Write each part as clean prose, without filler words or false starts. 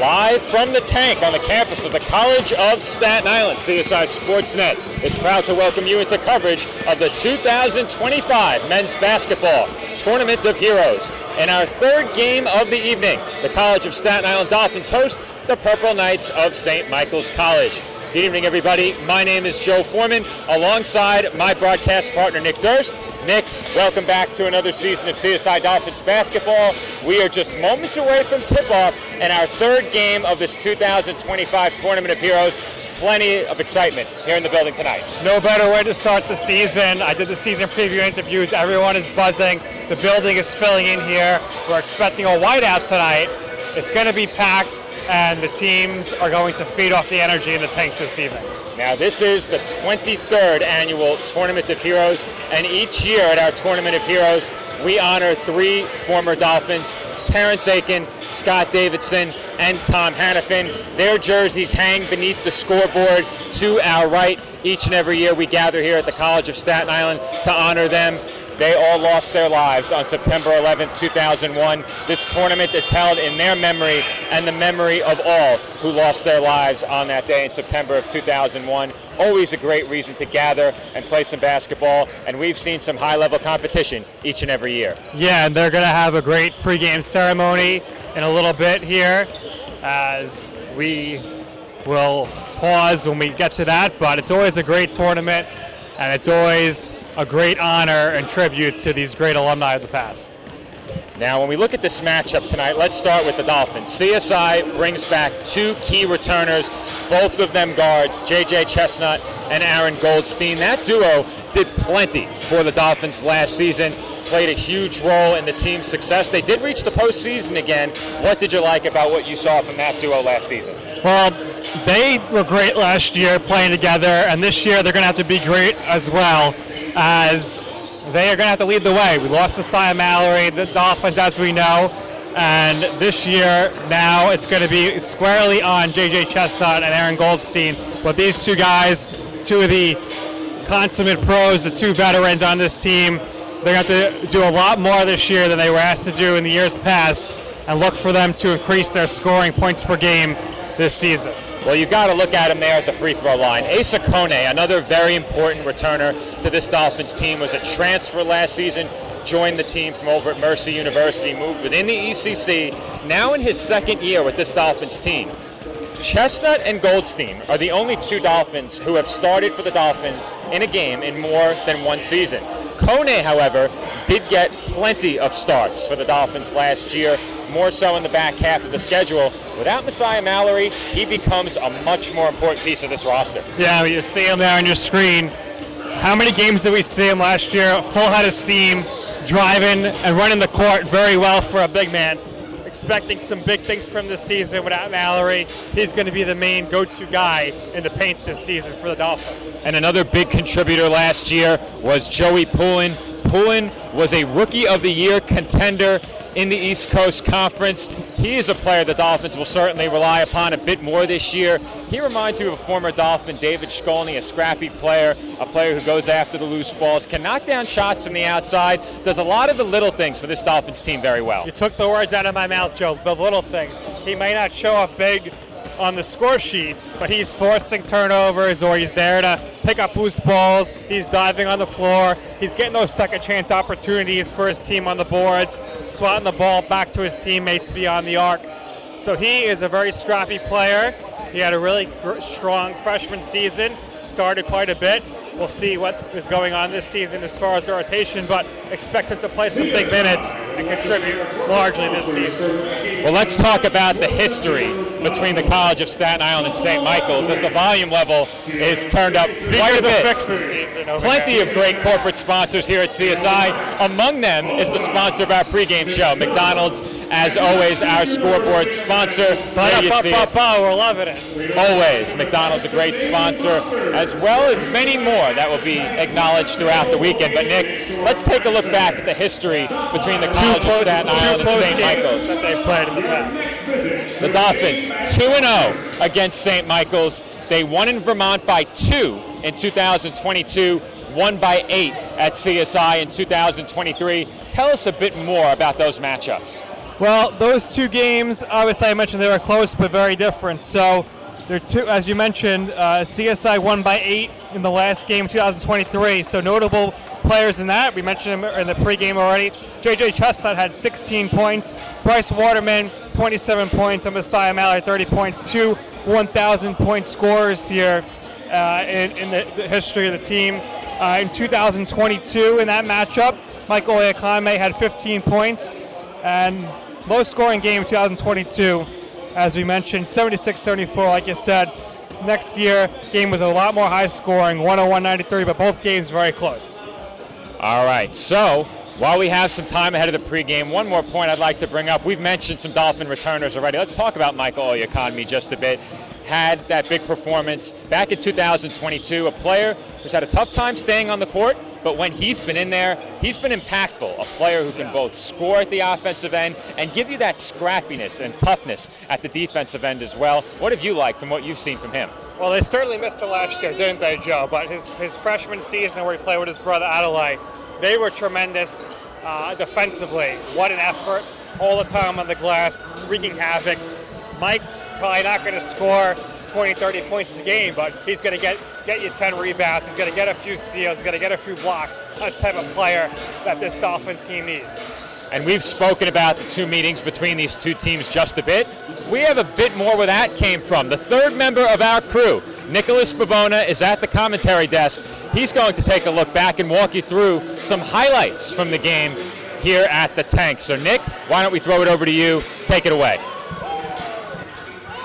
Live from the tank on the campus of the College of Staten Island, CSI Sportsnet is proud to welcome you into coverage of the 2025 Men's Basketball Tournament of Heroes. In our third game of the evening, the College of Staten Island Dolphins host the Purple Knights of St. Michael's College. Good evening, everybody. My name is Joe Foreman, alongside my broadcast partner, Nick Durst. Nick, welcome back to another season of CSI Dolphins basketball. We are just moments away from tip-off and our third game of this 2025 Tournament of Heroes. Plenty of excitement here in the building tonight. No better way to start the season. I did the season preview interviews. Everyone is buzzing. The building is filling in here. We're expecting a whiteout tonight. It's going to be packed, and the teams are going to feed off the energy in the tank this evening. Now, this is the 23rd annual Tournament of Heroes, and each year at our Tournament of Heroes, we honor three former Dolphins, Terrence Aiken, Scott Davidson, and Tom Hannafin. Their jerseys hang beneath the scoreboard to our right. Each and every year we gather here at the College of Staten Island to honor them. They all lost their lives on September 11th, 2001. This tournament is held in their memory and the memory of all who lost their lives on that day in September of 2001. Always a great reason to gather and play some basketball, and we've seen some high-level competition each and every year. Yeah, and they're going to have a great pregame ceremony in a little bit here, as we will pause when we get to that, but it's always a great tournament, and it's always a great honor and tribute to these great alumni of the past. Now, when we look at this matchup tonight, let's start with the Dolphins. CSI brings back two key returners, both of them guards, J.J. Chestnut and Aaron Goldstein. That duo did plenty for the Dolphins last season, played a huge role in the team's success. They did reach the postseason again. What did you like about what you saw from that duo last season? Well, they were great last year playing together, and this year they're going to have to be great as well, as they are going to have to lead the way. We lost Messiah Mallory, the Dolphins, as we know, and this year now it's going to be squarely on J.J. Chestnut and Aaron Goldstein. But these two guys, two of the consummate pros, the two veterans on this team, they're going to have to do a lot more this year than they were asked to do in the years past, and look for them to increase their scoring points per game this season. Well, you've got to look at him there at the free throw line. Asa Kone, another very important returner to this Dolphins team, was a transfer last season, joined the team from over at Mercy University, moved within the ECC, now in his second year with this Dolphins team. Chestnut and Goldstein are the only two Dolphins who have started for the Dolphins in a game in more than one season. Kone, however, did get plenty of starts for the Dolphins last year, more so in the back half of the schedule. Without Messiah Mallory, he becomes a much more important piece of this roster. Yeah, you see him there on your screen. How many games did we see him last year? Full head of steam, driving and running the court very well for a big man. Expecting some big things from this season without Mallory. He's going to be the main go-to guy in the paint this season for the Dolphins. And another big contributor last year was Joey Poulin. Poulin was a Rookie of the Year contender in the East Coast Conference. He is a player the Dolphins will certainly rely upon a bit more this year. He reminds me of a former Dolphin, David Skolny, a scrappy player, a player who goes after the loose balls, can knock down shots from the outside, does a lot of the little things for this Dolphins team very well. You took the words out of my mouth, Joe, the little things. He may not show up big on the score sheet, but he's forcing turnovers, or he's there to pick up loose balls. He's diving on the floor. He's getting those second chance opportunities for his team on the boards, swatting the ball back to his teammates beyond the arc. So he is a very scrappy player. He had a really strong freshman season, started quite a bit. We'll see what is going on this season as far as the rotation, but expect him to play some big minutes and contribute largely this season. Well, let's talk about the history between the College of Staten Island and St. Michael's, as the volume level is turned up quite a bit. Fix this season Plenty of great corporate sponsors here at CSI. Among them is the sponsor of our pregame show, McDonald's, as always, our scoreboard sponsor. We're loving it. Always. McDonald's a great sponsor, as well as many more that will be acknowledged throughout the weekend. But Nick, let's take a look back at the history between the College of Staten Island and St. Michael's. That they've played in the past. The Dolphins, 2-0 against St. Michael's. They won in Vermont by 2 in 2022, won by 8 at CSI in 2023. Tell us a bit more about those matchups. Well, those two games, obviously I mentioned they were close but very different. So they're two, as you mentioned, CSI won by 8 in the last game, 2023. So notable players in that, we mentioned them in the pregame already. J.J. Chestnut had 16 points, Bryce Waterman 27 points, and Messiah Mallory 30 points. Two 1,000-point scorers here in the history of the team. In 2022, in that matchup, Michael Oyakame had 15 points, and low-scoring game 2022, as we mentioned, 76-74, like you said. Next year, game was a lot more high-scoring, 101-93, but both games very close. All right, so while we have some time ahead of the pregame, one more point I'd like to bring up. We've mentioned some Dolphin returners already. Let's talk about Michael Oyakame just a bit. Had that big performance back in 2022, a player who's had a tough time staying on the court, but when he's been in there, he's been impactful. A player who can both score at the offensive end and give you that scrappiness and toughness at the defensive end as well. What have you liked from what you've seen from him? Well, they certainly missed it last year, didn't they, Joe? But his freshman season where he played with his brother Adelaide, they were tremendous defensively. What an effort. All the time on the glass, wreaking havoc. Mike probably not going to score 20, 30 points a game, but he's going to get you 10 rebounds. He's going to get a few steals. He's going to get a few blocks. That's the type of player that this Dolphin team needs. And we've spoken about the two meetings between these two teams just a bit. We have a bit more where that came from. The third member of our crew, Nicholas Pavona, is at the commentary desk. He's going to take a look back and walk you through some highlights from the game here at the Tank. So, Nick, why don't we throw it over to you? Take it away.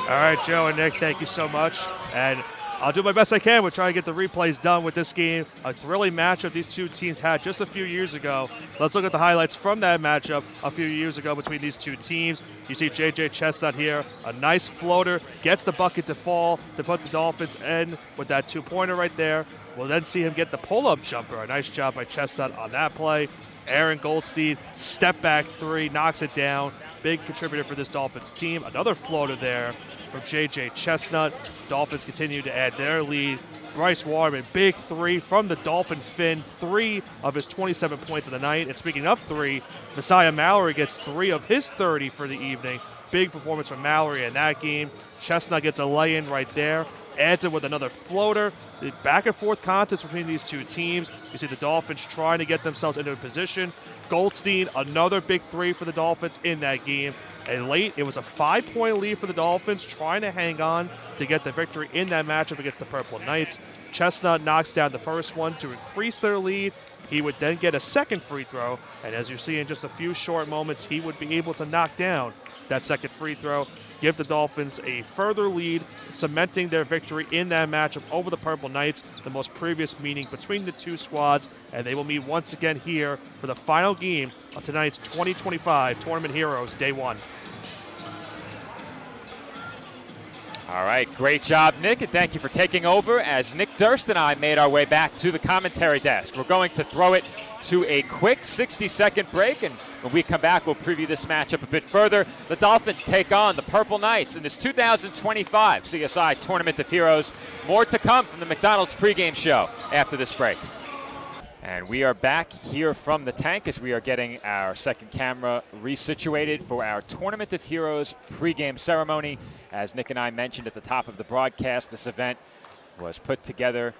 All right, Joe and Nick, thank you so much. And I'll do my best I can with trying to get the replays done with this game. A thrilling matchup these two teams had just a few years ago. Let's look at the highlights from that matchup a few years ago between these two teams. You see J.J. Chestnut here, a nice floater, gets the bucket to fall to put the Dolphins in with that two-pointer right there. We'll then see him get the pull-up jumper. A nice job by Chestnut on that play. Aaron Goldstein, step-back three, knocks it down. Big contributor for this Dolphins team. Another floater there from J.J. Chestnut. Dolphins continue to add their lead. Bryce Waterman, big three from the Dolphin Fin, 3 of his 27 points of the night. And speaking of 3, Messiah Mallory gets 3 of his 30 for the evening. Big performance from Mallory in that game. Chestnut gets a lay-in right there. Adds it with another floater. The back-and-forth contest between these two teams. You see the Dolphins trying to get themselves into a position. Goldstein, another big 3 for the Dolphins in that game. And late, it was a 5-point lead for the Dolphins, trying to hang on to get the victory in that matchup against the Purple Knights. Chestnut knocks down the first one to increase their lead. He would then get a second free throw, and as you see in just a few short moments, he would be able to knock down that second free throw, give the Dolphins a further lead, cementing their victory in that matchup over the Purple Knights, the most previous meeting between the two squads, and they will meet once again here for the final game of tonight's 2025 Tournament Heroes Day 1. All right, great job, Nick, and thank you for taking over as Nick Durst and I made our way back to the commentary desk. We're going to throw it to a quick 60-second break, and when we come back, we'll preview this matchup a bit further. The Dolphins take on the Purple Knights in this 2025 CSI Tournament of Heroes. More to come from the McDonald's pregame show after this break. And we are back here from the Tank as we are getting our second camera resituated for our Tournament of Heroes pregame ceremony. As Nick and I mentioned at the top of the broadcast, this event was put together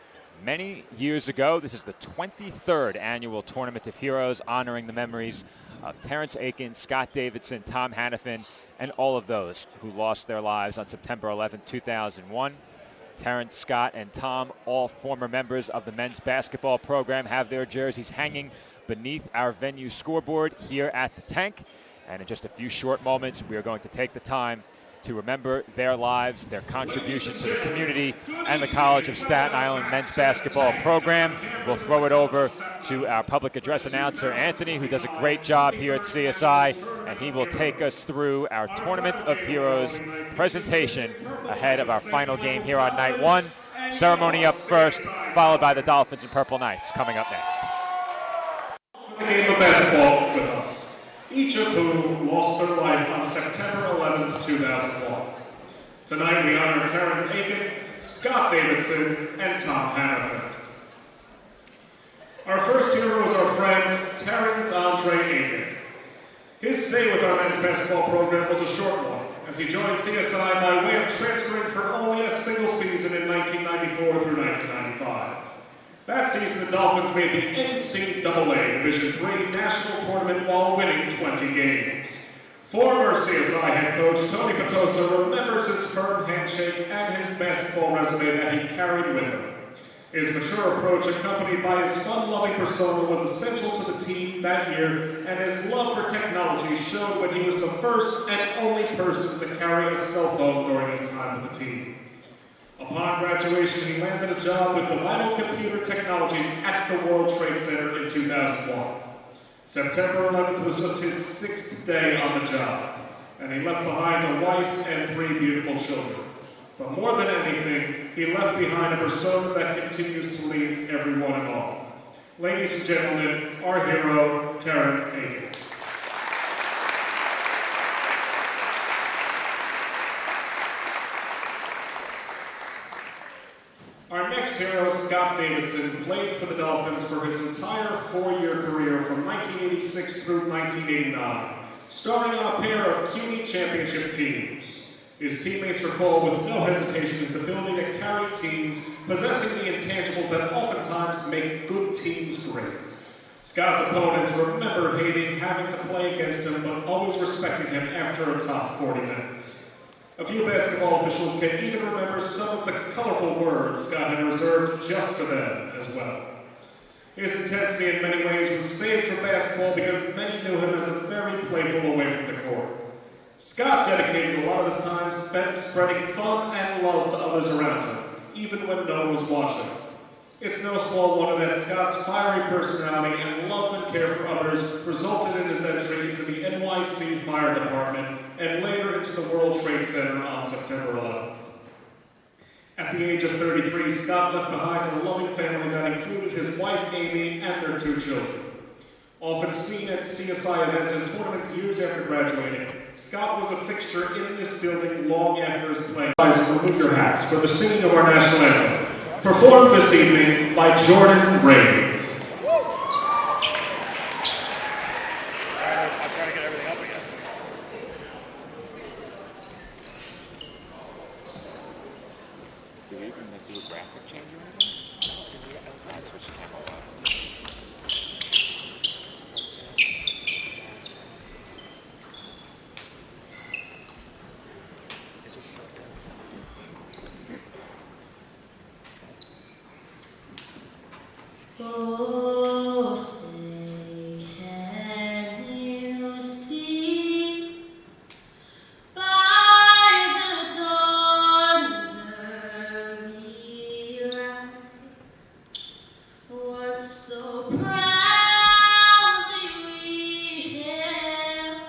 many years ago. This is the 23rd annual Tournament of Heroes, honoring the memories of Terrence Aiken, Scott Davidson, Tom Hannafin, and all of those who lost their lives on September 11, 2001. Terrence, Scott, and Tom, all former members of the men's basketball program, have their jerseys hanging beneath our venue scoreboard here at the Tank. And in just a few short moments, we are going to take the time to remember their lives, their contributions to the community, and the College of Staten Island men's basketball program. We'll throw it over to our public address announcer, Anthony, who does a great job here at CSI, and he will take us through our Tournament of Heroes presentation ahead of our final game here on night 1. Ceremony up first, followed by the Dolphins and Purple Knights coming up next. The game of basketball with us, each of whom lost their life on September 11th, 2001. Tonight we honor Terrence Aiken, Scott Davidson, and Tom Hannafin. Our first hero is our friend Terrence Andre Aiken. His stay with our men's basketball program was a short one, as he joined CSI by way of transferring for only a single season in 1994 through 1995. That season, the Dolphins made the NCAA Division III National Tournament while winning 20 games. Former CSI head coach Tony Petosa remembers his firm handshake and his basketball resume that he carried with him. His mature approach, accompanied by his fun-loving persona, was essential to the team that year, and his love for technology showed when he was the first and only person to carry a cell phone during his time with the team. Upon graduation, he landed a job with Vital Computer Technologies at the World Trade Center in 2001. September 11th was just his 6th day on the job, and he left behind a wife and 3 beautiful children. But more than anything, he left behind a persona that continues to lead everyone in awe. Ladies and gentlemen, our hero, Terrence Aiken. Our next hero, Scott Davidson, played for the Dolphins for his entire 4-year career from 1986 through 1989, starting on a pair of CUNY championship teams. His teammates recall with no hesitation his ability to carry teams, possessing the intangibles that oftentimes make good teams great. Scott's opponents remember hating having to play against him, but always respecting him after a tough 40 minutes. A few basketball officials can even remember some of the colorful words Scott had reserved just for them as well. His intensity in many ways was saved for basketball because many knew him as a very playful away from the court. Scott dedicated a lot of his time spent spreading fun and love to others around him, even when no one was watching. It's no small wonder that Scott's fiery personality and love and care for others resulted in his entry into the NYC Fire Department and later into the World Trade Center on September 11th. At the age of 33, Scott left behind a loving family that included his wife, Amy, and their 2 children. Often seen at CSI events and tournaments years after graduating, Scott was a fixture in this building long after his playing. Remove your hats for the singing of our national anthem, performed this evening by Jordan Ray. I'll try to get everything up again. Do we even do a graphic change or anything? That's what you have. Oh, say, can you see by the dawn's early light what so proudly we hailed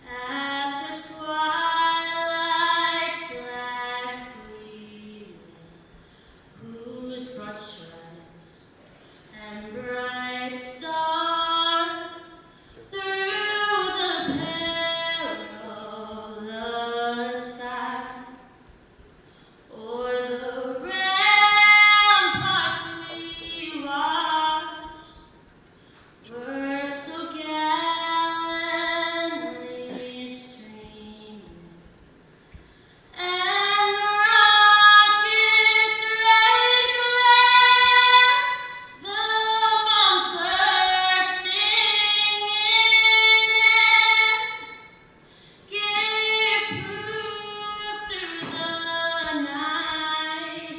at the twilight's last gleaming, whose broad stripes and bright stars through the perilous sky, o'er the ramparts we watched, were so gallantly streaming, and the rockets red glare, the bombs bursting in air, gave proof through the night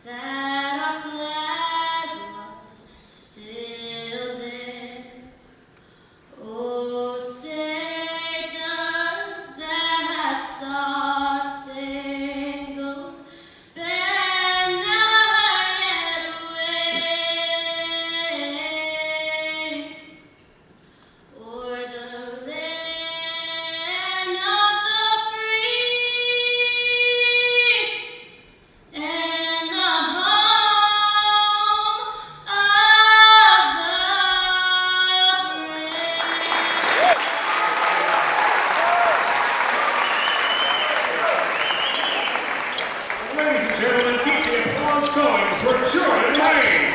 that our flag was still there. Oh, say does that star-spangled banner yet wave o'er the land of the free and the home of the brave? Ladies and gentlemen, keep the applause going for Jordan Ray.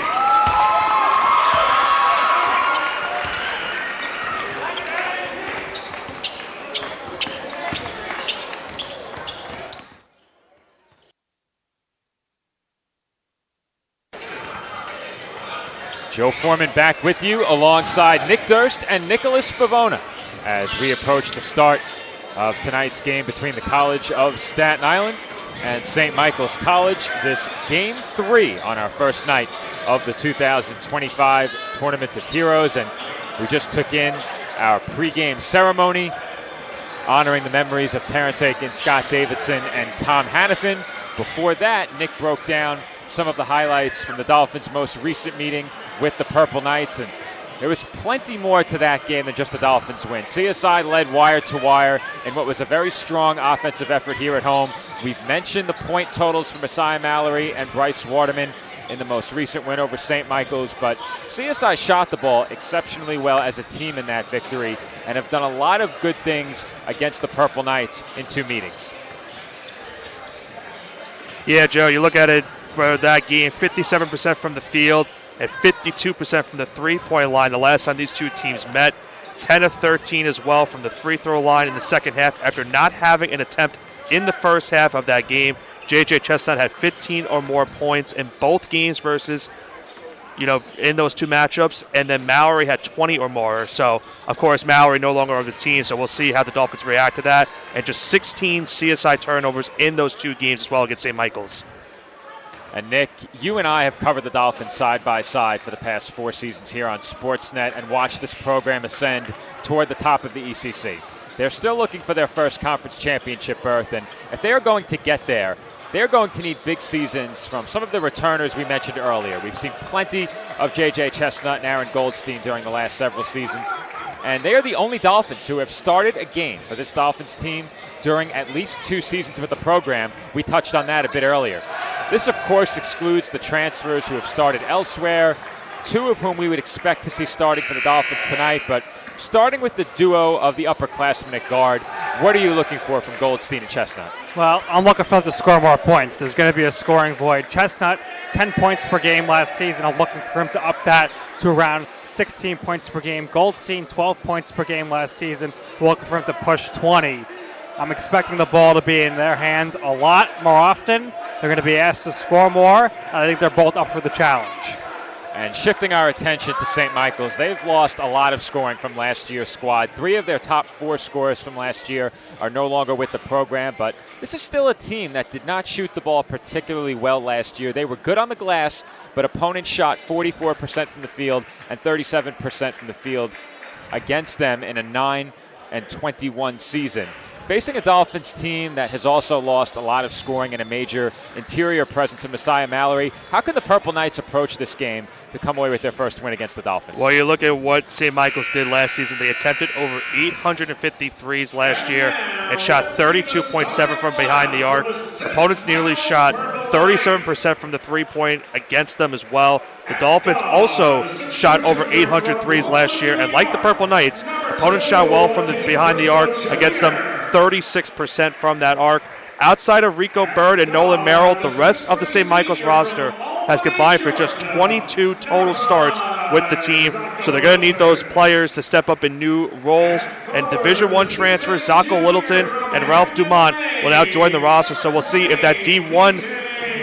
Joe Foreman back with you alongside Nick Durst and Nicholas Bavona as we approach the start of tonight's game between the College of Staten Island and St. Michael's College. This Game 3 on our first night of the 2025 Tournament of Heroes, and we just took in our pregame ceremony honoring the memories of Terrence Aiken, Scott Davidson, and Tom Hannafin. Before that, Nick broke down some of the highlights from the Dolphins' most recent meeting with the Purple Knights, and there was plenty more to that game than just a Dolphins win. CSI led wire to wire in what was a very strong offensive effort here at home. We've mentioned the point totals for Messiah Mallory and Bryce Waterman in the most recent win over St. Michael's, but CSI shot the ball exceptionally well as a team in that victory and have done a lot of good things against the Purple Knights in 2 meetings. Yeah, Joe, you look at it for that game, 57% from the field and 52% from the three-point line the last time these two teams met. 10 of 13 as well from the free throw line in the second half after not having an attempt in the first half of that game. J.J. Chestnut had 15 or more points in both games versus, in those 2 matchups, and then Mallory had 20 or more. So, of course, Mallory no longer on the team, so we'll see how the Dolphins react to that. And just 16 CSI turnovers in those 2 games as well against St. Michael's. And Nick, you and I have covered the Dolphins side by side for the past 4 seasons here on Sportsnet and watched this program ascend toward the top of the ECC. They're still looking for their first conference championship berth, and if they are going to get there, they're going to need big seasons from some of the returners we mentioned earlier. We've seen plenty of J.J. Chestnut and Aaron Goldstein during the last several seasons, and they are the only Dolphins who have started a game for this Dolphins team during at least 2 seasons with the program. We touched on that a bit earlier. This, of course, excludes the transfers who have started elsewhere, 2 of whom we would expect to see starting for the Dolphins tonight. But starting with the duo of the upperclassmen at guard, what are you looking for from Goldstein and Chestnut? Well, I'm looking for them to score more points. There's going to be a scoring void. Chestnut, 10 points per game last season. I'm looking for him to up that to around 16 points per game. Goldstein, 12 points per game last season. We're looking for him to push 20. I'm expecting the ball to be in their hands a lot more often. They're going to be asked to score more, and I think they're both up for the challenge. And shifting our attention to St. Michael's, they've lost a lot of scoring from last year's squad. 3 of their top 4 scorers from last year are no longer with the program, but this is still a team that did not shoot the ball particularly well last year. They were good on the glass, but opponents shot 44% from the field and 37% from the field against them in a 9-21 season. Facing a Dolphins team that has also lost a lot of scoring and a major interior presence in Messiah Mallory, how can the Purple Knights approach this game to come away with their first win against the Dolphins? Well, you look at what St. Michael's did last season. They attempted over 850 threes last year and shot 32.7 from behind the arc. Opponents nearly shot 37% from the three-point against them as well. The Dolphins also shot over 800 threes last year, and like the Purple Knights, opponents shot well from behind the arc against them, 36% from that arc. Outside of Rico Bird and Nolan Merrill, the rest of the St. Michael's roster has combined for just 22 total starts with the team. So they're going to need those players to step up in new roles. And Division I transfers, Zacho Littleton and Ralph Dumont will now join the roster. So we'll see if that D1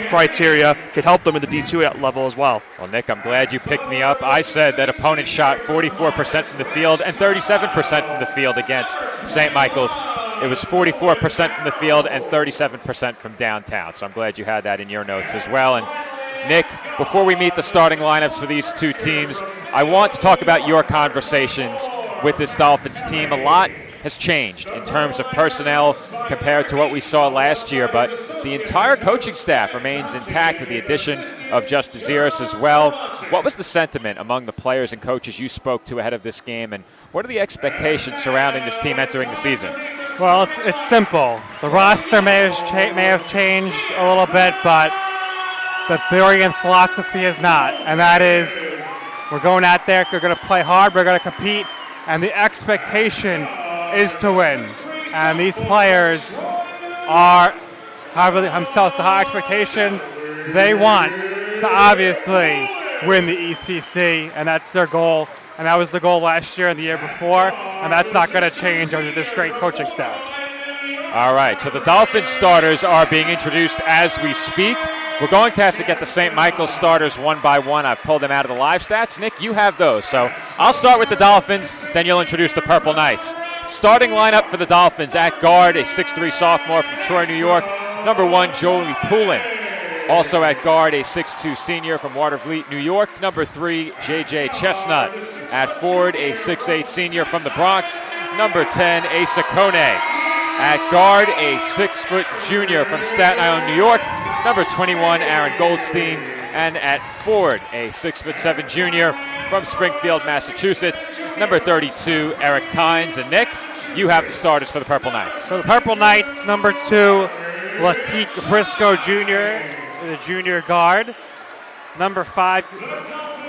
criteria can help them in the D2 level as well. Well, Nick, I'm glad you picked me up. I said that opponents shot 44% from the field and 37% from the field against St. Michael's. It was 44% from the field and 37% from downtown. So I'm glad you had that in your notes as well. And Nick, before we meet the starting lineups for these 2 teams, I want to talk about your conversations with this Dolphins team. A lot has changed in terms of personnel compared to what we saw last year, but the entire coaching staff remains intact with the addition of Justin Zeres as well. What was the sentiment among the players and coaches you spoke to ahead of this game, and what are the expectations surrounding this team entering the season? Well, it's simple. The roster may have changed a little bit, but the theory and philosophy is not. And that is, we're going out there, we're going to play hard, we're going to compete, and the expectation is to win. And these players have themselves to high expectations. They want to obviously win the ECC, and that's their goal. And that was the goal last year and the year before, and that's not going to change under this great coaching staff. All right, so the Dolphins starters are being introduced as we speak. We're going to have to get the St. Michael's starters one by one. I've pulled them out of the live stats. Nick, you have those. So I'll start with the Dolphins, then you'll introduce the Purple Knights. Starting lineup for the Dolphins: at guard, a 6'3 sophomore from Troy, New York, number 1, Joey Poulin. Also at guard, a 6'2 senior from Watervliet, New York, number 3, J.J. Chestnut. At forward, a 6'8 senior from the Bronx, number 10, Asa Kone. At guard, a 6-foot junior from Staten Island, New York, number 21, Aaron Goldstein. And at forward, a 6'7" junior from Springfield, Massachusetts, number 32, Eric Tynes. And Nick, you have the starters for the Purple Knights. So the Purple Knights, number 2, Latique Briscoe Jr., the junior guard. Number 5,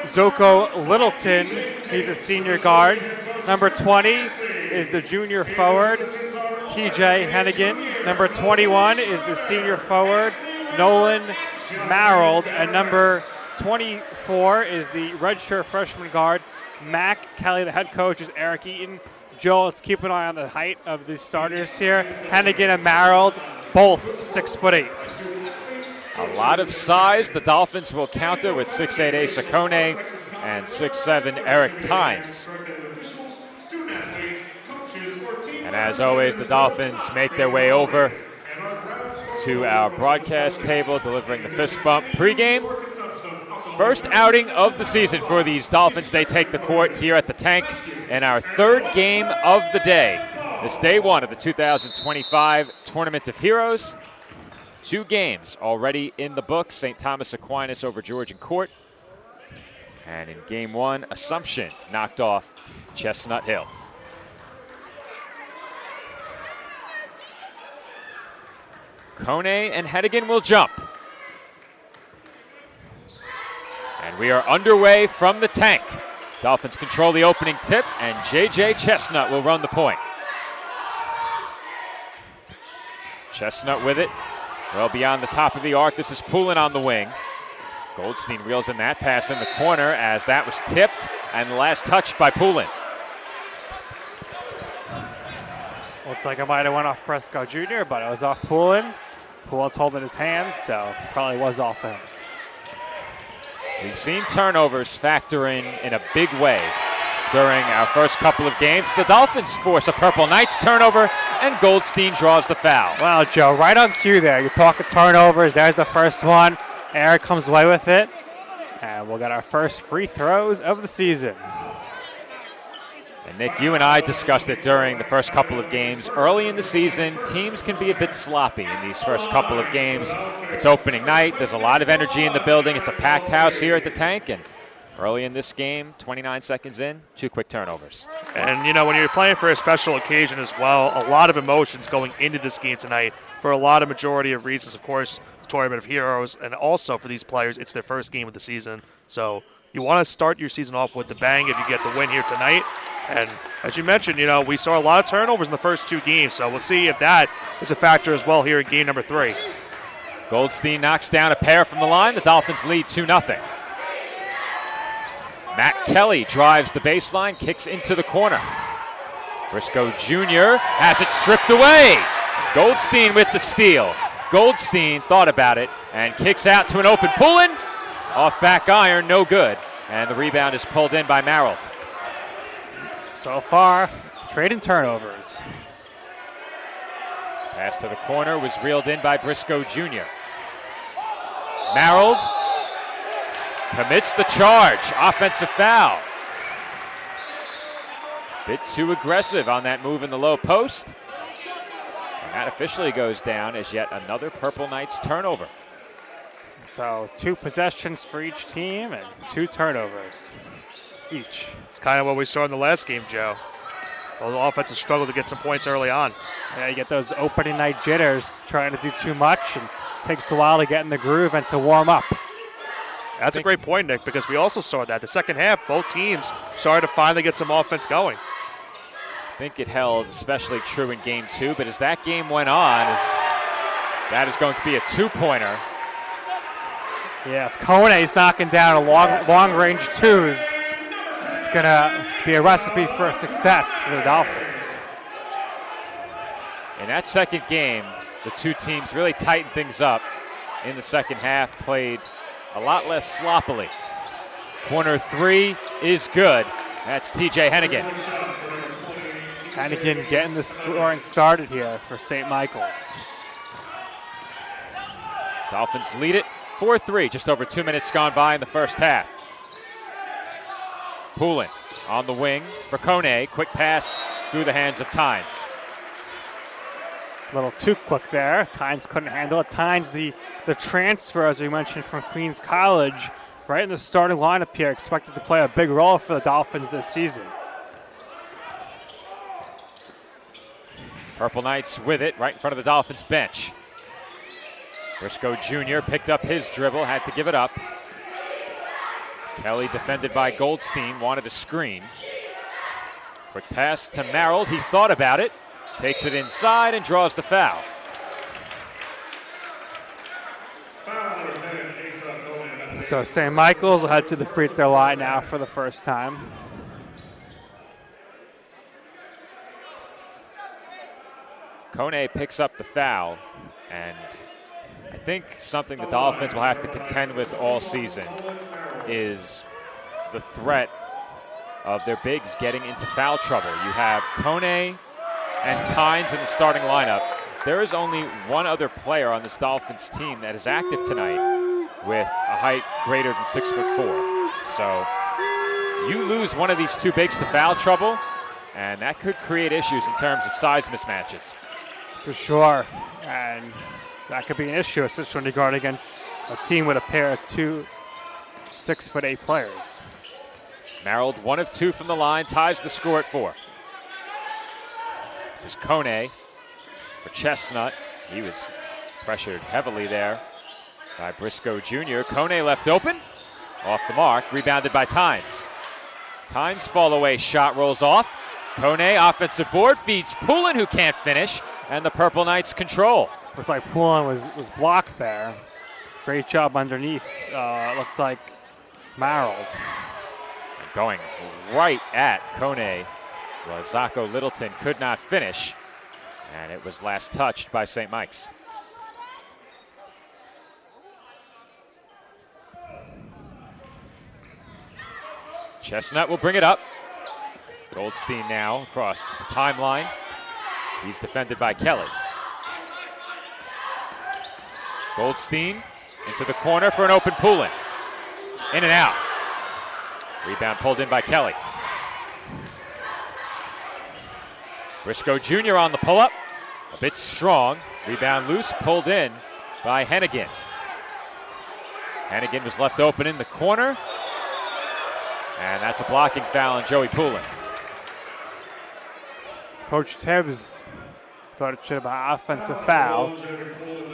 Zoko Littleton, he's a senior guard. Number 20 is the junior forward, TJ Hennigan. Number 21 is the senior forward, Nolan Marold. And number 24 is the redshirt freshman guard, Mac Kelly. The head coach is Eric Eaton. Joe, let's keep an eye on the height of the starters here. Hennigan and Marold, both 6'8". A lot of size. The Dolphins will counter with 6'8 Asa Kone and 6'7 Eric Tynes. And as always, the Dolphins make their way over to our broadcast table, delivering the fist bump pregame. First outing of the season for these Dolphins. They take the court here at the Tank in our third game of the day. This day one of the 2025 Tournament of Heroes. 2 games already in the books. St. Thomas Aquinas over Georgian Court. And in game 1, Assumption knocked off Chestnut Hill. Kone and Hennigan will jump. And we are underway from the Tank. Dolphins control the opening tip, and J.J. Chestnut will run the point. Chestnut with it. Well beyond the top of the arc. This is Poulin on the wing. Goldstein reels in that pass in the corner as that was tipped, and the last touch by Poulin. Looks like it might have went off Briscoe Jr., but it was off Poulin. Poulin's holding his hands, so probably was off him. We've seen turnovers factor in a big way during our first couple of games. The Dolphins force a Purple Knights turnover, and Goldstein draws the foul. Well, Joe, right on cue there. You're talking turnovers. There's the first one. Eric comes away with it. And we'll get our first free throws of the season. And Nick, you and I discussed it during the first couple of games. Early in the season, teams can be a bit sloppy in these first couple of games. It's opening night. There's a lot of energy in the building. It's a packed house here at the Tank. And early in this game, 29 seconds in, 2 quick turnovers. And, you know, when you're playing for a special occasion as well, a lot of emotions going into this game tonight for a lot of majority of reasons. Of course, Tournament of Heroes, and also for these players, it's their first game of the season. So you want to start your season off with the bang if you get the win here tonight. And as you mentioned, you know, we saw a lot of turnovers in the first 2 games, so we'll see if that is a factor as well here in game number 3. Goldstein knocks down a pair from the line. The Dolphins lead 2-0. Matt Kelly drives the baseline, kicks into the corner. Briscoe Jr. has it stripped away. Goldstein with the steal. Goldstein thought about it and kicks out to an open Poulin. Off back iron, no good. And the rebound is pulled in by Marold. So far, trading turnovers. Pass to the corner was reeled in by Briscoe Jr. Marold commits the charge. Offensive foul. Bit too aggressive on that move in the low post. And that officially goes down as yet another Purple Knights turnover. So 2 possessions for each team and 2 turnovers each. It's kind of what we saw in the last game, Joe. Well, the offense has struggled to get some points early on. Yeah, you get those opening night jitters, trying to do too much, and it takes a while to get in the groove and to warm up. That's a great point, Nick, because we also saw that. The second half, both teams started to finally get some offense going. I think it held especially true in game 2, but as that game went on, that is going to be a 2-pointer. Yeah, if Kone's knocking down a long-range 2s, it's going to be a recipe for success for the Dolphins. In that second game, the 2 teams really tightened things up. in the second half, played a lot less sloppily. Corner three is good. That's TJ Hennigan. Hennigan getting the scoring started here for St. Michael's. Dolphins lead it 4-3, just over 2 minutes gone by in the first half. Poulin on the wing for Kone. Quick pass through the hands of Tynes. A little too quick there. Tynes couldn't handle it. Tynes, the transfer, as we mentioned, from Queens College, right in the starting lineup here, expected to play a big role for the Dolphins this season. Purple Knights with it right in front of the Dolphins bench. Briscoe Jr. picked up his dribble, had to give it up. Kelly defended by Goldstein, wanted a screen. Quick pass to Merrill, he thought about it, takes it inside and draws the foul. So St. Michael's will head to the free throw line now for the first time. Kone picks up the foul, and I think something the Dolphins will have to contend with all season is the threat of their bigs getting into foul trouble. You have Kone and Tynes in the starting lineup. There is only one other player on this Dolphins team that is active tonight with a height greater than 6'4". So you lose one of these two bigs to foul trouble, and that could create issues in terms of size mismatches. For sure, and that could be an issue, especially when you guard against a team with a pair of two 6'8" players. Merrill, 1 of 2 from the line, ties the score at 4. This is Kone for Chestnut. He was pressured heavily there by Briscoe Jr. Kone left open, off the mark, rebounded by Tynes. Tynes fall away shot rolls off. Kone offensive board feeds Poulin, who can't finish, and the Purple Knights control. Looks like Poulin was blocked there. Great job underneath. Looked like Marold. Going right at Kone was Zacho Littleton, could not finish, and it was last touched by St. Mike's. Chestnut will bring it up. Goldstein now across the timeline. He's defended by Kelly. Goldstein into the corner for an open Poulin. In and out. Rebound pulled in by Kelly. Briscoe Jr. on the pull-up. A bit strong. Rebound loose, pulled in by Hennigan. Hennigan was left open in the corner. And that's a blocking foul on Joey Poulin. Coach Tibbs thought it should have been an offensive foul.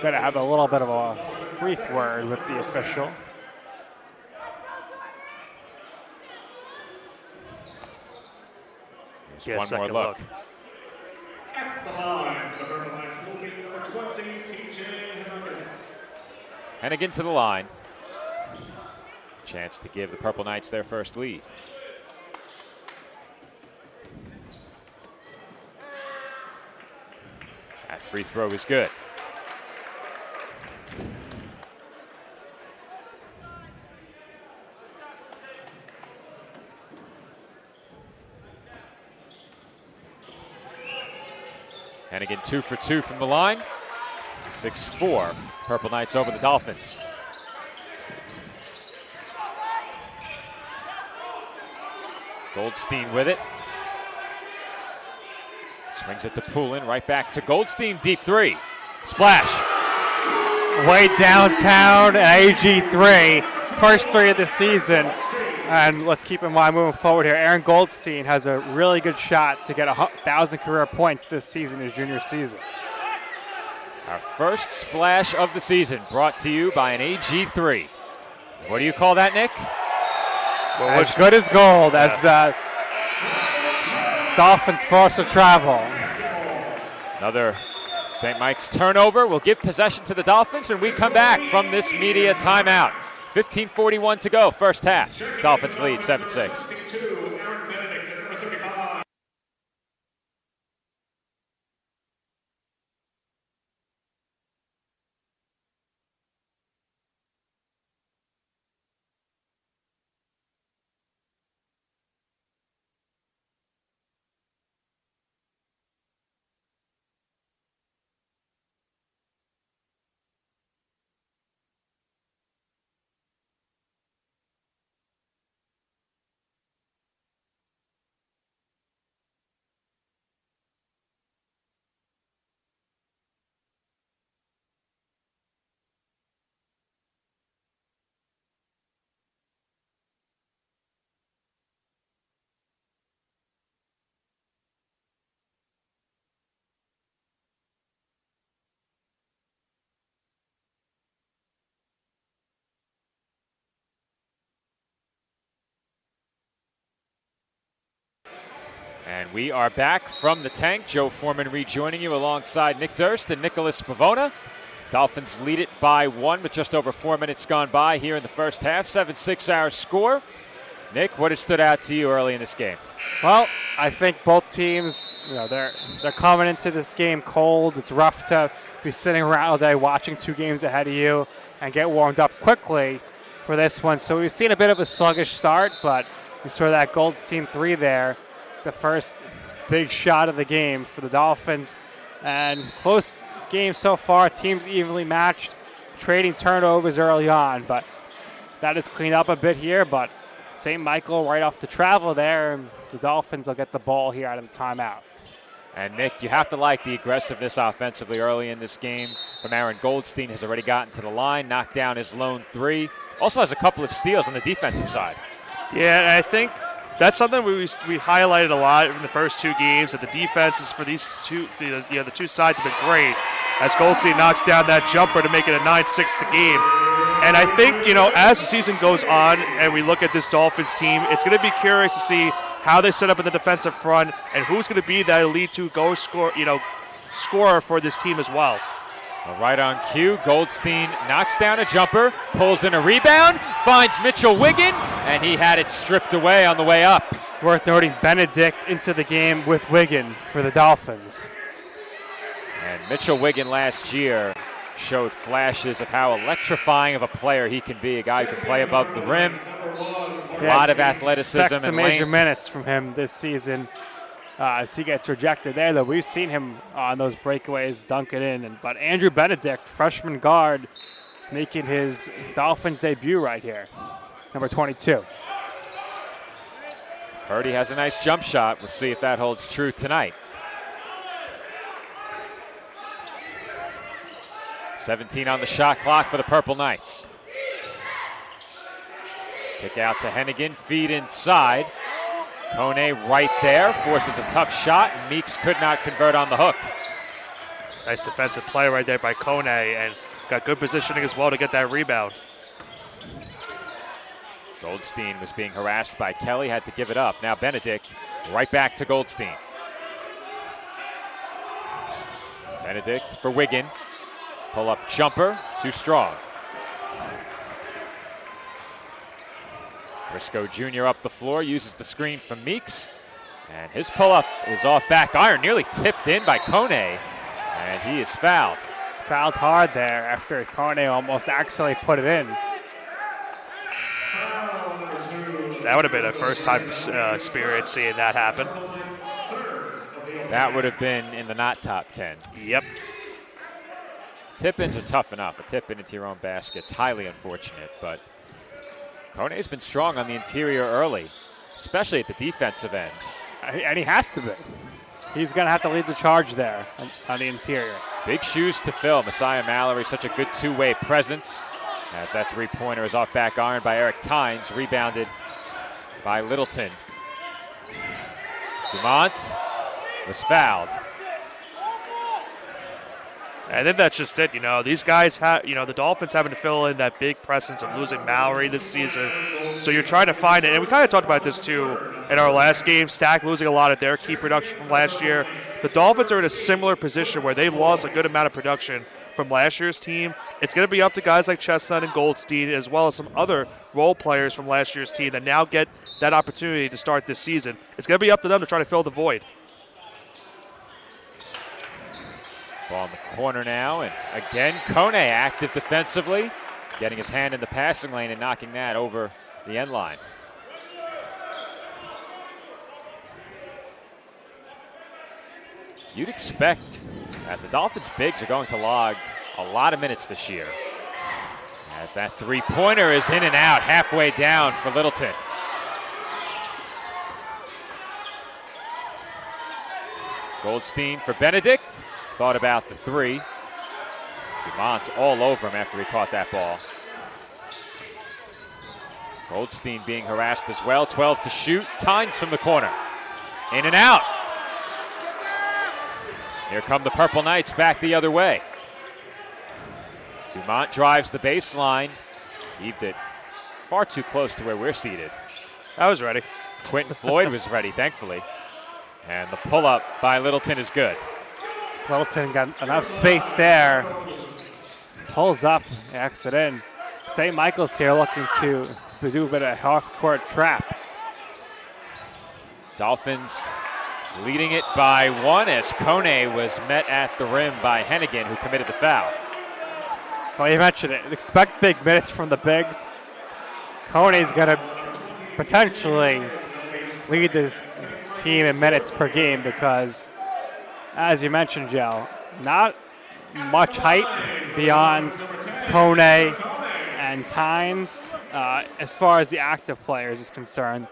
Going to have a little bit of a brief word with the official. Here's one more look. At the line for the Purple Knights will be number 20, TJ Hennigan. Hennigan to the line. Chance to give the Purple Knights their first lead. That free throw is good. Hennigan 2 for 2 from the line. 6-4. Purple Knights over the Dolphins. Goldstein with it. Swings it to Poulin, right back to Goldstein, deep three. Splash. Way downtown at AG3. First three of the season. And let's keep in mind moving forward here, Aaron Goldstein has a really good shot to get 1,000 career points this season, his junior season. Our first splash of the season brought to you by an AG3. What do you call that, Nick? As good as gold as the Dolphins force of travel. Another St. Mike's turnover will give possession to the Dolphins when we come back from this media timeout. 15:41 to go, first half. Dolphins lead 7-6. And we are back from the tank. Joe Foreman rejoining you alongside Nick Durst and Nicholas Pavona. Dolphins lead it by 1 with just over 4 minutes gone by here in the first half. 7-6 our score. Nick, what has stood out to you early in this game? Well, I think both teams, they're coming into this game cold. It's rough to be sitting around all day watching 2 games ahead of you and get warmed up quickly for this one. So we've seen a bit of a sluggish start, but we saw that Goldstein 3 there, the first big shot of the game for the Dolphins. And close game so far, teams evenly matched, trading turnovers early on, but that is cleaned up a bit here. But St. Michael right off the travel there, and the Dolphins will get the ball here out of the timeout. And Nick, you have to like the aggressiveness offensively early in this game from Aaron Goldstein. Has already gotten to the line, knocked down his lone 3. Also has a couple of steals on the defensive side. Yeah, and I think that's something we highlighted a lot in the first 2 games, that the defenses for these two, the 2 sides have been great, as Goldstein knocks down that jumper to make it a 9-6 game. And I think, as the season goes on and we look at this Dolphins team, it's going to be curious to see how they set up in the defensive front and who's going to be that elite 2 goal scorer for this team as well. Well, right on cue, Goldstein knocks down a jumper, pulls in a rebound, finds Mitchell Wiggin, and he had it stripped away on the way up. Worth noting Benedict into the game with Wiggin for the Dolphins. And Mitchell Wiggin last year showed flashes of how electrifying of a player he can be, a guy who can play above the rim, a lot of athleticism expect some and major length. minutes from him this season as he gets rejected there, though. We've seen him on those breakaways dunk it in. But Andrew Benedict, freshman guard, making his Dolphins debut right here, number 22. Purdy has a nice jump shot. We'll see if that holds true tonight. 17 on the shot clock for the Purple Knights. Kick out to Hennigan, feed inside. Kone right there, forces a tough shot, and Meeks could not convert on the hook. Nice defensive play right there by Kone, and got good positioning as well to get that rebound. Goldstein was being harassed by Kelly, had to give it up. Now Benedict right back to Goldstein. Benedict for Wiggin. Pull-up jumper, too strong. Briscoe Jr. up the floor, uses the screen from Meeks. And his pull-up is off back iron, nearly tipped in by Kone. And he is fouled. Fouled hard there after Kone almost accidentally put it in. That would have been a first-time experience seeing that happen. That would have been in the not top 10. Yep. Tip-ins are tough enough. A tip-in into your own basket's highly unfortunate, but Kone's been strong on the interior early, especially at the defensive end. And he has to be. He's going to have to lead the charge there on the interior. Big shoes to fill. Messiah Mallory, such a good two-way presence. As that three-pointer is off back iron by Eric Tynes, rebounded by Littleton. Dumont was fouled. I think that's just it. These guys have, the Dolphins having to fill in that big presence of losing Mallory this season. So you're trying to find it. And we kind of talked about this too in our last game. Stack losing a lot of their key production from last year. The Dolphins are in a similar position where they've lost a good amount of production from last year's team. It's going to be up to guys like Chestnut and Goldstein, as well as some other role players from last year's team that now get that opportunity to start this season. It's going to be up to them to try to fill the void. Ball in the corner now, and again, Kone active defensively, getting his hand in the passing lane and knocking that over the end line. You'd expect that the Dolphins' bigs are going to log a lot of minutes this year, as that three-pointer is in and out, halfway down for Littleton. Goldstein for Benedict. Thought about the three. Dumont all over him after he caught that ball. Goldstein being harassed as well. 12 to shoot. Tynes from the corner. In and out. Here come the Purple Knights back the other way. Dumont drives the baseline. Heaved it far too close to where we're seated. I was ready. Quentin Floyd was ready, thankfully. And the pull-up by Littleton is good. Littleton got enough space there. Pulls up, backs it in. St. Michael's here looking to do a bit of half-court trap. Dolphins leading it by 1 as Kone was met at the rim by Hennigan, who committed the foul. Well, you mentioned it. Expect big minutes from the bigs. Kone's going to potentially lead this team in minutes per game because, as you mentioned, Joe, not much height beyond Kone and Tynes as far as the active players is concerned.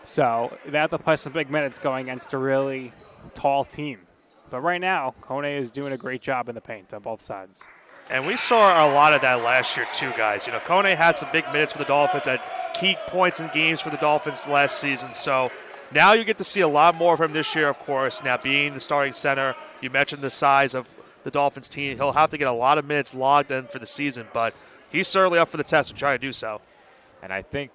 So they have to play some big minutes going against a really tall team. But right now, Kone is doing a great job in the paint on both sides. And we saw a lot of that last year too, guys. You know, Kone had some big minutes for the Dolphins at key points in games for the Dolphins last season. So now you get to see a lot more of him this year, of course. Now being the starting center, you mentioned the size of the Dolphins team. He'll have to get a lot of minutes logged in for the season, but he's certainly up for the test and trying to do so. And I think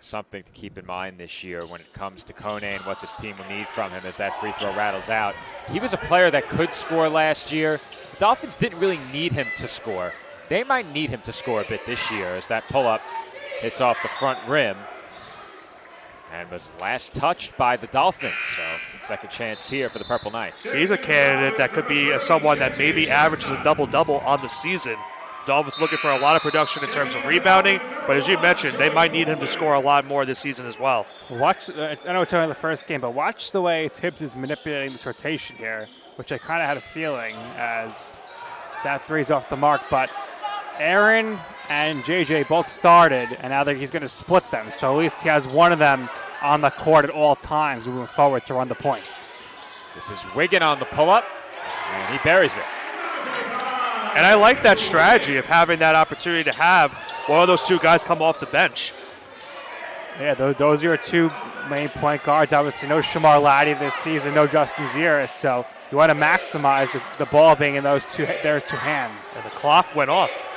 something to keep in mind this year when it comes to Kone and what this team will need from him as that free throw rattles out. He was a player that could score last year. The Dolphins didn't really need him to score. They might need him to score a bit this year as that pull-up hits off the front rim and was last touched by the Dolphins. So second chance here for the Purple Knights. He's a candidate that could be someone that maybe averages a double-double on the season. Dolphins looking for a lot of production in terms of rebounding, but as you mentioned, they might need him to score a lot more this season as well. Watch. I know it's only the first game, but watch the way Tibbs is manipulating this rotation here, which I kind of had a feeling as that three's off the mark. But Aaron and JJ both started, and now he's going to split them. So at least he has one of them on the court at all times moving forward to run the point. This is Wiggin on the pull-up, and he buries it. And I like that strategy of having that opportunity to have one of those two guys come off the bench. Yeah, those are your two main point guards. Obviously, no Shamar Laddie this season, no Justin Zieris. So you want to maximize the ball being in their two hands. And the clock went off.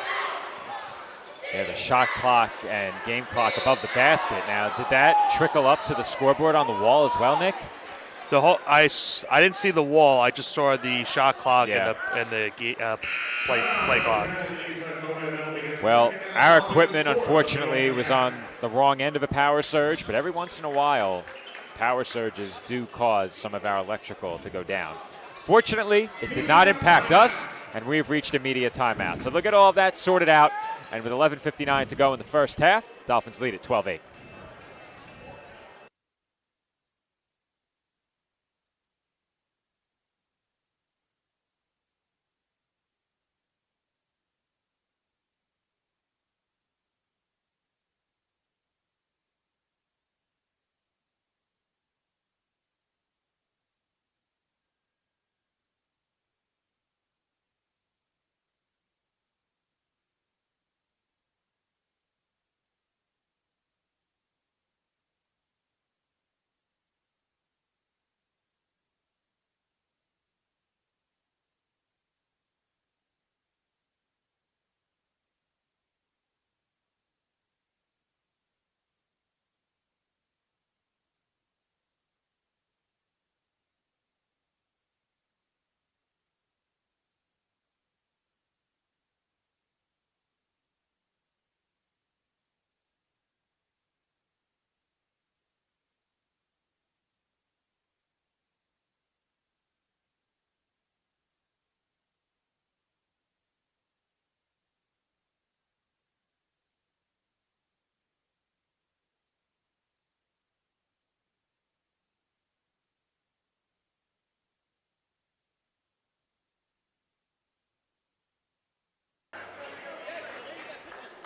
Yeah, the shot clock and game clock above the basket. Now, did that trickle up to the scoreboard on the wall as well, Nick? I didn't see the wall. I just saw the shot clock and the play clock. Well, our equipment, unfortunately, was on the wrong end of a power surge, but every once in a while, power surges do cause some of our electrical to go down. Fortunately, it did not impact us, and we've reached a media timeout. So look at all of that sorted out, and with 11:59 to go in the first half, Dolphins lead at 12-8.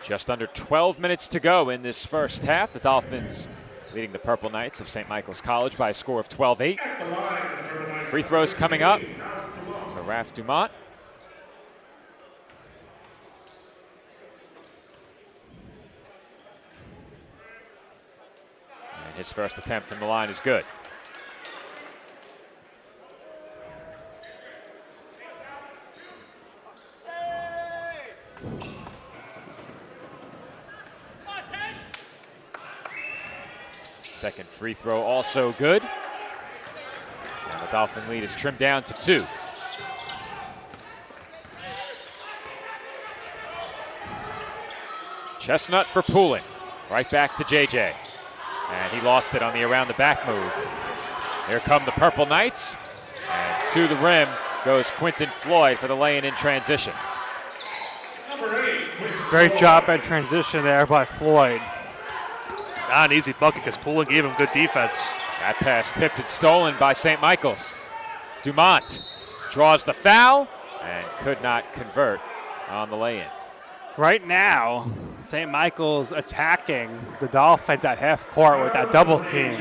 Just under 12 minutes to go in this first half. The Dolphins leading the Purple Knights of St. Michael's College by a score of 12-8. Free throws coming up for Raph Dumont. And his first attempt from the line is good. Second free throw also good. The Dolphin lead is trimmed down to 2. Chestnut for Poulin. Right back to JJ. And he lost it on the around the back move. Here come the Purple Knights. And to the rim goes Quinton Floyd for the lay-in in transition. Great job at transition there by Floyd. Not an easy bucket because Poulin gave him good defense. That pass tipped and stolen by St. Michael's. Dumont draws the foul and could not convert on the lay-in. Right now, St. Michael's attacking the Dolphins at half court with that double team.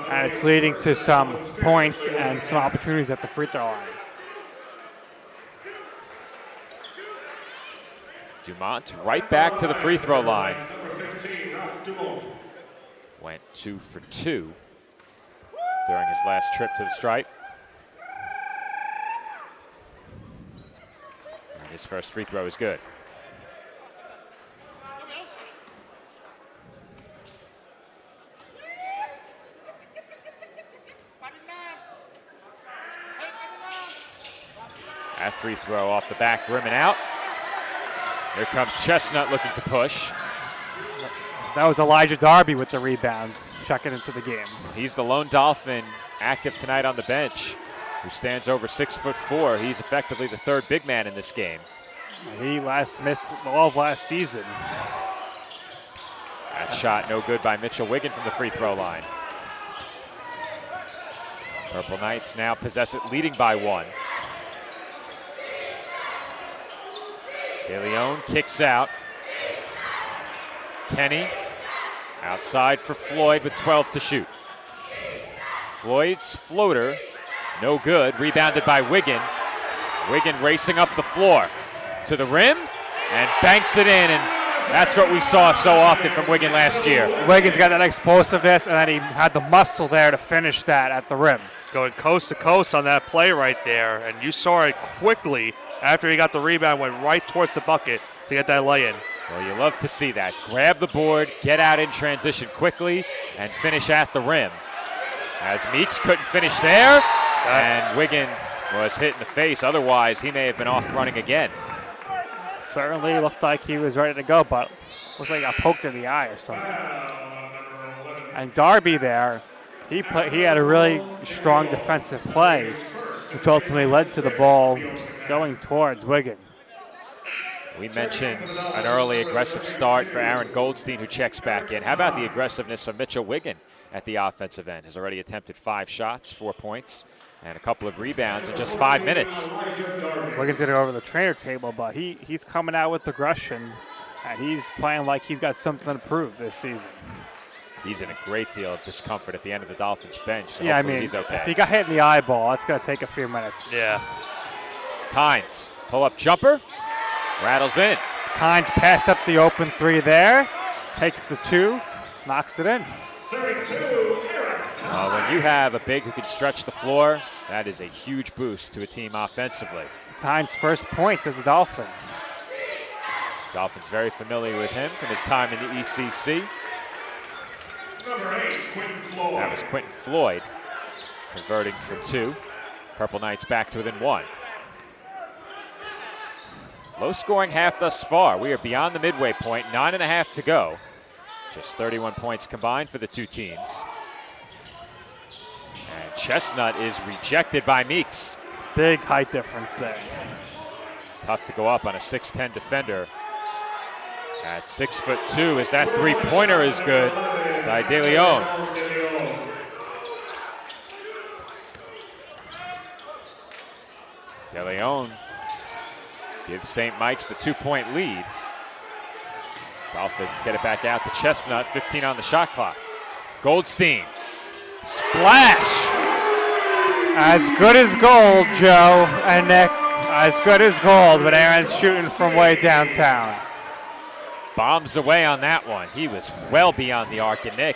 And it's leading to some points and some opportunities at the free throw line. Dumont right back to the free throw line. Went 2 for 2 during his last trip to the stripe. And his first free throw is good. That free throw off the back rim and out. Here comes Chestnut looking to push. That was Elijah Darby with the rebound, checking into the game. He's the lone Dolphin active tonight on the bench, who stands over 6'4". He's effectively the third big man in this game. He last missed all of last season. That shot no good by Mitchell Wiggin from the free throw line. Purple Knights now possess it, leading by 1. De Leon kicks out. Kenny outside for Floyd with 12 to shoot. Floyd's floater, no good. Rebounded by Wiggin. Wiggin racing up the floor to the rim and banks it in. And that's what we saw so often from Wiggin last year. Wiggins got that explosiveness, and then he had the muscle there to finish that at the rim. Going coast to coast on that play right there, and you saw it quickly after he got the rebound, went right towards the bucket to get that lay-in. Well, you love to see that. Grab the board, get out in transition quickly, and finish at the rim. As Meeks couldn't finish there, and Wiggin was hit in the face. Otherwise, he may have been off running again. Certainly looked like he was ready to go, but looks like he got poked in the eye or something. And Darby there, he had a really strong defensive play, which ultimately led to the ball going towards Wiggin. We mentioned an early aggressive start for Aaron Goldstein, who checks back in. How about the aggressiveness of Mitchell Wiggin at the offensive end? Has already attempted 5 shots, 4 points, and a couple of rebounds in just 5 minutes. Wiggins going to go over the trainer table, but he's coming out with aggression, and he's playing like he's got something to prove this season. He's in a great deal of discomfort at the end of the Dolphins bench. So yeah, I hopefully mean, he's okay. if he got hit in the eyeball, that's going to take a few minutes. Yeah. Tynes, pull-up jumper, rattles in. Tynes passed up the open 3 there, takes the 2, knocks it in. When you have a big who can stretch the floor, that is a huge boost to a team offensively. Tynes' first point as a Dolphin. Dolphins very familiar with him from his time in the ECC. That was Quinton Floyd converting from 2. Purple Knights back to within 1. Low scoring half thus far. We are beyond the midway point, 9.5 to go. Just 31 points combined for the two teams. And Chestnut is rejected by Meeks. Big height difference there. Tough to go up on a 6'10 defender. At 6'2", as that three-pointer is good by De Leon. De Leon gives St. Mike's the 2-point lead. Dolphins get it back out to Chestnut, 15 on the shot clock. Goldstein, splash! As good as gold, Joe and Nick. As good as gold, but Aaron's shooting from way downtown. Bombs away on that one. He was well beyond the arc. And Nick,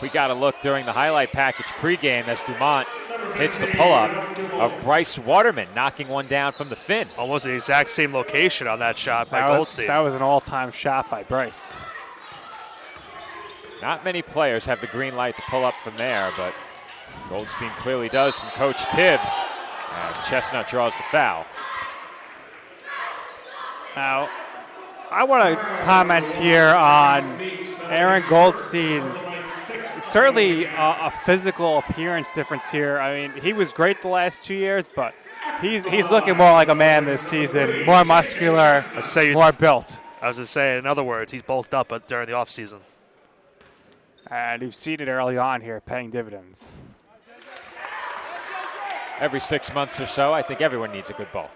we got a look during the highlight package pregame as Dumont hits the pull-up of Bryce Waterman, knocking one down from the fin. Almost the exact same location on that shot by Goldstein. That was an all-time shot by Bryce. Not many players have the green light to pull up from there, but Goldstein clearly does from Coach Tibbs as Chestnut draws the foul. Now, I want to comment here on Aaron Goldstein. Certainly a physical appearance difference here. I mean, he was great the last 2 years, but he's looking more like a man this season, more muscular, more built. I was just saying, in other words, he's bulked up during the offseason. And you've seen it early on here, paying dividends. Every 6 months or so, I think everyone needs a good ball.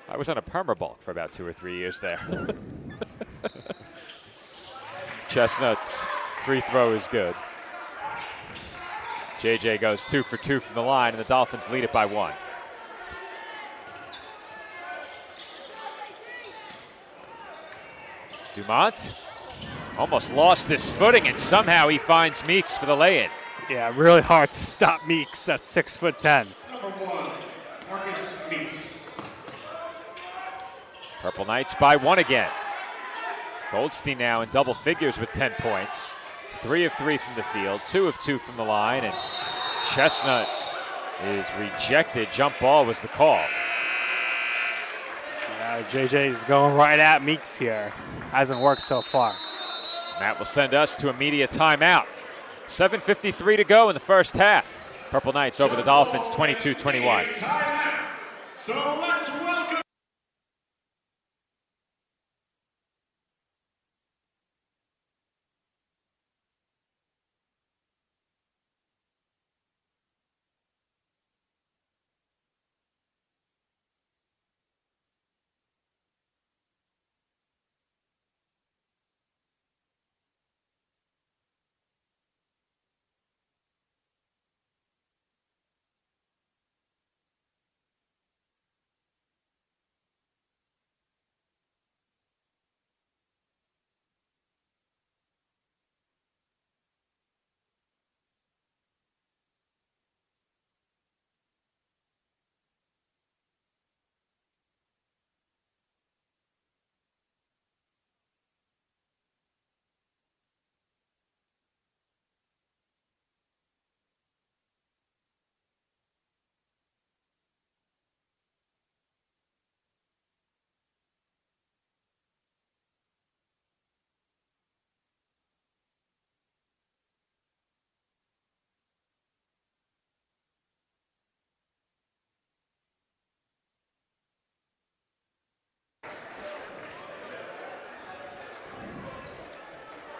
I was on a perma-bulk for about 2 or 3 years there. Chestnut's free throw is good. JJ goes 2 for 2 from the line, and the Dolphins lead it by 1. Dumont almost lost his footing, and somehow he finds Meeks for the lay-in. Yeah, really hard to stop Meeks at 6'10". Number 1, Marcus Meeks. Purple Knights by 1 again. Goldstein now in double figures with 10 points. 3 of 3 from the field, 2 of 2 from the line, and Chestnut is rejected. Jump ball was the call. JJ's going right at Meeks here. Hasn't worked so far. That will send us to a media timeout. 7:53 to go in the first half. Purple Knights over the Dolphins, 22-21. Timeout. So let's welcome.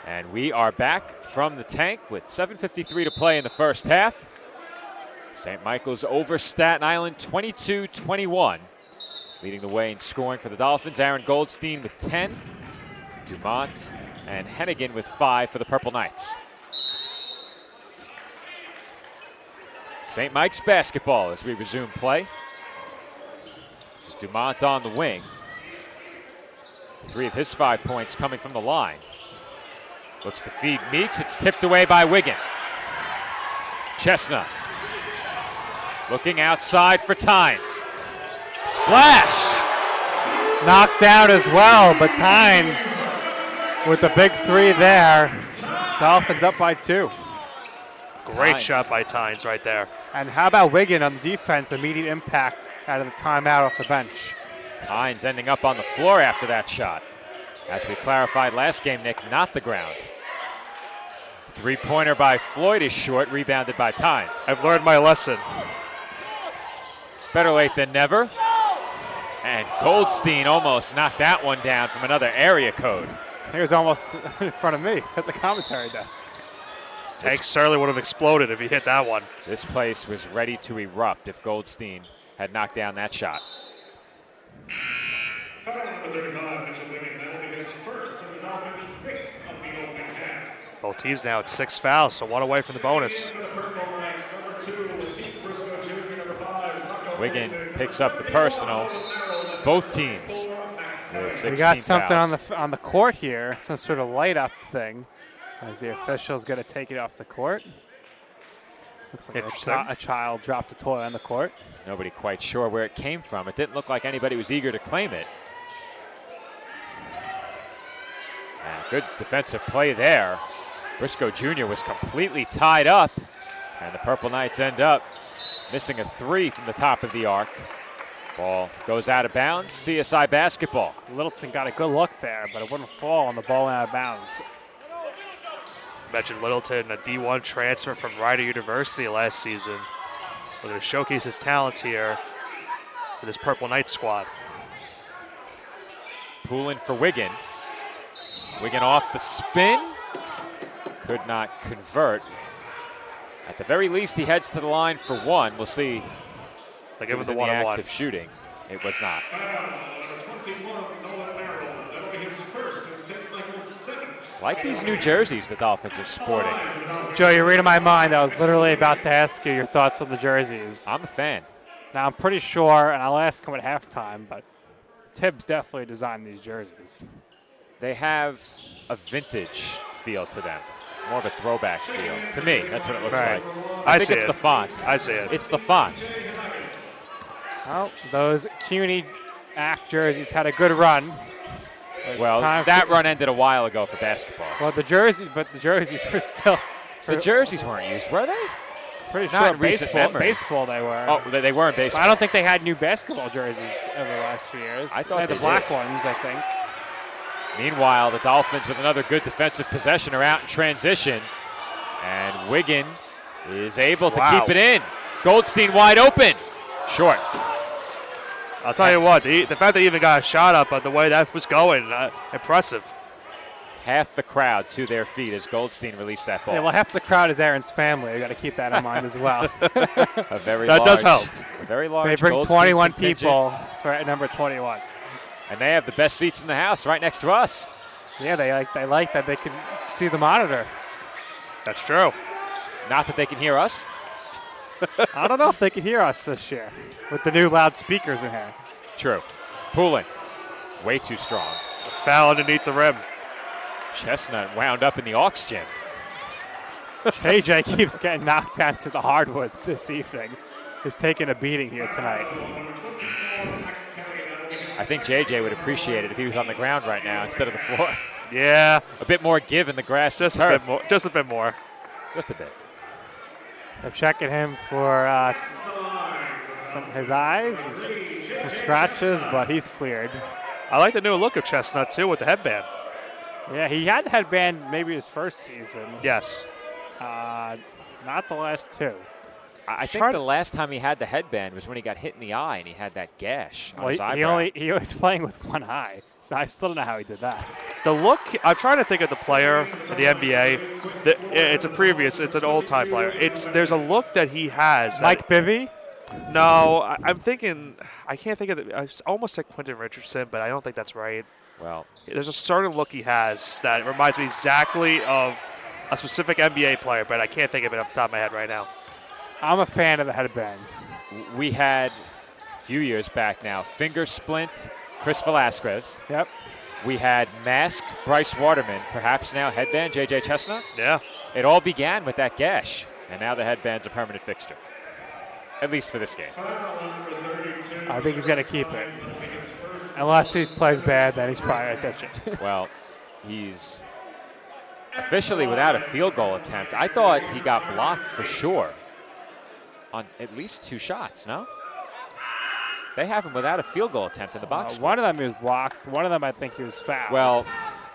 And we are back from the tank with 7:53 to play in the first half. St. Michael's over Staten Island 22-21. Leading the way in scoring for the Dolphins. Aaron Goldstein with 10. Dumont and Hennigan with 5 for the Purple Knights. St. Mike's basketball as we resume play. This is Dumont on the wing. 3 of his 5 points coming from the line. Looks to feed Meeks. It's tipped away by Wiggin. Chestnut looking outside for Tynes. Splash! Knocked out as well, but Tynes with the big 3 there. Dolphins up by 2. Great Tynes. shot by Tynes right there. And how about Wiggin on the defense? Immediate impact out of the timeout off the bench. Tynes ending up on the floor after that shot. As we clarified last game, Nick, not the ground. 3-pointer by Floyd is short, rebounded by Tynes. I've learned my lesson. Better late than never. And Goldstein almost knocked that one down from another area code. He was almost in front of me at the commentary desk. Tank Surly would have exploded if he hit that one. This place was ready to erupt if Goldstein had knocked down that shot. Foul number 35, Mitchell Wiggin. That will be his first and the Dolphins' 6th of the opening half. Both teams now at 6 fouls, so 1 away from the bonus. Wiggin picks up the personal. Both teams with 16 We got something fouls. on the court here, some sort of light up thing, as the official's going to take it off the court. Looks like a child dropped a toy on the court. Nobody quite sure where it came from. It didn't look like anybody was eager to claim it. And good defensive play there Briscoe Jr. was completely tied up, and the Purple Knights end up missing a 3 from the top of the arc. Ball goes out of bounds. CSI basketball. Littleton got a good look there, but it wouldn't fall on the ball out of bounds. Mentioned Littleton, a D1 transfer from Rider University last season. We're going to showcase his talents here for this Purple Knights squad. Poulin for Wigan. Wigan off the spin. Could not convert. At the very least, he heads to the line for one. We'll see. Like It it was was a in the one-on-one. act of shooting. It was not. Like these new jerseys the Dolphins are sporting. Joe, you're reading my mind. I was literally about to ask you your thoughts on the jerseys. I'm a fan. Now, I'm pretty sure, and I'll ask him at halftime, but Tibbs definitely designed these jerseys. They have a vintage feel to them. More of a throwback feel. To me, that's what it looks Right. like. I think see it's it. the font. I see it. It's the font. Well, those CUNY ACT jerseys had a good run. It's Well, time that run ended a while ago for basketball. Well, the jerseys were still The jerseys weren't used, were they? pretty not sure in recent baseball. memory. Baseball, they were. Oh, they were in baseball. I don't think they had new basketball jerseys over the last few years. I thought they had they the black did. ones, I think. Meanwhile, the Dolphins with another good defensive possession are out in transition. And Wigan is able to Wow. keep it in. Goldstein wide open. Short. I'll tell you what, the fact they even got a shot up, but the way that was going, impressive. Half the crowd to their feet as Goldstein released that ball. Yeah, well, half the crowd is Aaron's family. You got to keep that in mind as well. A very That large, does help. A very large They bring Goldstein 21 contingent. people for number 21. And they have the best seats in the house right next to us. Yeah, they like that they can see the monitor. That's true. Not that they can hear us. I don't know if they can hear us this year with the new loudspeakers in here. True. Poulin, way too strong. Foul underneath the rim. Chestnut wound up in the aux gym. JJ keeps getting knocked down to the hardwood this evening. He's taking a beating here tonight. I think JJ would appreciate it if he was on the ground right now instead of the floor. Yeah, A bit more give in the grass. just and a turf. bit more. Just a bit more. Just a bit. They're checking him for his eyes, some scratches, but he's cleared. I like the new look of Chestnut too with the headband. Yeah, he had the headband maybe his first season. Yes. Not the last two. I think the last time he had the headband was when he got hit in the eye and he had that gash on Well, his eyebrow. he was playing with one eye, so I still don't know how he did that. The look, I'm trying to think of the player in the NBA. It's an old time player. There's a look that he has. That, Mike Bibby? No, I'm thinking, I can't think of it. I almost said Quentin Richardson, but I don't think that's right. Well, There's a certain look he has that reminds me exactly of a specific NBA player, but I can't think of it off the top of my head right now. I'm a fan of the headband. we had a few years back now, finger splint Chris Velasquez. Yep. We had masked Bryce Waterman, perhaps now headband JJ Chestnut. Yeah. It all began with that gash, and now the headband's a permanent fixture, at least for this game. I think he's going to keep it. Unless he plays bad, then he's probably going to ditch it. Well, he's officially without a field goal attempt. I thought he got blocked for sure on at least 2 shots, no? They have him without a field goal attempt in the box score. One of them he was blocked. One of them I think he was fouled. Well,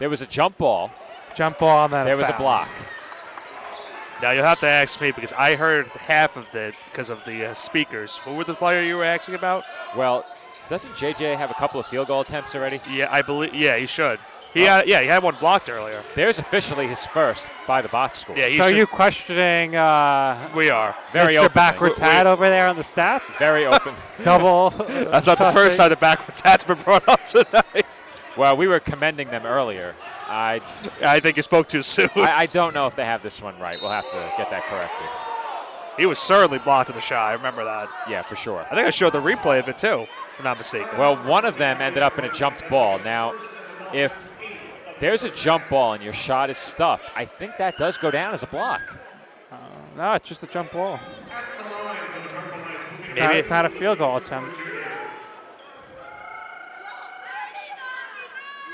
there was a jump ball. Jump ball and then There was a foul. block. Now you'll have to ask me because I heard half of it because of the speakers. Who were the player you were asking about? Well, doesn't JJ have a couple of field goal attempts already? Yeah, I believe. Yeah, he should. He had one blocked earlier. There's officially his first by the box score. Yeah, he So should. you questioning We are. Very Mr. open. Backwards hat over there on the stats? Very open. Double. That's not the first time the backwards hat's been brought up tonight. Well, we were commending them earlier. I I think you spoke too soon. I don't know if they have this one right. We'll have to get that corrected. He was certainly blocked in the shot. I remember that. Yeah, for sure. I think I showed the replay of it too, if I'm not mistaken. Well, one of them ended up in a jumped ball. Now, if there's a jump ball and your shot is stuffed, I think that does go down as a block. No, it's just a jump ball. maybe It's not a field goal attempt.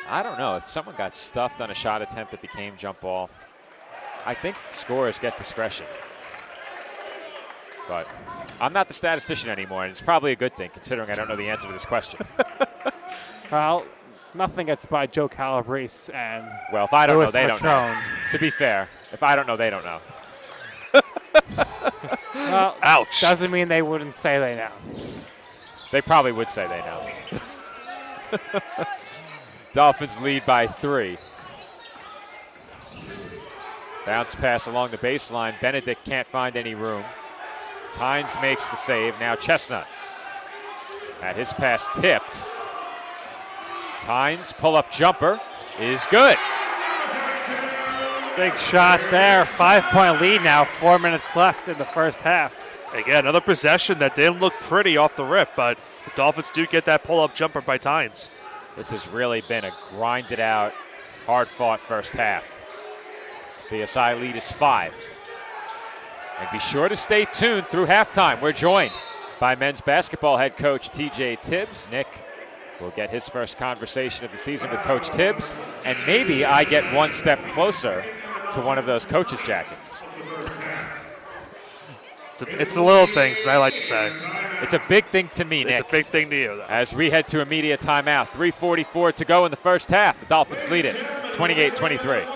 I don't know. If someone got stuffed on a shot attempt, it became jump ball. I think scorers get discretion. But I'm not the statistician anymore, and it's probably a good thing considering I don't know the answer to this question. Well, nothing gets by Joe Calabrese and Well, if I don't know, Louis they don't know. Matrone. To be fair, if I don't know, they don't know. Well, Ouch. doesn't mean they wouldn't say they know. They probably would say they know. Dolphins lead by 3. Bounce pass along the baseline. Benedict can't find any room. Tynes makes the save. Now Chestnut. Had his pass tipped. Tynes pull-up jumper is good. Big shot there. 5-point lead now. 4 minutes left in the first half. Again, another possession that didn't look pretty off the rip, but the Dolphins do get that pull-up jumper by Tynes. This has really been a grinded-out, hard-fought first half. CSI lead is 5. And be sure to stay tuned through halftime. We're joined by men's basketball head coach TJ Tibbs. Nick will get his first conversation of the season with Coach Tibbs, and maybe I get one step closer to one of those coach's jackets. It's the little things, as I like to say. It's a big thing to me, Nick. It's a big thing to you, though. As we head to immediate timeout, 3:44 to go in the first half. The Dolphins lead it, 28-23.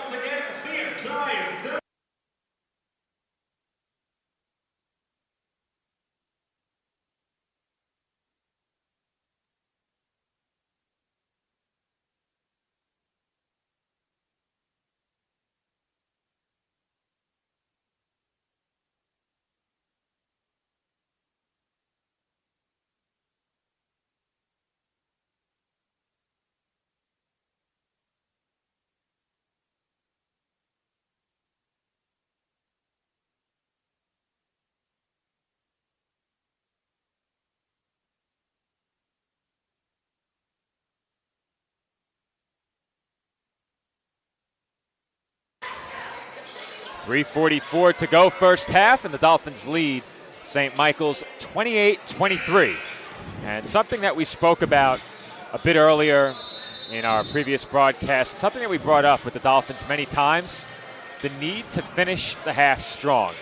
.344 to go first half, and the Dolphins lead St. Michael's 28-23. And something that we spoke about a bit earlier in our previous broadcast, something that we brought up with the Dolphins many times, the need to finish the half strong.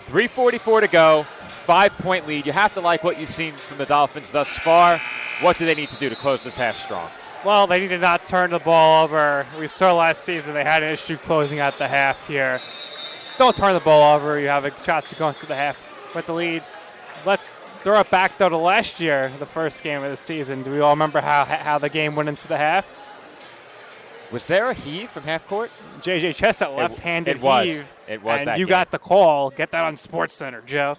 3:44 to go, 5-point lead. You have to like what you've seen from the Dolphins thus far. What do they need to do to close this half strong? Well, they need to not turn the ball over. We saw last season they had an issue closing out the half here. Don't turn the ball over. You have a chance to go into the half with the lead. Let's throw it back, though, to last year, the first game of the season. Do we all remember how the game went into the half? Was there a heave from half court? J.J. Chestnut left-handed it was. heave. It was and that you game. got the call. Get that on SportsCenter, Joe.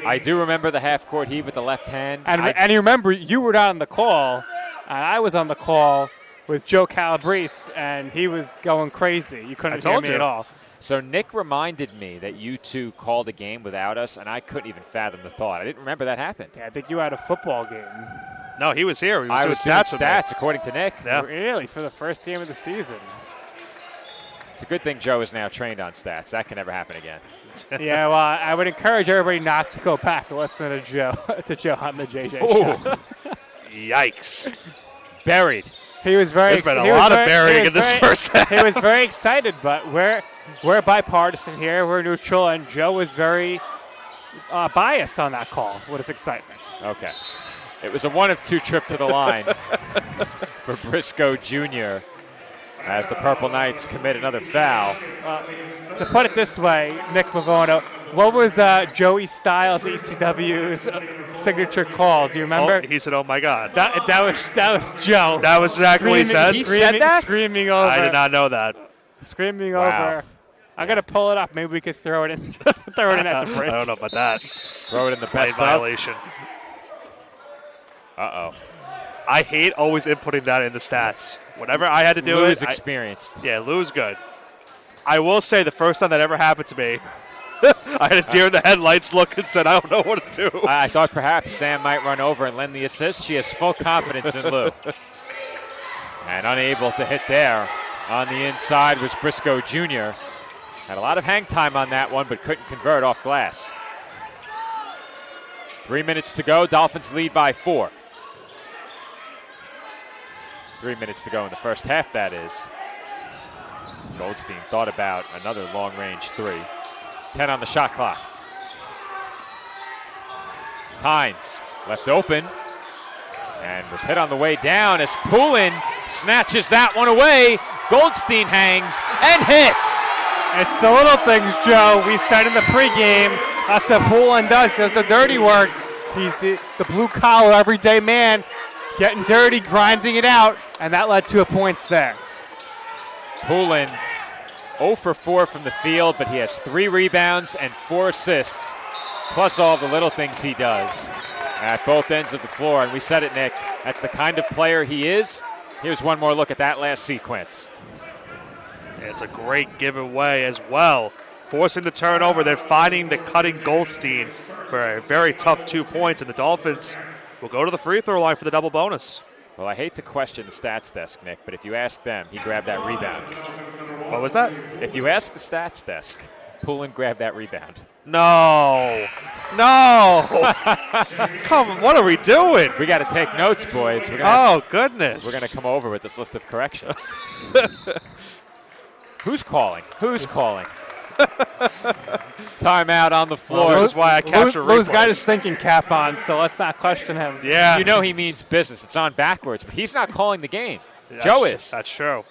I do remember the half court heave with the left hand. And you remember, you were not on the call, and I was on the call with Joe Calabrese, and he was going crazy. You couldn't hear me at all. So Nick reminded me that you two called a game without us, and I couldn't even fathom the thought. I didn't remember that happened. Yeah, I think you had a football game. No, he was here. He I was doing stats with me. stats, according to Nick. Yeah. Really, for the first game of the season. It's a good thing Joe is now trained on stats. That can never happen again. Yeah, well, I would encourage everybody not to go back and listen to Joe on the JJ show. Yikes. Buried. He was very. There's been a lot of burying in this first half. He was very excited, but we're bipartisan here. We're neutral, and Joe was very biased on that call with his excitement. Okay. It was a 1-of-2 trip to the line for Briscoe Jr. as the Purple Knights commit another foul. To put it this way, Nick Lavono, what was Joey Styles, ECW's signature call? Do you remember? Oh, he said, "Oh my God." That was Joe. That was exactly what he said. He said that? Screaming over. I did not know that. Screaming Wow. over. I gotta pull it up. Maybe we could throw it in. Throw it in at the I bridge. don't know about that. Throw it in the Play best of. violation. Uh-oh. I hate always inputting that in the stats. Whenever I had to do Lou it, is experienced. yeah, Lou's good. I will say the first time that ever happened to me, I had a deer in the headlights look and said, I don't know what to do. I thought perhaps Sam might run over and lend the assist. She has full confidence in Lou. And unable to hit there. On the inside was Briscoe Jr. Had a lot of hang time on that one, but couldn't convert off glass. 3 minutes to go. Dolphins lead by 4. 3 minutes to go in the first half, that is. Goldstein thought about another long-range three. 10 on the shot clock. Tynes left open and was hit on the way down as Poulin snatches that one away. Goldstein hangs and hits. It's the little things, Joe. We said in the pregame, that's what Poulin does. He does the dirty work. He's the blue-collar, everyday man, getting dirty, grinding it out, and that led to a points there. Poulin 0 for 4 from the field, but he has 3 rebounds and 4 assists, plus all the little things he does at both ends of the floor. And we said it, Nick, that's the kind of player he is. Here's one more look at that last sequence. It's a great giveaway as well. Forcing the turnover, then finding the cutting Goldstein for a very tough 2 points, and the Dolphins will go to the free throw line for the double bonus. Well, I hate to question the stats desk, Nick, but if you ask them, he grabbed that rebound. What was that? If you ask the stats desk, Poulin grabbed that rebound. No. No. Come on, what are we doing? We got to take notes, boys. Goodness. We're going to come over with this list of corrections. Who's calling? Who's calling? Timeout on the floor. Well, this is why I capture Lou's got replays. his thinking cap on, so let's not question him. Yeah. You know he means business. It's on backwards, but he's not calling the game. Joe is. That's true.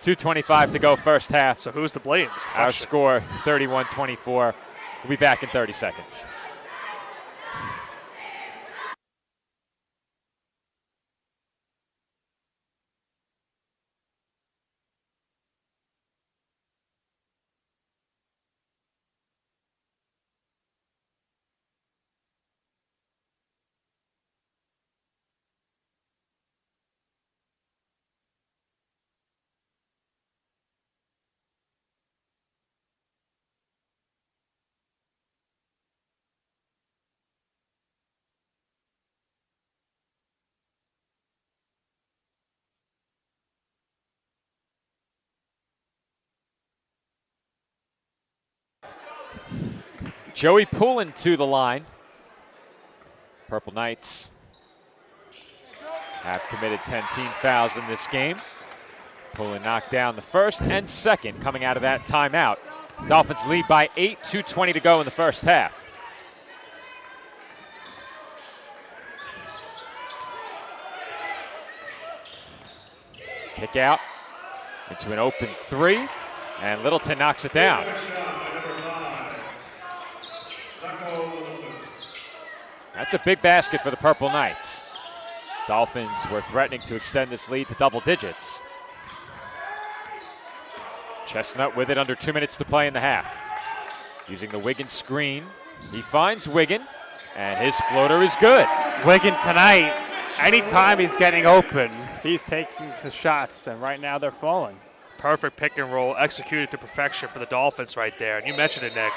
2:25 to go first half. So who's to blame? is the Our question. score, 31-24. We'll be back in 30 seconds. Joey Poulin to the line. Purple Knights have committed 10 team fouls in this game. Poulin knocked down the first and second coming out of that timeout. Dolphins lead by 8, 2:20 to go in the first half. Kick out into an open three, and Littleton knocks it down. That's a big basket for the Purple Knights. Dolphins were threatening to extend this lead to double digits. Chestnut with it under 2 minutes to play in the half. Using the Wiggins screen, he finds Wiggin, and his floater is good. Wiggin tonight, anytime he's getting open, he's taking the shots, and right now they're falling. Perfect pick and roll executed to perfection for the Dolphins right there. And you mentioned it, Nick.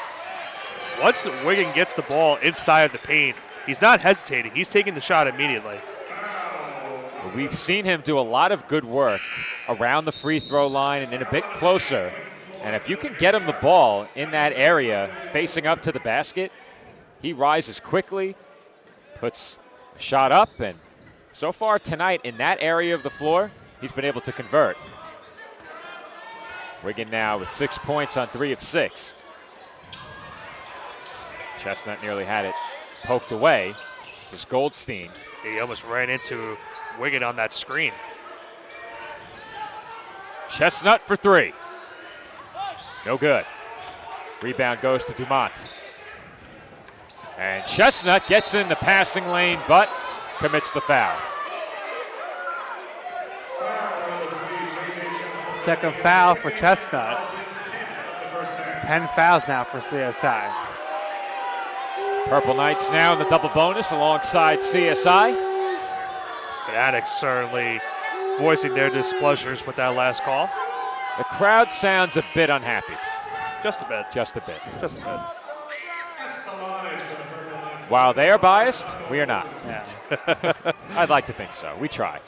Once Wiggin gets the ball inside of the paint, he's not hesitating. He's taking the shot immediately. We've seen him do a lot of good work around the free throw line and in a bit closer. And if you can get him the ball in that area facing up to the basket, he rises quickly, puts a shot up, and so far tonight in that area of the floor, he's been able to convert. Wiggin now with 6 points on 3 of 6. Chestnut nearly had it poked away. This is Goldstein. He almost ran into Wiggin on that screen. Chestnut for 3. No good. Rebound goes to Dumont. And Chestnut gets in the passing lane, but commits the foul. Second foul for Chestnut. 10 fouls now for CSI. Purple Knights now in the double bonus alongside CSI. Fanatics certainly voicing their displeasures with that last call. The crowd sounds a bit unhappy. Just a bit. Just a bit. Just a bit. While they are biased, we are not. Yeah. I'd like to think so. We try.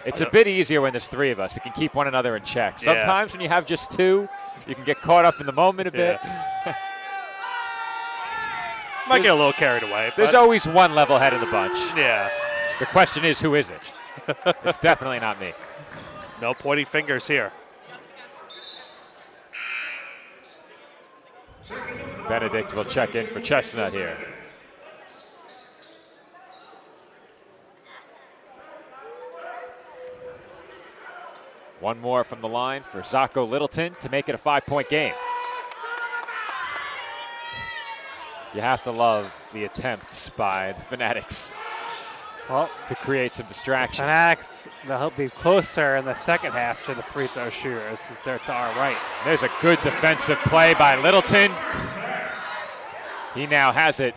It's a bit easier when there's 3 of us. We can keep one another in check. Yeah. Sometimes when you have just 2, you can get caught up in the moment a bit. Might get a little carried away. There's but always one level head of the bunch. yeah. The question is, who is it? It's definitely not me. No pointing fingers here. Benedict will check in for Chestnut here. One more from the line for Zacho Littleton to make it a 5-point game. You have to love the attempts by the Fanatics Well, to create some distraction. Fanatics, they'll help be closer in the second half to the free throw shooters since they're to our right. There's a good defensive play by Littleton. He now has it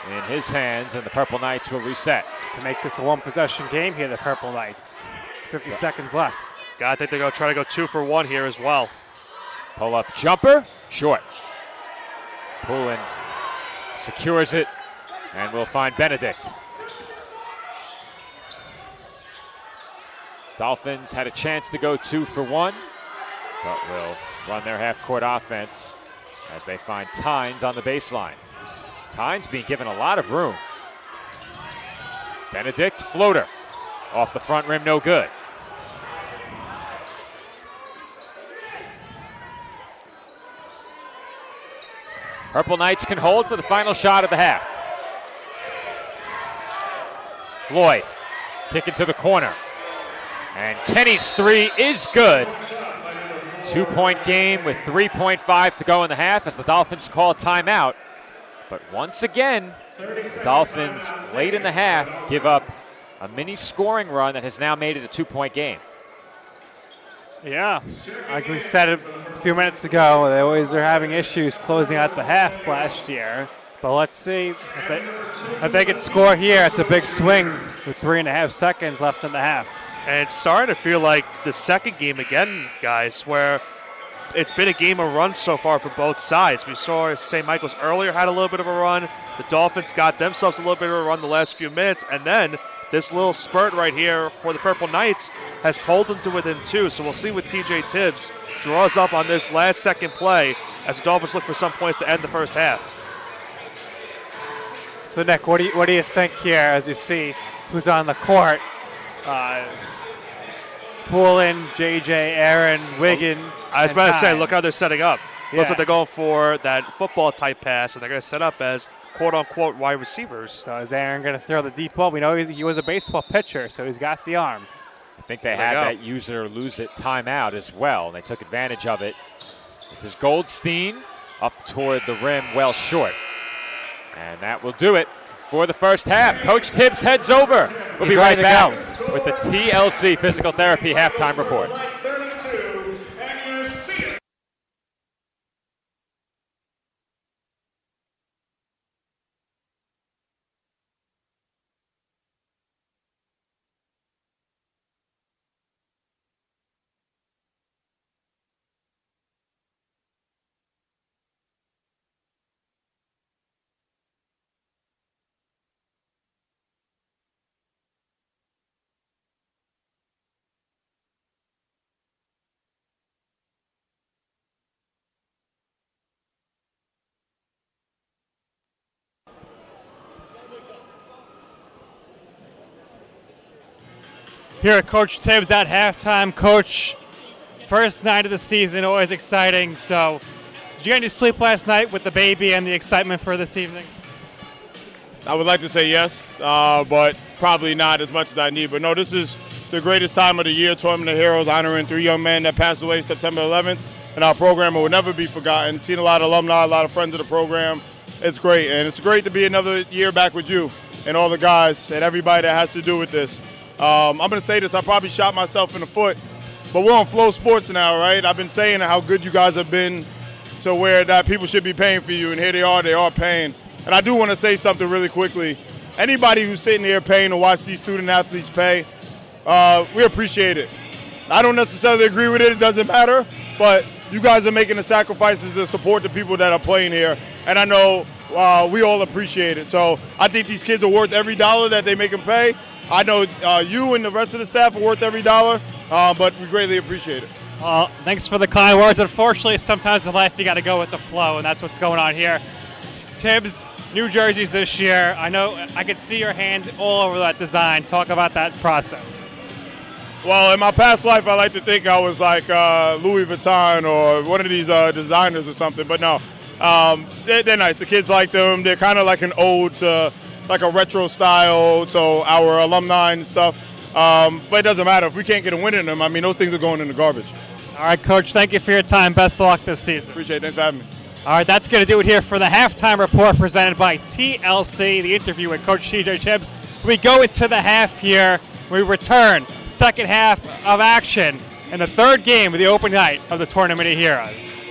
in his hands, and the Purple Knights will reset. To make this a one-possession game here, the Purple Knights. 50 seconds left. I think they're going to try to go 2 for 1 here as well. Pull-up jumper, short. Poulin secures it, and we'll find Benedict. Dolphins had a chance to go 2 for 1, but will run their half-court offense as they find Tynes on the baseline. Tynes being given a lot of room. Benedict, floater. Off the front rim, no good. Purple Knights can hold for the final shot of the half. Floyd, kicking to the corner. And Kenny's 3 is good. 2-point game with 3.5 to go in the half as the Dolphins call timeout. But once again, the Dolphins late in the half give up a mini scoring run that has now made it a 2-point game. Yeah, like we said a few minutes ago, they always are having issues closing out the half last year. But let's see if they can score here. It's a big swing with 3.5 seconds left in the half. And it's starting to feel like the second game again, guys, where it's been a game of runs so far for both sides. We saw St. Michael's earlier had a little bit of a run. The Dolphins got themselves a little bit of a run the last few minutes. And then this little spurt right here for the Purple Knights has pulled them to within 2. So we'll see what TJ Tibbs draws up on this last second play as the Dolphins look for some points to end the first half. So, Nick, what do you think here as you see who's on the court? Poulin, JJ, Aaron, Wiggin. I was and about to say, Tynes. look how they're setting up. Looks Yeah. like they're going for that football type pass, and they're going to set up as quote-unquote wide receivers. So is Aaron going to throw the deep ball? We know he was a baseball pitcher, so he's got the arm. I think they There had you go. that use it or lose it timeout as well, and they took advantage of it. This is Goldstein up toward the rim, well short. And that will do it for the first half. Coach Tibbs heads over. We'll He's be right ready to back go. with the TLC Physical Therapy Halftime Report. 32, and your CS. Here at Coach Tibbs at halftime. Coach, first night of the season, always exciting. So, did you get any sleep last night with the baby and the excitement for this evening? I would like to say yes, but probably not as much as I need. But no, this is the greatest time of the year, Tournament of Heroes, honoring 3 young men that passed away September 11th. And our program will never be forgotten. Seen a lot of alumni, a lot of friends of the program. It's great. And it's great to be another year back with you and all the guys and everybody that has to do with this. I'm going to say this, I probably shot myself in the foot, but we're on Flow Sports now, right? I've been saying how good you guys have been to where that people should be paying for you, and here they are paying. And I do want to say something really quickly. Anybody who's sitting here paying to watch these student athletes pay, we appreciate it. I don't necessarily agree with it, it doesn't matter, but you guys are making the sacrifices to support the people that are playing here, and I know we all appreciate it. So I think these kids are worth every dollar that they make them pay. I know you and the rest of the staff are worth every dollar, but we greatly appreciate it. Thanks for the kind words. Unfortunately, sometimes in life you got to go with the flow, and that's what's going on here. Tibbs, new jerseys this year. I know I could see your hand all over that design. Talk about that process. Well, in my past life, I like to think I was like Louis Vuitton or one of these designers or something. But no, they're nice. The kids like them. They're kind of like an ode to like a retro style to our alumni and stuff. But it doesn't matter. If we can't get a win in them, I mean, those things are going in the garbage. All right, Coach, thank you for your time. Best of luck this season. Appreciate it. Thanks for having me. All right, that's going to do it here for the halftime report presented by TLC, the interview with Coach TJ Chibbs. We go into the half here. We return, second half of action, and the third game of the opening night of the Tournament of Heroes.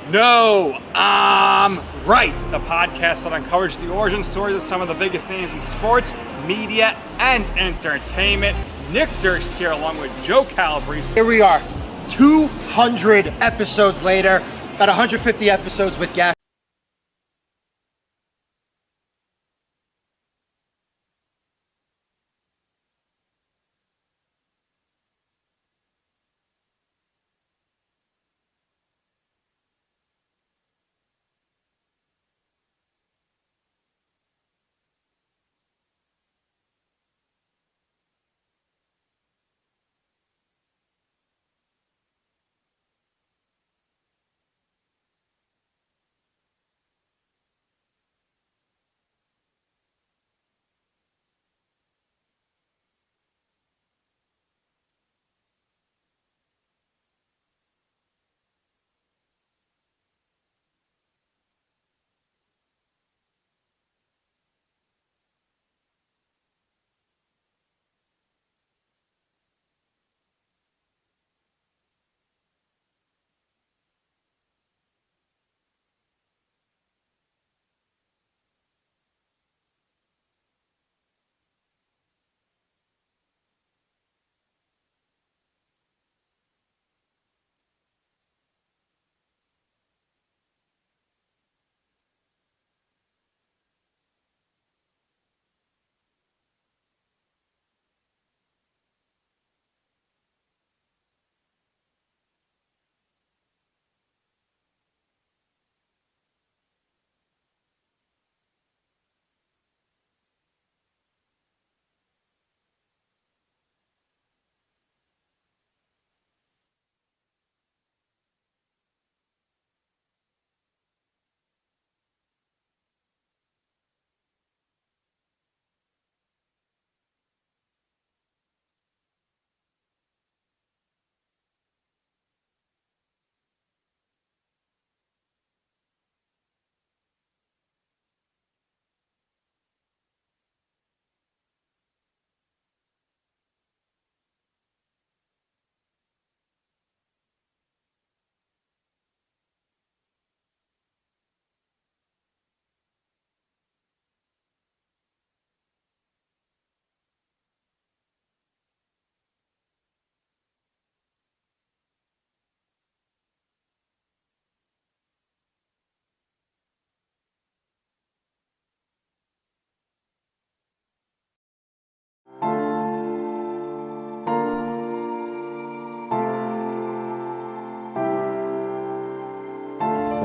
No, I'm right. The podcast that uncovers the origin stories of some of the biggest names in sports, media, and entertainment. Nick Durst here along with Joe Calabrese. Here we are, 200 episodes later, about 150 episodes with guests.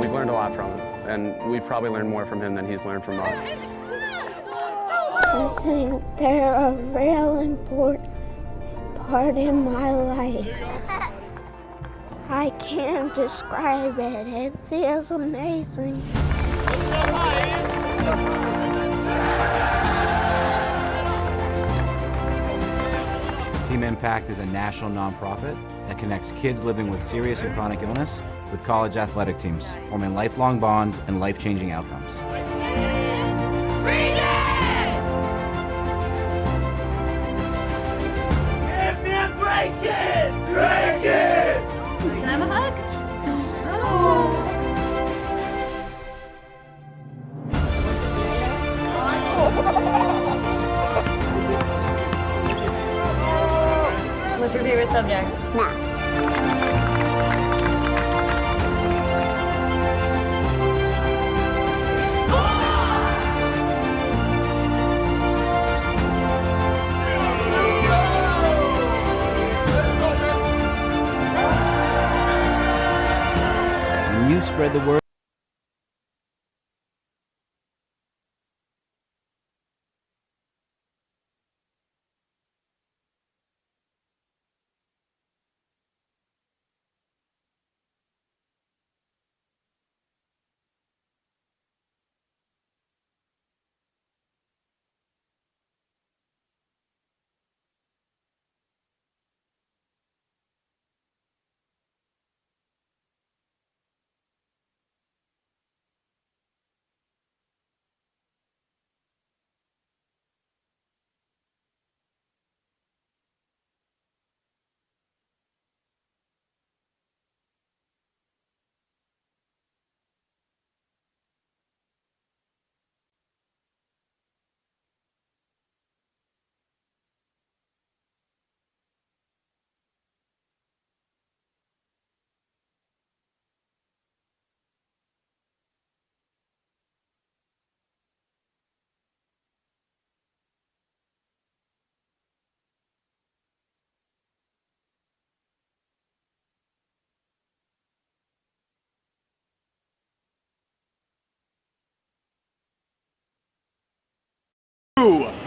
We've learned a lot from him, and we've probably learned more from him than he's learned from us. I think they're a real important part in my life. I can't describe it. It feels amazing. Team Team Impact is a national nonprofit that connects kids living with serious and chronic illness with college athletic teams, forming lifelong bonds and life-changing outcomes. Give me a break it! Break it! Can I have a hug? Oh. What's your favorite subject? Math. When you spread the word,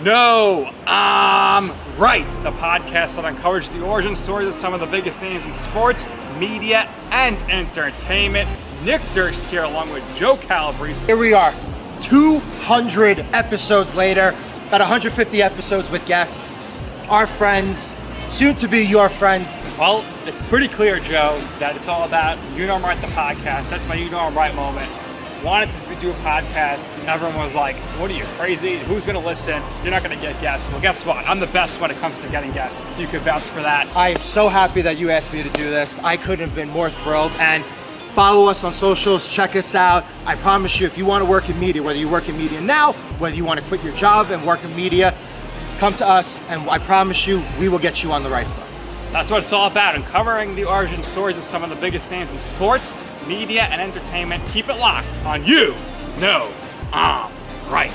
No, I'm right. The podcast that uncovers the origin stories of some of the biggest names in sports, media, and entertainment. Nick Durst here along with Joe Calabrese. Here we are, 200 episodes later, about 150 episodes with guests, our friends, soon to be your friends. Well, it's pretty clear, Joe, that it's all about You Know I'm Right, the podcast. That's my You Know I'm Right moment. Wanted to do a podcast. Everyone was like, what are you, crazy? Who's going to listen? You're not going to get guests. Well, guess what? I'm the best when it comes to getting guests. You could vouch for that. I am so happy that you asked me to do this. I couldn't have been more thrilled. And follow us on socials, check us out. I promise you, if you want to work in media, whether you work in media now, whether you want to quit your job and work in media, come to us, and I promise you, we will get you on the right foot. That's what it's all about, uncovering the origin stories of some of the biggest names in sports, media, and entertainment. Keep it locked on You Know I'm Right.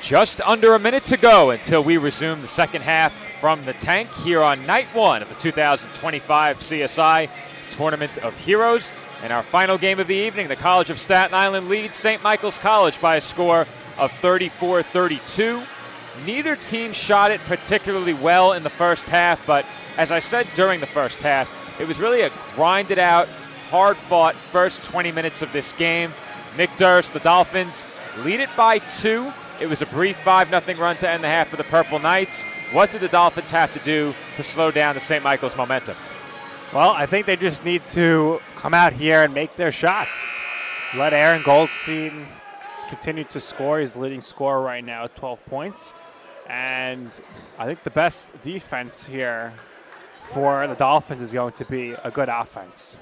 Just under a minute to go until we resume the second half from the tank here on night one of the 2025 CSI Tournament of Heroes. And our final game of the evening, the College of Staten Island leads St. Michael's College by a score of 34-32. Neither team shot it particularly well in the first half, but as I said during the first half, it was really a grinded out, hard-fought first 20 minutes of this game. Nick Durst, the Dolphins, lead it by 2. It was a brief 5-0 run to end the half for the Purple Knights. What did the Dolphins have to do to slow down the St. Michael's momentum? Well, I think they just need to come out here and make their shots. Let Aaron Goldstein continue to score. He's the leading scorer right now at 12 points. And I think the best defense here for the Dolphins is going to be a good offense.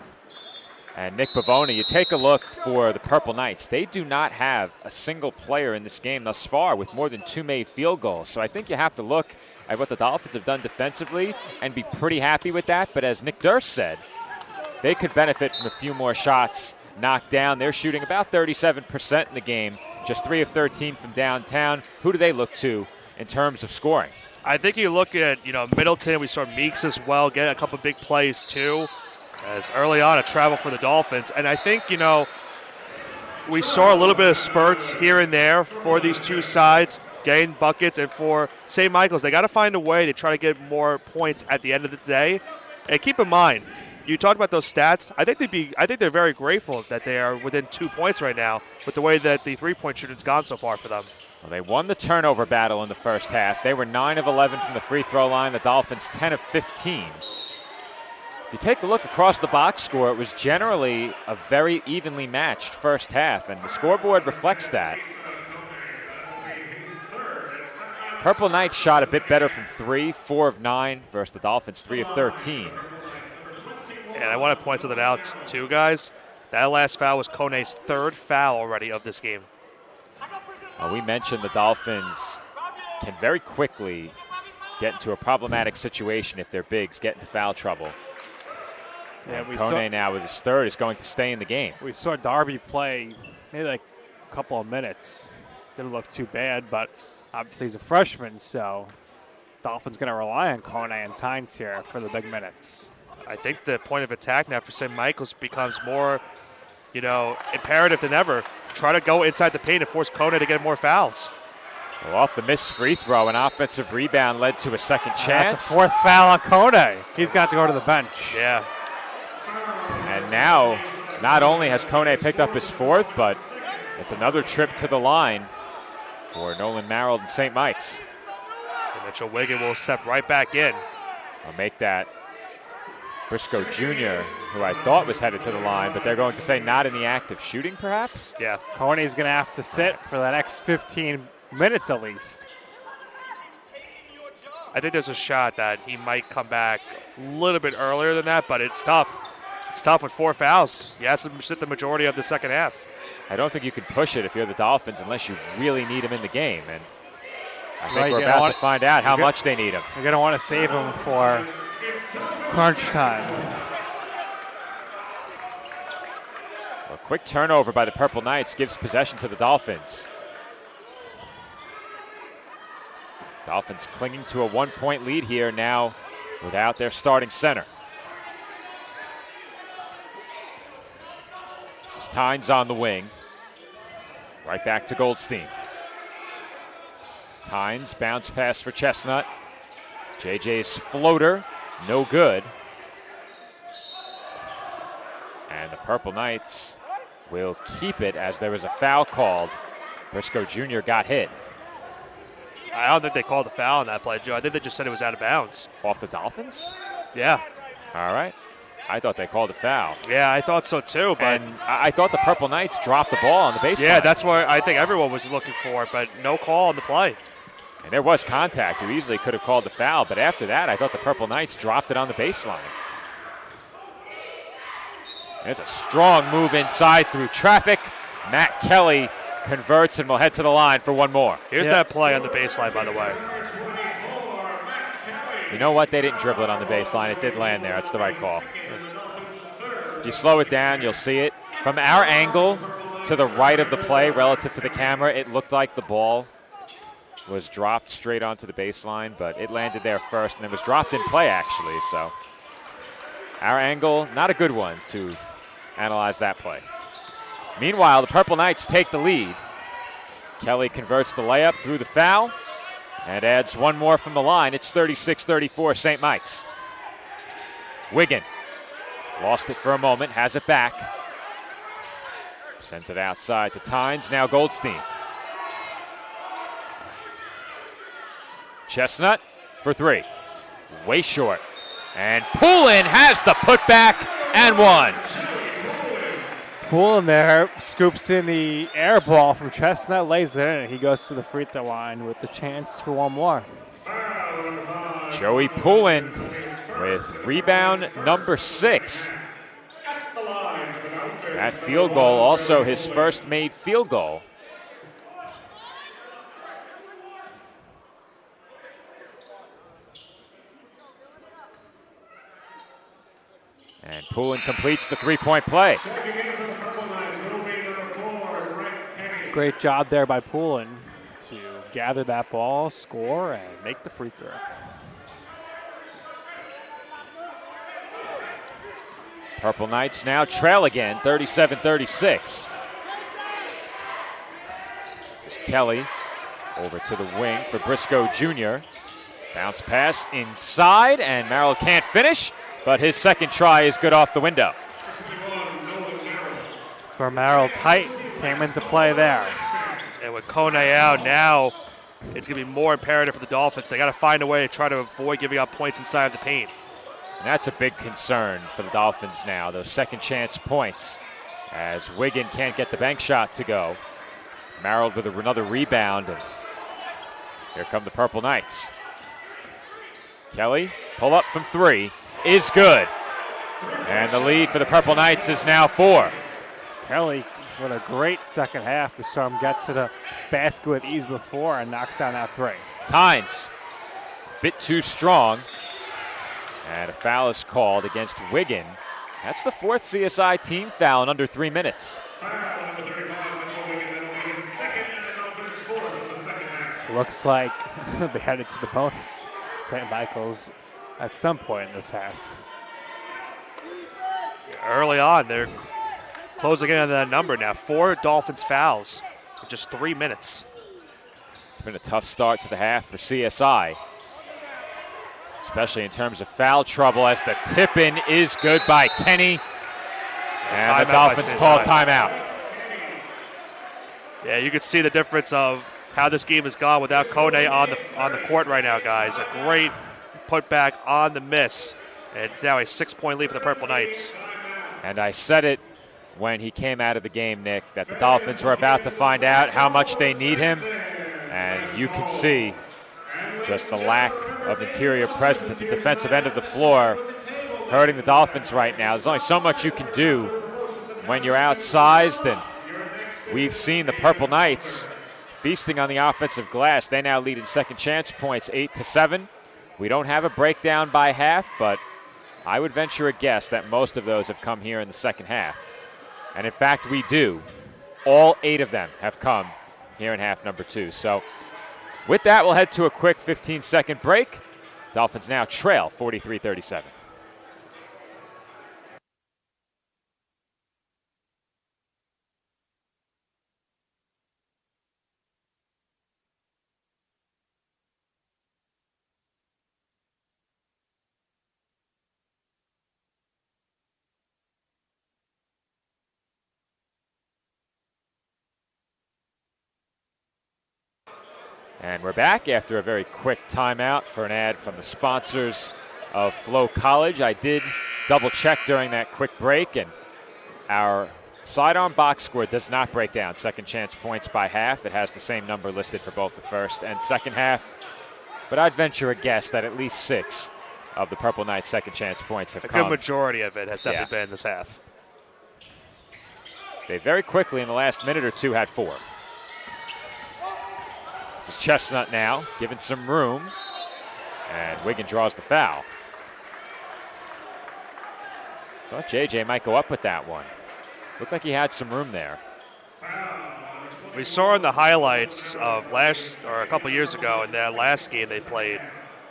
And Nick Bavoni, you take a look for the Purple Knights. They do not have a single player in this game thus far with more than 2 made field goals. So I think you have to look at what the Dolphins have done defensively and be pretty happy with that. But as Nick Durst said, they could benefit from a few more shots knocked down. They're shooting about 37% in the game, just 3 of 13 from downtown. Who do they look to in terms of scoring? I think you look at, Middleton. We saw Meeks as well get a couple big plays too, as early on a travel for the Dolphins. And I think, we saw a little bit of spurts here and there for these two sides, getting buckets. And for St. Michael's, they got to find a way to try to get more points at the end of the day. And keep in mind, you talked about those stats. I think they're very grateful that they are within 2 points right now with the way that the three-point shooting's gone so far for them. Well, they won the turnover battle in the first half. They were 9 of 11 from the free throw line. The Dolphins 10 of 15. If you take a look across the box score, it was generally a very evenly matched first half, and the scoreboard reflects that. Purple Knights shot a bit better from 3, 4 of 9 versus the Dolphins, 3 of 13. And I want to point something out too, guys. That last foul was Kone's 3rd foul already of this game. We mentioned the Dolphins can very quickly get into a problematic situation if their bigs get into foul trouble. Yeah, Kone now with his 3rd is going to stay in the game. We saw Darby play maybe like a couple of minutes. Didn't look too bad, but obviously he's a freshman, so Dolphins going to rely on Kone and Tynes here for the big minutes. I think the point of attack now for St. Michael's becomes more, imperative than ever. Try to go inside the paint and force Kone to get more fouls. Well, off the missed free throw, an offensive rebound led to a second chance. That's a 4th foul on Kone. He's got to go to the bench. Yeah. And now, not only has Kone picked up his 4th, but it's another trip to the line for Nolan Merrill and St. Mike's. And Mitchell Wiggin will step right back in. I'll make that Briscoe Jr., who I thought was headed to the line, but they're going to say not in the act of shooting, perhaps? Yeah. Kone's going to have to sit for the next 15 minutes at least. I think there's a shot that he might come back a little bit earlier than that, but it's tough. It's tough with 4 fouls. He has to sit the majority of the second half. I don't think you can push it if you're the Dolphins unless you really need him in the game. And I think we're about to find out how much they need him. You're going to want to save him for crunch time. A quick turnover by the Purple Knights gives possession to the Dolphins. Dolphins clinging to a 1-point lead here now without their starting center. This is Tynes on the wing. Right back to Goldstein. Tynes, bounce pass for Chestnut. JJ's floater, no good. And the Purple Knights will keep it as there was a foul called. Briscoe Jr. got hit. I don't think they called the foul on that play, Joe. I think they just said it was out of bounds. Off the Dolphins? Yeah. All right. I thought they called a foul. Yeah, I thought so too. But and I thought the Purple Knights dropped the ball on the baseline. Yeah, that's what I think everyone was looking for, but no call on the play. And there was contact. You easily could have called the foul, but after that, I thought the Purple Knights dropped it on the baseline. There's a strong move inside through traffic. Matt Kelly converts and will head to the line for one more. Here's that play on the baseline, by the way. You know what? They didn't dribble it on the baseline. It did land there. That's the right call. If you slow it down, you'll see it. From our angle to the right of the play relative to the camera, it looked like the ball was dropped straight onto the baseline, but it landed there first and then was dropped in play, actually. So our angle, not a good one to analyze that play. Meanwhile, the Purple Knights take the lead. Kelly converts the layup through the foul and adds one more from the line. It's 36-34 St. Mike's. Wiggin lost it for a moment, has it back. Sends it outside to Tynes, now Goldstein. Chestnut for three. Way short. And Poulin has the putback and one. Poulin there scoops in the air ball from Chestnut, lays it in, and he goes to the free throw line with the chance for one more. Joey Poulin with rebound number 6. That field goal, also his first made field goal. And Poulin completes the three-point play. Great job there by Poulin to gather that ball, score, and make the free throw. Purple Knights now trail again, 37-36. This is Kelly over to the wing for Briscoe Jr. Bounce pass inside, and Merrill can't finish, but his second try is good off the window. That's where Merrill's height came into play there. And with Kone out now, it's going to be more imperative for the Dolphins. They got to find a way to try to avoid giving up points inside of the paint. And that's a big concern for the Dolphins now, those second chance points, as Wiggin can't get the bank shot to go. Merrill with another rebound, and here come the Purple Knights. Kelly, pull up from 3, is good. And the lead for the Purple Knights is now 4. Kelly with a great second half. We saw him get to the basket with ease before and knocks down that 3. Tynes, a bit too strong. And a foul is called against Wiggin. That's the 4th CSI team foul in under 3 minutes. Looks like they headed to the bonus. St. Michael's at some point in this half. Early on, they're closing in on that number now. 4 Dolphins fouls in just 3 minutes. It's been a tough start to the half for CSI, especially in terms of foul trouble, as the tip-in is good by Kenny. And the Dolphins call timeout. Yeah, you can see the difference of how this game has gone without Kone on the court right now, guys. A great putback on the miss. And it's now a 6-point lead for the Purple Knights. And I said it when he came out of the game, Nick, that the Dolphins were about to find out how much they need him. And you can see just the lack of interior presence at the defensive end of the floor hurting the Dolphins right now. There's only so much you can do when you're outsized, and we've seen the Purple Knights feasting on the offensive glass. They now lead in second chance points 8-7. We don't have a breakdown by half, but I would venture a guess that most of those have come here in the second half. And in fact, we do. All 8 of them have come here in half number 2. So with that, we'll head to a quick 15-second break. Dolphins now trail 43-37. And we're back after a very quick timeout for an ad from the sponsors of Flow College. I did double check during that quick break, and our sidearm box score does not break down second chance points by half. It has the same number listed for both the first and second half. But I'd venture a guess that at least 6 of the Purple Knights' second chance points have come. A good majority of it has definitely been this half. They very quickly in the last minute or two had 4. This is Chestnut now, given some room, and Wiggin draws the foul. Thought JJ might go up with that one. Looked like he had some room there. We saw in the highlights of a couple years ago in that last game they played,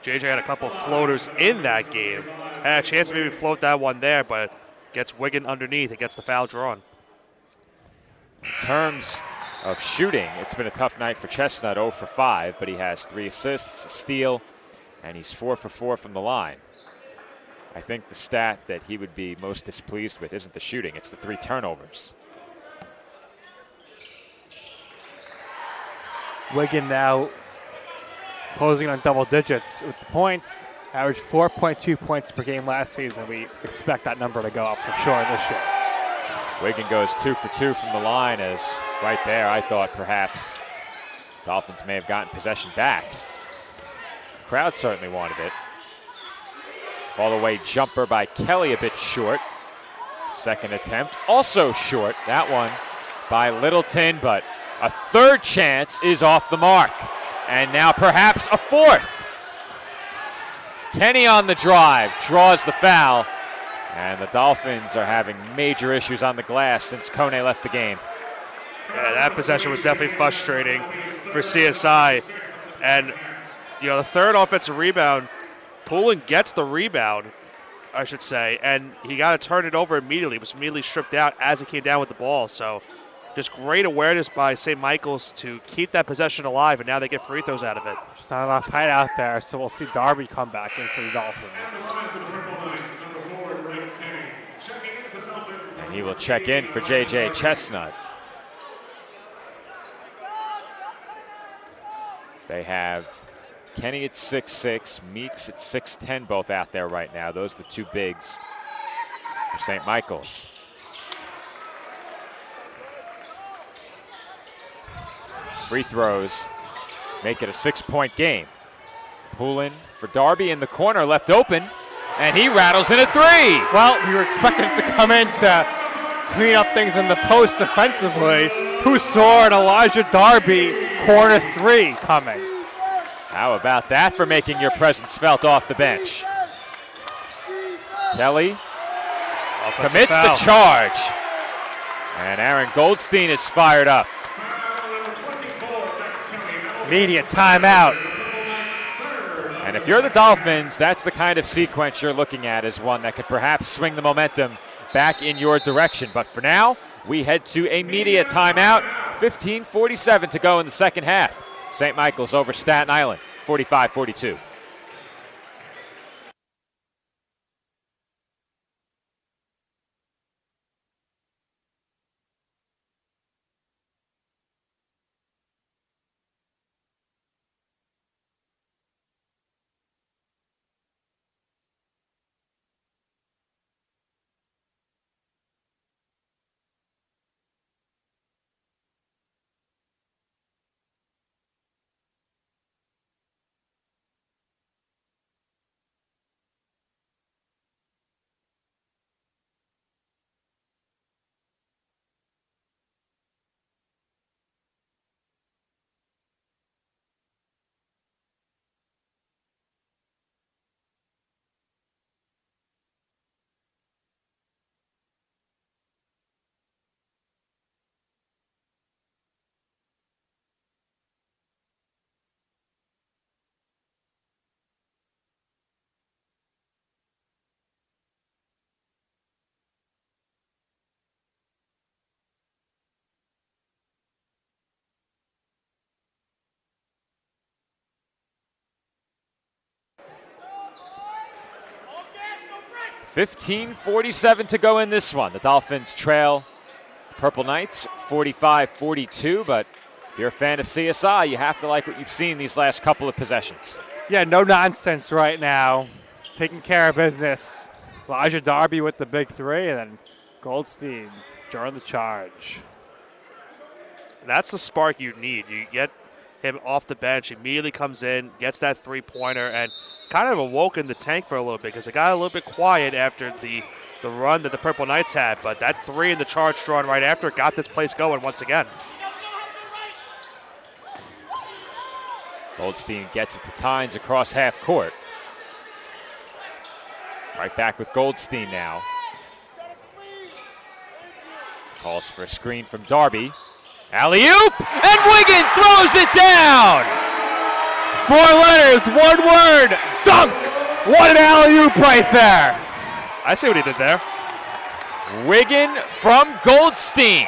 JJ had a couple floaters in that game. Had a chance to maybe float that one there, but gets Wigan underneath and gets the foul drawn. In terms of shooting, it's been a tough night for Chestnut, 0 for 5, but he has 3 assists, a steal, and he's 4 for 4 from the line. I think the stat that he would be most displeased with isn't the shooting, it's the 3 turnovers. Wigan now closing on double digits with the points. Averaged 4.2 points per game last season. We expect that number to go up for sure this year. Wigan goes 2 for 2 from the line, as right there I thought perhaps Dolphins may have gotten possession back. The crowd certainly wanted it. Fall away jumper by Kelly, a bit short. Second attempt also short. That one by Littleton, but a third chance is off the mark. And now perhaps a fourth. Kenny on the drive, draws the foul. And the Dolphins are having major issues on the glass since Kone left the game. Yeah, that possession was definitely frustrating for CSI. And, the third offensive rebound, Poulin gets the rebound, I should say, and he got to turn it over immediately. It was immediately stripped out as he came down with the ball. So just great awareness by St. Michael's to keep that possession alive, and now they get free throws out of it. Just not enough height out there, so we'll see Darby come back in for the Dolphins. And he will check in for J.J. Chestnut. They have Kenny at 6'6", Meeks at 6'10", both out there right now. Those are the 2 bigs for St. Michael's. Free throws make it a 6-point game. Poulin for Darby in the corner, left open, and he rattles in a 3. Well, we were expecting him to come in to clean up things in the post defensively. Who saw an Elijah Darby corner 3 coming? How about that for making your presence felt off the bench? Kelly commits the charge. And Aaron Goldstein is fired up. Media timeout. And if you're the Dolphins, that's the kind of sequence you're looking at as one that could perhaps swing the momentum back in your direction. But for now, we head to a media timeout. 15:47 to go in the second half. St. Michael's over Staten Island, 45-42. $15:47 to go in this one. The Dolphins trail Purple Knights 45-42, but if you're a fan of CSI, you have to like what you've seen these last couple of possessions. Yeah, no nonsense right now. Taking care of business. Elijah Darby with the big 3, and then Goldstein during the charge. That's the spark you need. You get him off the bench, immediately comes in, gets that 3-pointer, and kind of awoken the tank for a little bit because it got a little bit quiet after the run that the Purple Knights had. But that 3 in the charge drawn right after got this place going once again. Goldstein gets it to Tynes across half court. Right back with Goldstein now. Calls for a screen from Darby. Alley-oop, and Wiggin throws it down. 4 letters, 1 word, dunk. What an alley-oop right there. I see what he did there. Wiggin from Goldstein.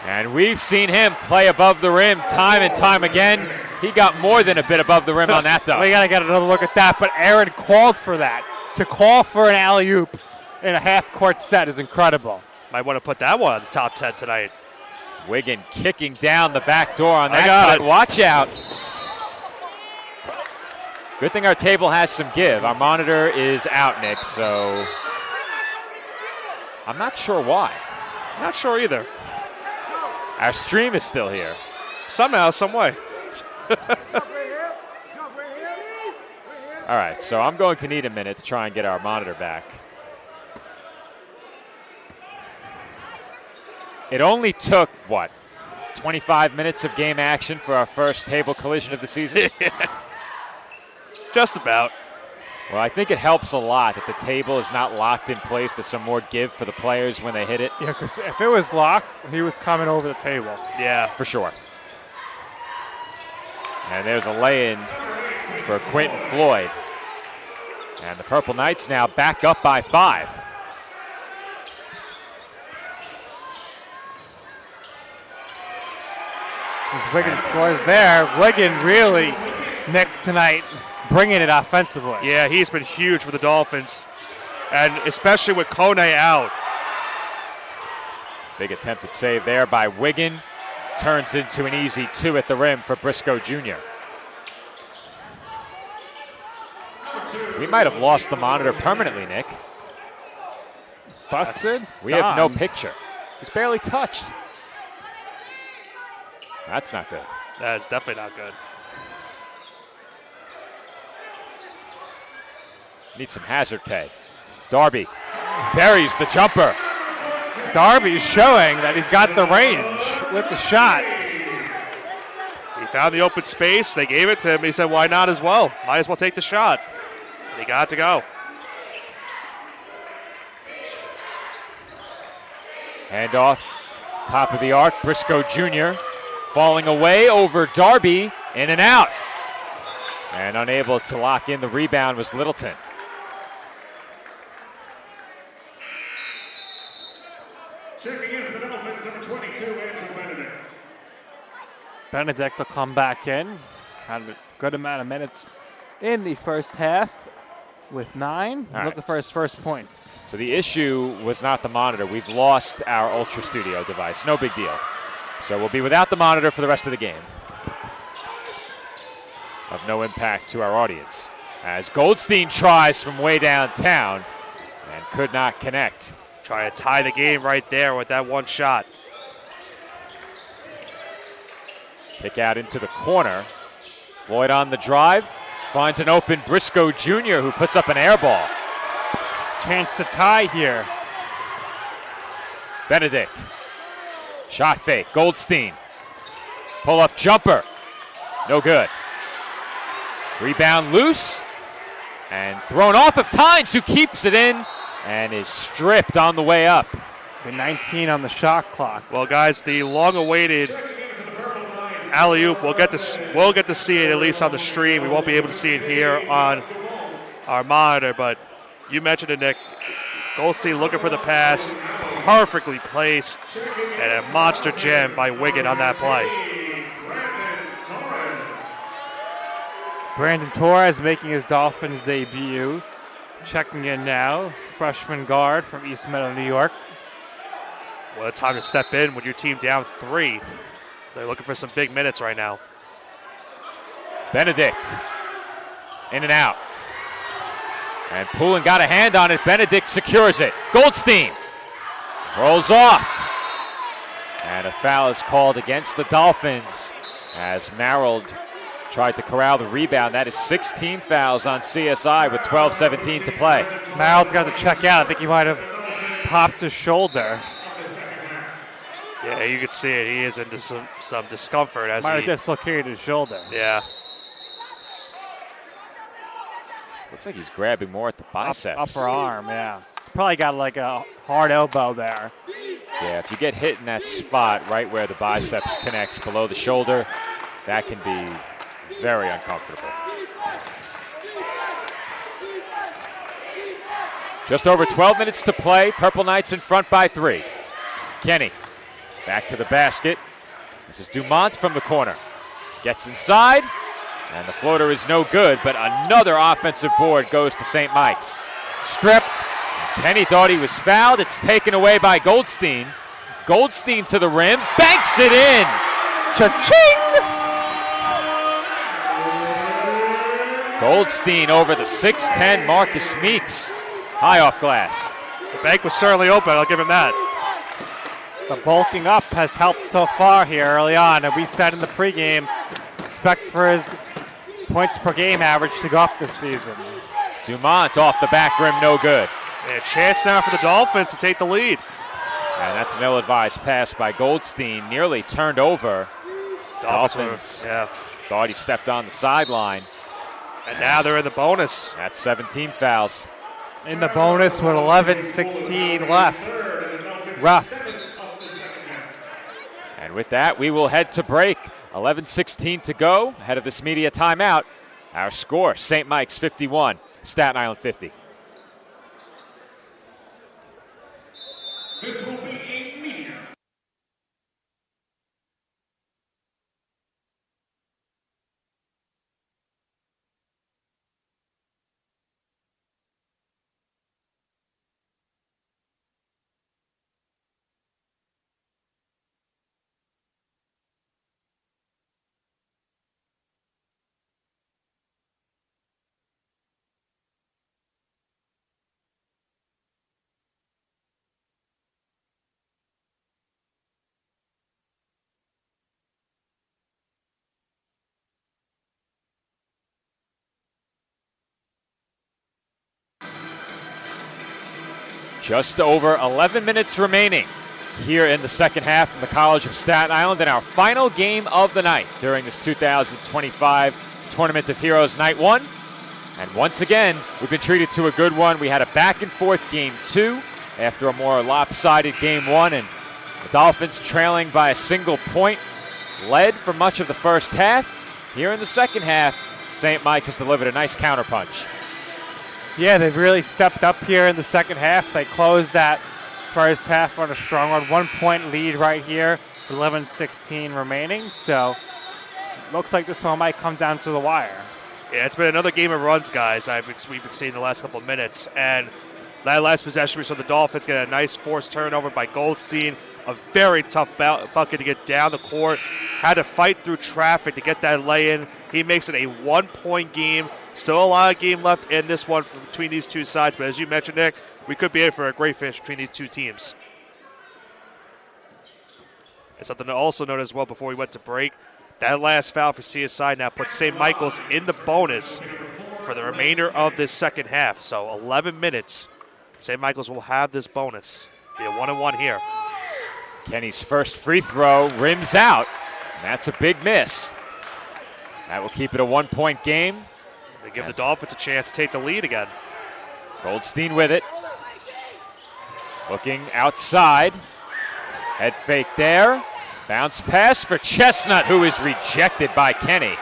And we've seen him play above the rim time and time again. He got more than a bit above the rim on that dunk. We got to get another look at that, but Aaron called for that. To call for an alley-oop in a half-court set is incredible. Might want to put that one on the top 10 tonight. Wiggin kicking down the back door on I that got cut. it. Watch out. Good thing our table has some give. Our monitor is out, Nick, so I'm not sure why. Not sure either. Our stream is still here. Somehow, some way. All right, so I'm going to need a minute to try and get our monitor back. It only took, 25 minutes of game action for our first table collision of the season? Just about. Well, I think it helps a lot that the table is not locked in place. There's some more give for the players when they hit it. Yeah, because if it was locked, he was coming over the table. Yeah. For sure. And there's a lay-in for Quentin Floyd. And the Purple Knights now back up by 5. As Wiggin scores there, Wiggin really, Nick, tonight, bringing it offensively. Yeah, he's been huge for the Dolphins, and especially with Kone out. Big attempted save there by Wiggin. Turns into an easy 2 at the rim for Briscoe Jr. We might have lost the monitor permanently, Nick. Busted? We have no picture. He's barely touched. That's not good. That's definitely not good. Need some hazard pay. Darby buries the jumper. Darby's showing that he's got the range with the shot. He found the open space. They gave it to him. He said, why not as well? Might as well take the shot. And he got to go. Handoff, top of the arc. Briscoe Jr. falling away over Darby, in and out. And unable to lock in the rebound was Littleton. Checking in for the Dolphins, number 22, Andrew Benedict. Benedict will come back in. Had a good amount of minutes in the first half with 9. All Looking right. for his first points. So the issue was not the monitor. We've lost our Ultra Studio device. No big deal. So we'll be without the monitor for the rest of the game. Of no impact to our audience. As Goldstein tries from way downtown and could not connect. Trying to tie the game right there with that one shot. Kick out into the corner. Floyd on the drive. Finds an open Briscoe Jr. who puts up an air ball. Chance to tie here. Benedict. Shot fake. Goldstein. Pull up jumper. No good. Rebound loose. And thrown off of Tynes, who keeps it in and is stripped on the way up. 19 on the shot clock. Well, guys, the long-awaited alley-oop, we'll get to see it at least on the stream. We won't be able to see it here on our monitor, but you mentioned it, Nick. Goldstein looking for the pass, perfectly placed, and a monster jam by Wiggin on that play. Brandon Torres making his Dolphins debut. Checking in now. Freshman guard from East Meadow, New York. What a time to step in when your team down 3. They're looking for some big minutes right now. Benedict. In and out. And Poulin got a hand on it. Benedict secures it. Goldstein rolls off. And a foul is called against the Dolphins as Marold tried to corral the rebound. That is 16 fouls on CSI with 12:17 to play. Marold's got to check out. I think he might have popped his shoulder. Yeah, you can see it. He is into some discomfort as Might have he... dislocated his shoulder. Yeah. Looks like he's grabbing more at the biceps. Upper arm, yeah. Probably got like a hard elbow there. Yeah, if you get hit in that spot right where the biceps connects below the shoulder, that can be very uncomfortable. Just over 12 minutes to play. Purple Knights in front by 3. Kenny back to the basket. This is Dumont from the corner. Gets inside, and the floater is no good, but another offensive board goes to St. Mike's. Stripped. Kenny thought he was fouled. It's taken away by Goldstein. Goldstein to the rim, banks it in. Cha-ching! Goldstein over the 6'10" Marcus Meeks. High off glass. The bank was certainly open, I'll give him that. The bulking up has helped so far here early on, and we said in the pregame, expect for his points per game average to go up this season. Dumont off the back rim, no good. And a chance now for the Dolphins to take the lead. And that's an ill-advised pass by Goldstein, nearly turned over. Dolphins thought he stepped on the sideline. And now they're in the bonus. That's 17 fouls. In the bonus with 11:16 left. Rough. And with that, we will head to break. 11:16 to go, ahead of this media timeout. Our score, St. Mike's 51, Staten Island 50. This will be a media. Just over 11 minutes remaining here in the second half of the College of Staten Island in our final game of the night during this 2025 Tournament of Heroes Night 1. And once again, we've been treated to a good one. We had a back-and-forth Game 2 after a more lopsided Game 1, and the Dolphins trailing by a single point, led for much of the first half. Here in the second half, St. Mike's has delivered a nice counterpunch. Yeah, they've really stepped up here in the second half. They closed that first half on a strong one. 1 point lead right here, 11:16 remaining. So looks like this one might come down to the wire. Yeah, it's been another game of runs, guys. We've been seeing the last couple of minutes. And that last possession, we saw the Dolphins get a nice forced turnover by Goldstein. A very tough bucket to get down the court. Had to fight through traffic to get that lay-in. He makes it a 1 point game. Still a lot of game left in this one between these two sides. But as you mentioned, Nick, we could be in for a great finish between these two teams. And something to also note as well before we went to break, that last foul for CSI now puts St. Michael's in the bonus for the remainder of this second half. So 11 minutes. St. Michael's will have this bonus. Be a 1-1 here. Kenny's first free throw rims out. And that's a big miss. That will keep it a 1 point game. They give the Dolphins a chance to take the lead again. Goldstein with it. Looking outside. Head fake there. Bounce pass for Chestnut, who is rejected by Kenny.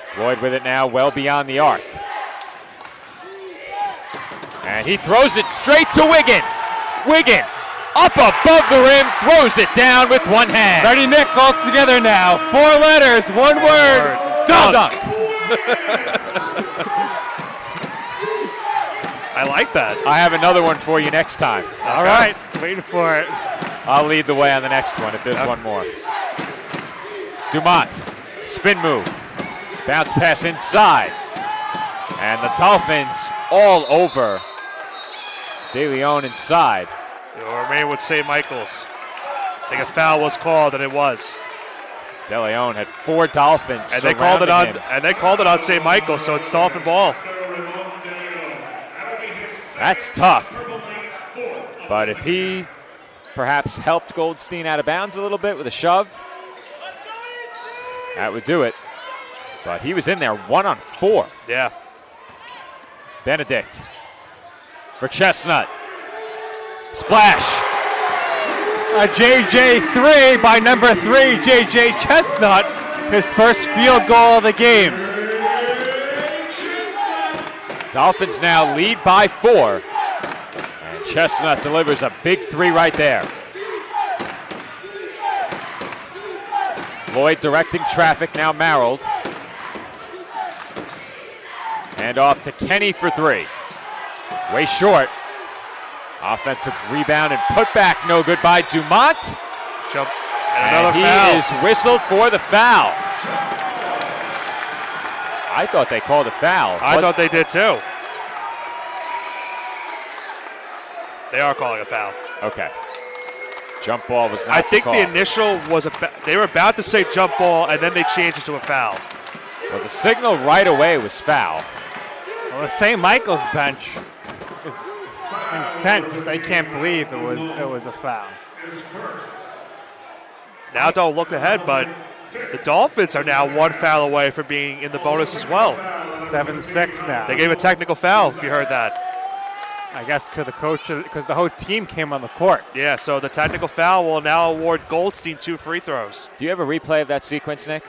Floyd with it now, well beyond the arc. And he throws it straight to Wiggin. Wiggin, up above the rim, throws it down with one hand. Ready, Nick, all together now. 4 letters, 1 word. Dunk. I like that. I have another one for you next time. All right, waiting for it. I'll lead the way on the next one if there's one more. Dumont, spin move. Bounce pass inside. And the Dolphins all over De Leon inside. It will remain with St. Michael's. I think a foul was called, and it was. De Leon had 4 Dolphins and they called it on him. And they called it on St. Michael's, so it's Dolphin ball. That's tough. But if he perhaps helped Goldstein out of bounds a little bit with a shove, that would do it. But he was in there 1-on-4. Yeah. Benedict for Chestnut. Splash. A JJ 3 by number 3, JJ Chestnut. His first field goal of the game. Dolphins now lead by 4. And Chestnut delivers a big 3 right there. Floyd directing traffic, now Marold. And off to Kenny for 3. Way short. Offensive rebound and put back, no good by Dumont. Jump. And he foul. is whistled for the foul. I thought they called a foul. I thought they did too. They are calling a foul. Okay. Jump ball was not I think call. the initial was they were about to say jump ball, and then they changed it to a foul. Well, the signal right away was foul. Well, the St. Michael's bench is incensed. They can't believe it was a foul. Now don't look ahead, but the Dolphins are now 1 foul away from being in the bonus as well. 7-6 now. They gave a technical foul, if you heard that. I guess because the whole team came on the court. Yeah, so the technical foul will now award Goldstein 2 free throws. Do you have a replay of that sequence, Nick?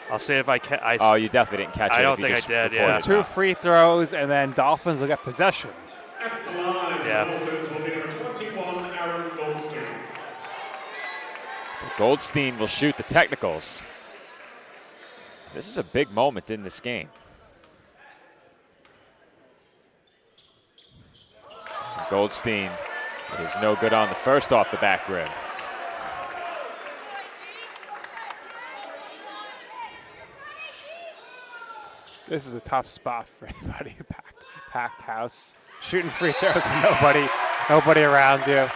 I'll see if I can. Oh, you definitely didn't catch it. I don't if you think I just did, reported yeah. it. 2 free throws, and then Dolphins will get possession. Yeah. Dolphins will be number 21, Aaron Goldstein. So Goldstein will shoot the technicals. This is a big moment in this game. Goldstein is no good on the first off the back rim. This is a tough spot for anybody. Packed house. Shooting free throws with nobody around you.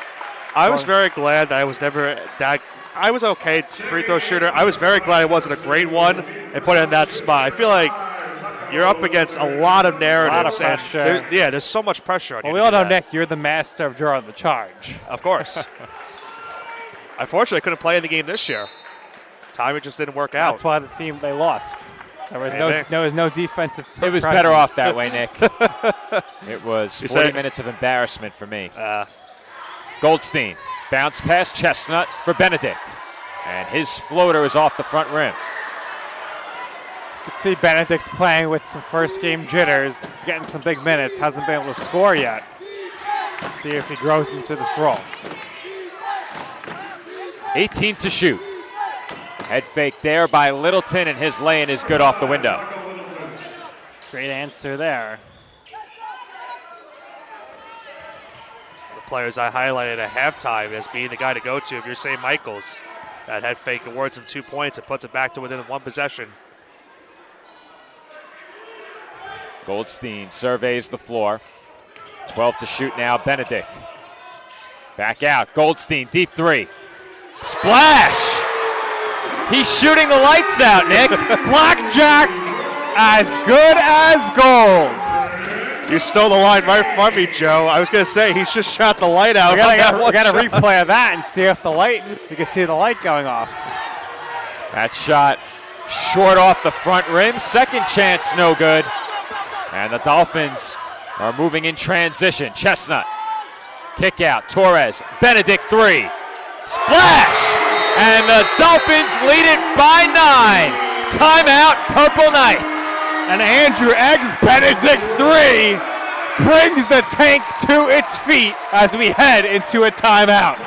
I was very glad that I was never that. I was okay free throw shooter. I was very glad it wasn't a great one and put it in that spot. I feel like you're up against a lot of narratives. A lot of pressure. There's so much pressure on you. Well, we all know, Nick, you're the master of drawing the charge. Of course. Unfortunately, I couldn't play in the game this year. Timing just didn't work out. That's why they lost. There was no defensive. It was presence. better off that way, Nick. It was 40 minutes of embarrassment for me. Goldstein, bounce pass Chestnut for Benedict. And his floater is off the front rim. You can see Benedict's playing with some first game jitters. He's getting some big minutes. Hasn't been able to score yet. Let's see if he grows into this role. 18 to shoot. Head fake there by Littleton, and his lay-in is good off the window. Great answer there. The players I highlighted at halftime as being the guy to go to if you're St. Michael's. That head fake awards him 2 points and puts it back to within 1 possession. Goldstein surveys the floor. 12 to shoot now, Benedict. Back out, Goldstein, deep 3. Splash! He's shooting the lights out, Nick. Blackjack, as good as gold. You stole the line right from me, Joe. I was going to say, he's just shot the light out. We got a replay of that and see if you can see the light going off. That shot short off the front rim. Second chance, no good. And the Dolphins are moving in transition. Chestnut, kick out, Torres, Benedict 3. Splash! And the Dolphins lead it by 9. Timeout, Purple Knights. And Andrew Eggs, Benedict 3, brings the tank to its feet as we head into a timeout.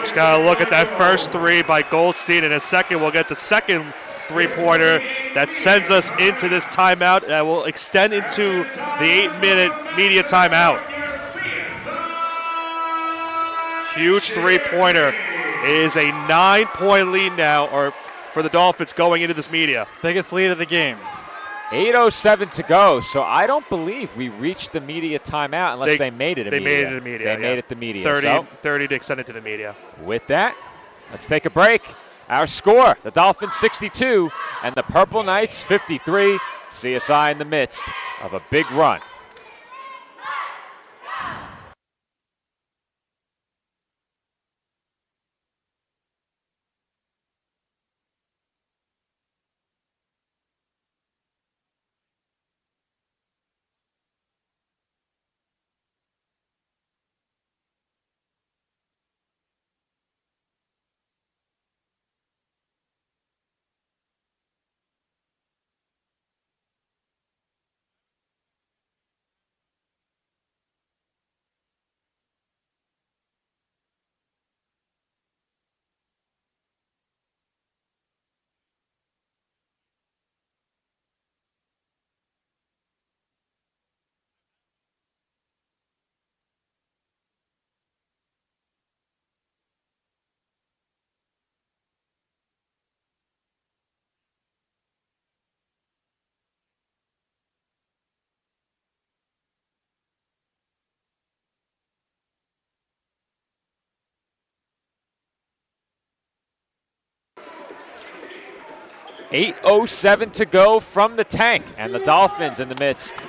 Just got to look at that first 3 by Goldstein. In a second, we'll get the second 3-pointer that sends us into this timeout that will extend into the 8-minute media timeout. Huge 3-pointer. It is a 9-point lead now, or for the Dolphins going into this media. Biggest lead of the game. 8:07 to go, so I don't believe we reached the media timeout unless they made it a media. They made it a media. They made it the media. 30 to extend it to the media. With that, let's take a break. Our score, the Dolphins 62 and the Purple Knights 53. CSI in the midst of a big run. 8:07 to go from the tank, and the Dolphins in the midst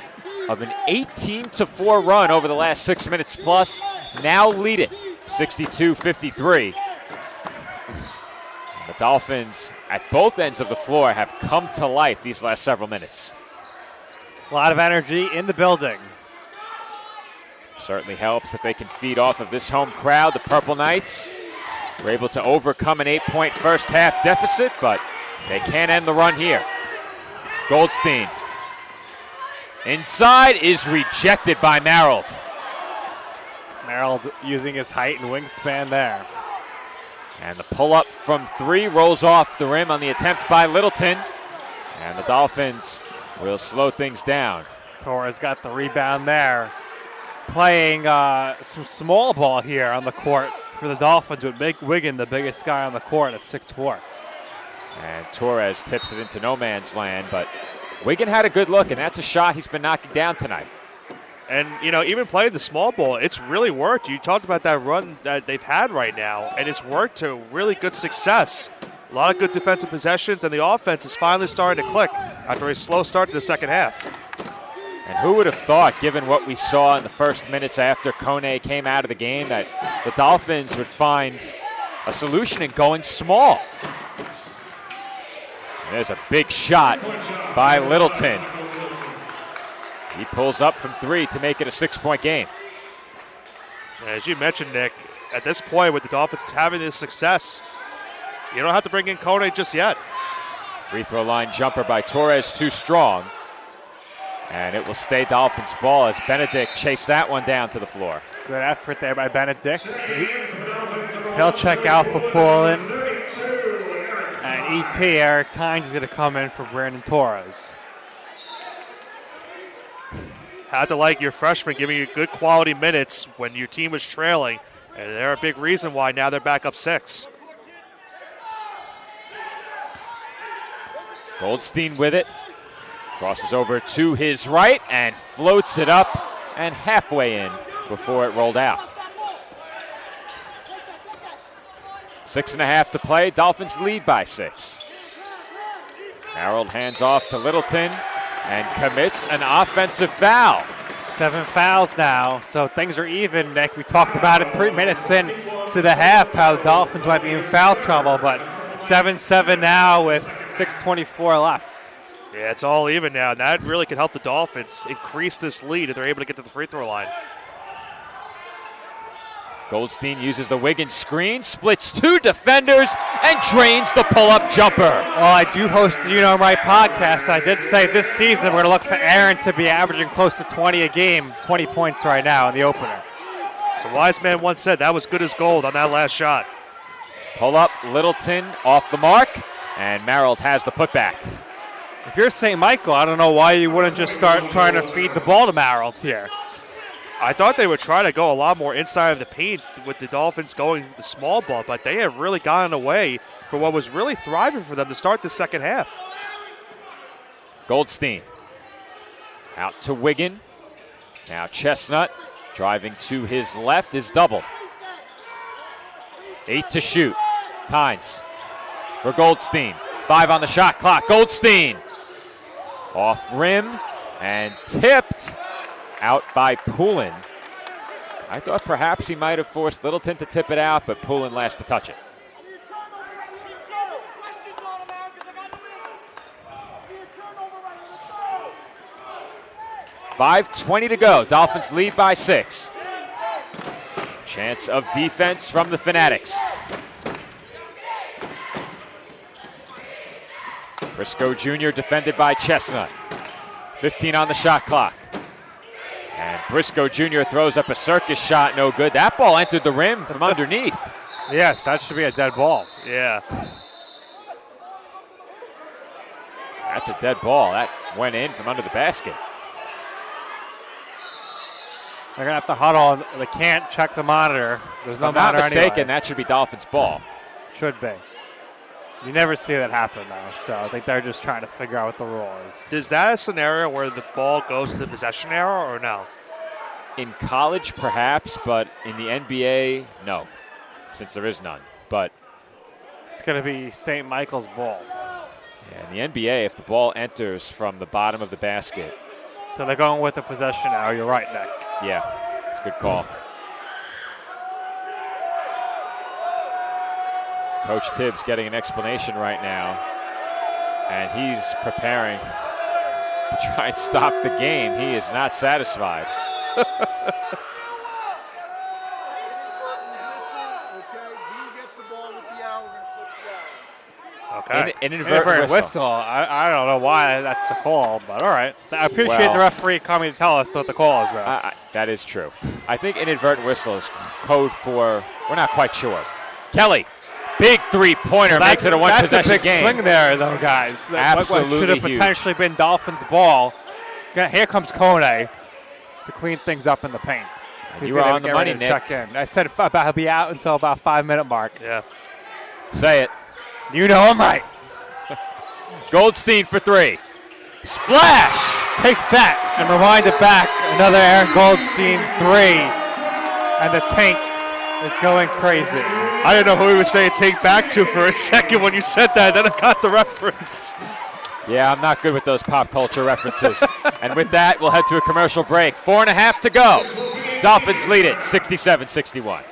of an 18-4 run over the last 6 minutes plus, now lead it 62-53. The Dolphins at both ends of the floor have come to life these last several minutes. A lot of energy in the building. Certainly helps that they can feed off of this home crowd. The Purple Knights were able to overcome an 8-point first half deficit, but they can't end the run here. Goldstein inside is rejected by Marold. Marold using his height and wingspan there. And the pull-up from 3 rolls off the rim on the attempt by Littleton. And the Dolphins will slow things down. Torres got the rebound there. Playing some small ball here on the court for the Dolphins with Wiggin, the biggest guy on the court at 6'4". And Torres tips it into no man's land, but Wiggin had a good look, and that's a shot he's been knocking down tonight. And, even playing the small ball, it's really worked. You talked about that run that they've had right now, and it's worked to really good success. A lot of good defensive possessions, and the offense is finally starting to click after a slow start to the second half. And who would have thought, given what we saw in the first minutes after Kone came out of the game, that the Dolphins would find a solution in going small. There's a big shot by Littleton. He pulls up from 3 to make it a 6-point game. As you mentioned, Nick, at this point with the Dolphins having this success, you don't have to bring in Kone just yet. Free throw line jumper by Torres, too strong. And it will stay Dolphins ball as Benedict chased that one down to the floor. Good effort there by Benedict. He'll check out for Poulin. And ET, Eric Tynes, is going to come in for Brandon Torres. Had to like your freshman giving you good quality minutes when your team was trailing. And they're a big reason why now they're back up 6. Goldstein with it. Crosses over to his right and floats it up and halfway in before it rolled out. 6.5 to play. Dolphins lead by 6. Harold hands off to Littleton and commits an offensive foul. 7 fouls now, so things are even, Nick. We talked about it 3 minutes in to the half, how the Dolphins might be in foul trouble, but 7-7 now with 6:24 left. Yeah, it's all even now, and that really can help the Dolphins increase this lead if they're able to get to the free throw line. Goldstein uses the Wiggins screen, splits 2 defenders, and drains the pull-up jumper. Well, I do host the You Know Right podcast. I did say this season we're going to look for Aaron to be averaging close to 20 a game, 20 points right now in the opener. So wise man once said that was good as gold on that last shot. Pull up, Littleton off the mark, and Marold has the putback. If you're St. Michael, I don't know why you wouldn't just start trying to feed the ball to Marold here. I thought they would try to go a lot more inside of the paint with the Dolphins going the small ball, but they have really gotten away for what was really thriving for them to start the second half. Goldstein out to Wiggin. Now Chestnut driving to his left is doubled. 8 to shoot. Tynes for Goldstein. 5 on the shot clock. Goldstein off rim and tipped out by Poulin. I thought perhaps he might have forced Littleton to tip it out, but Poulin last to touch it. .5:20 to go. Dolphins lead by 6. Chance of defense from the Fanatics. Briscoe Jr. defended by Chestnut. 15 on the shot clock. And Briscoe Jr. throws up a circus shot, no good. That ball entered the rim from underneath. Yes, that should be a dead ball. Yeah. That's a dead ball. That went in from under the basket. They're going to have to huddle. They can't check the monitor. There's no monitor If I'm not mistaken, anyway. that should be Dolphins ball. Should be. You never see that happen, though, so I think they're just trying to figure out what the rule is. Is that a scenario where the ball goes to the possession arrow or no? In college, perhaps, but in the NBA, no, since there is none. But it's going to be St. Michael's ball. And the NBA, if the ball enters from the bottom of the basket. So they're going with the possession now. You're right, Nick. Yeah, it's a good call. Coach Tibbs getting an explanation right now. And he's preparing to try and stop the game. He is not satisfied. Okay. An inadvertent whistle. I don't know why that's the call, but all right. I appreciate the referee coming to tell us what the call is, though. That is true. I think inadvertent whistle is code for, we're not quite sure. Kelly, big three-pointer, makes it a one-possession game. That's a big swing there, though, guys. Absolutely What should have huge. potentially been Dolphins' ball. Here comes Kone to clean things up in the paint. You were on the money, Nick. Check in. I said he'll be out until about 5-minute mark. Yeah. Say it. You know I'm right. Goldstein for three. Splash! Take that and rewind it back. Another Aaron Goldstein three. And the tank is going crazy. I didn't know who he was saying take back to for a second when you said that. Then I got the reference. Yeah, I'm not good with those pop culture references. And with that, we'll head to a commercial break. 4.5 to go. Dolphins lead it 67-61.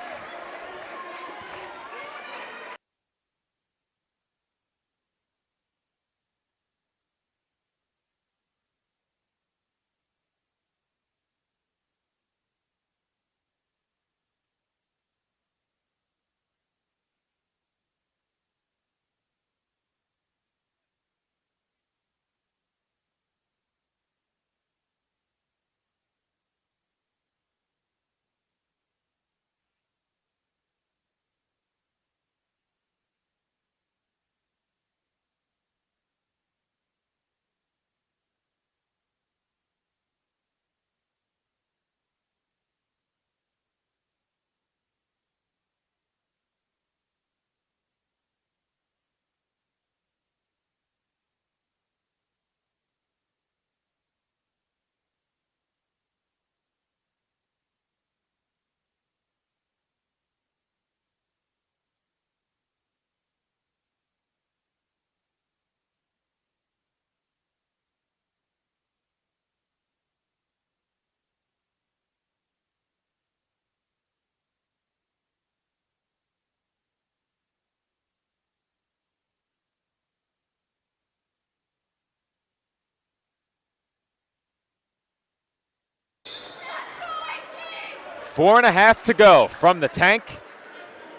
Four and a half to go from the tank.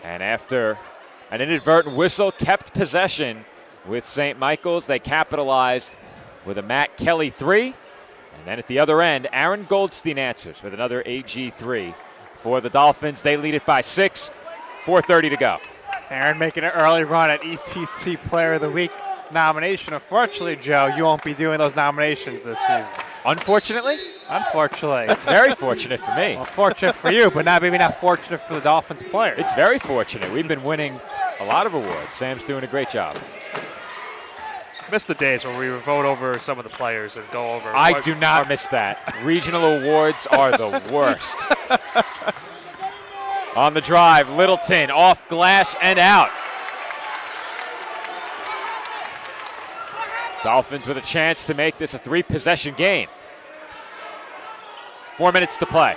And after an inadvertent whistle, kept possession with St. Michael's. They capitalized with a Matt Kelly three. And then at the other end, Aaron Goldstein answers with another AG three. For the Dolphins, they lead it by 6. 4:30 to go. Aaron making an early run at ECC Player of the Week nomination. Unfortunately, Joe, you won't be doing those nominations this season. Unfortunately? Unfortunately. That's very fortunate for me. Well, fortunate for you, but maybe not fortunate for the Dolphins players. It's very fortunate. We've been winning a lot of awards. Sam's doing a great job. Miss the days where we would vote over some of the players and go over. I do not miss that. Regional awards are the worst. On the drive, Littleton off glass and out. Dolphins with a chance to make this a 3-possession game. 4 minutes to play.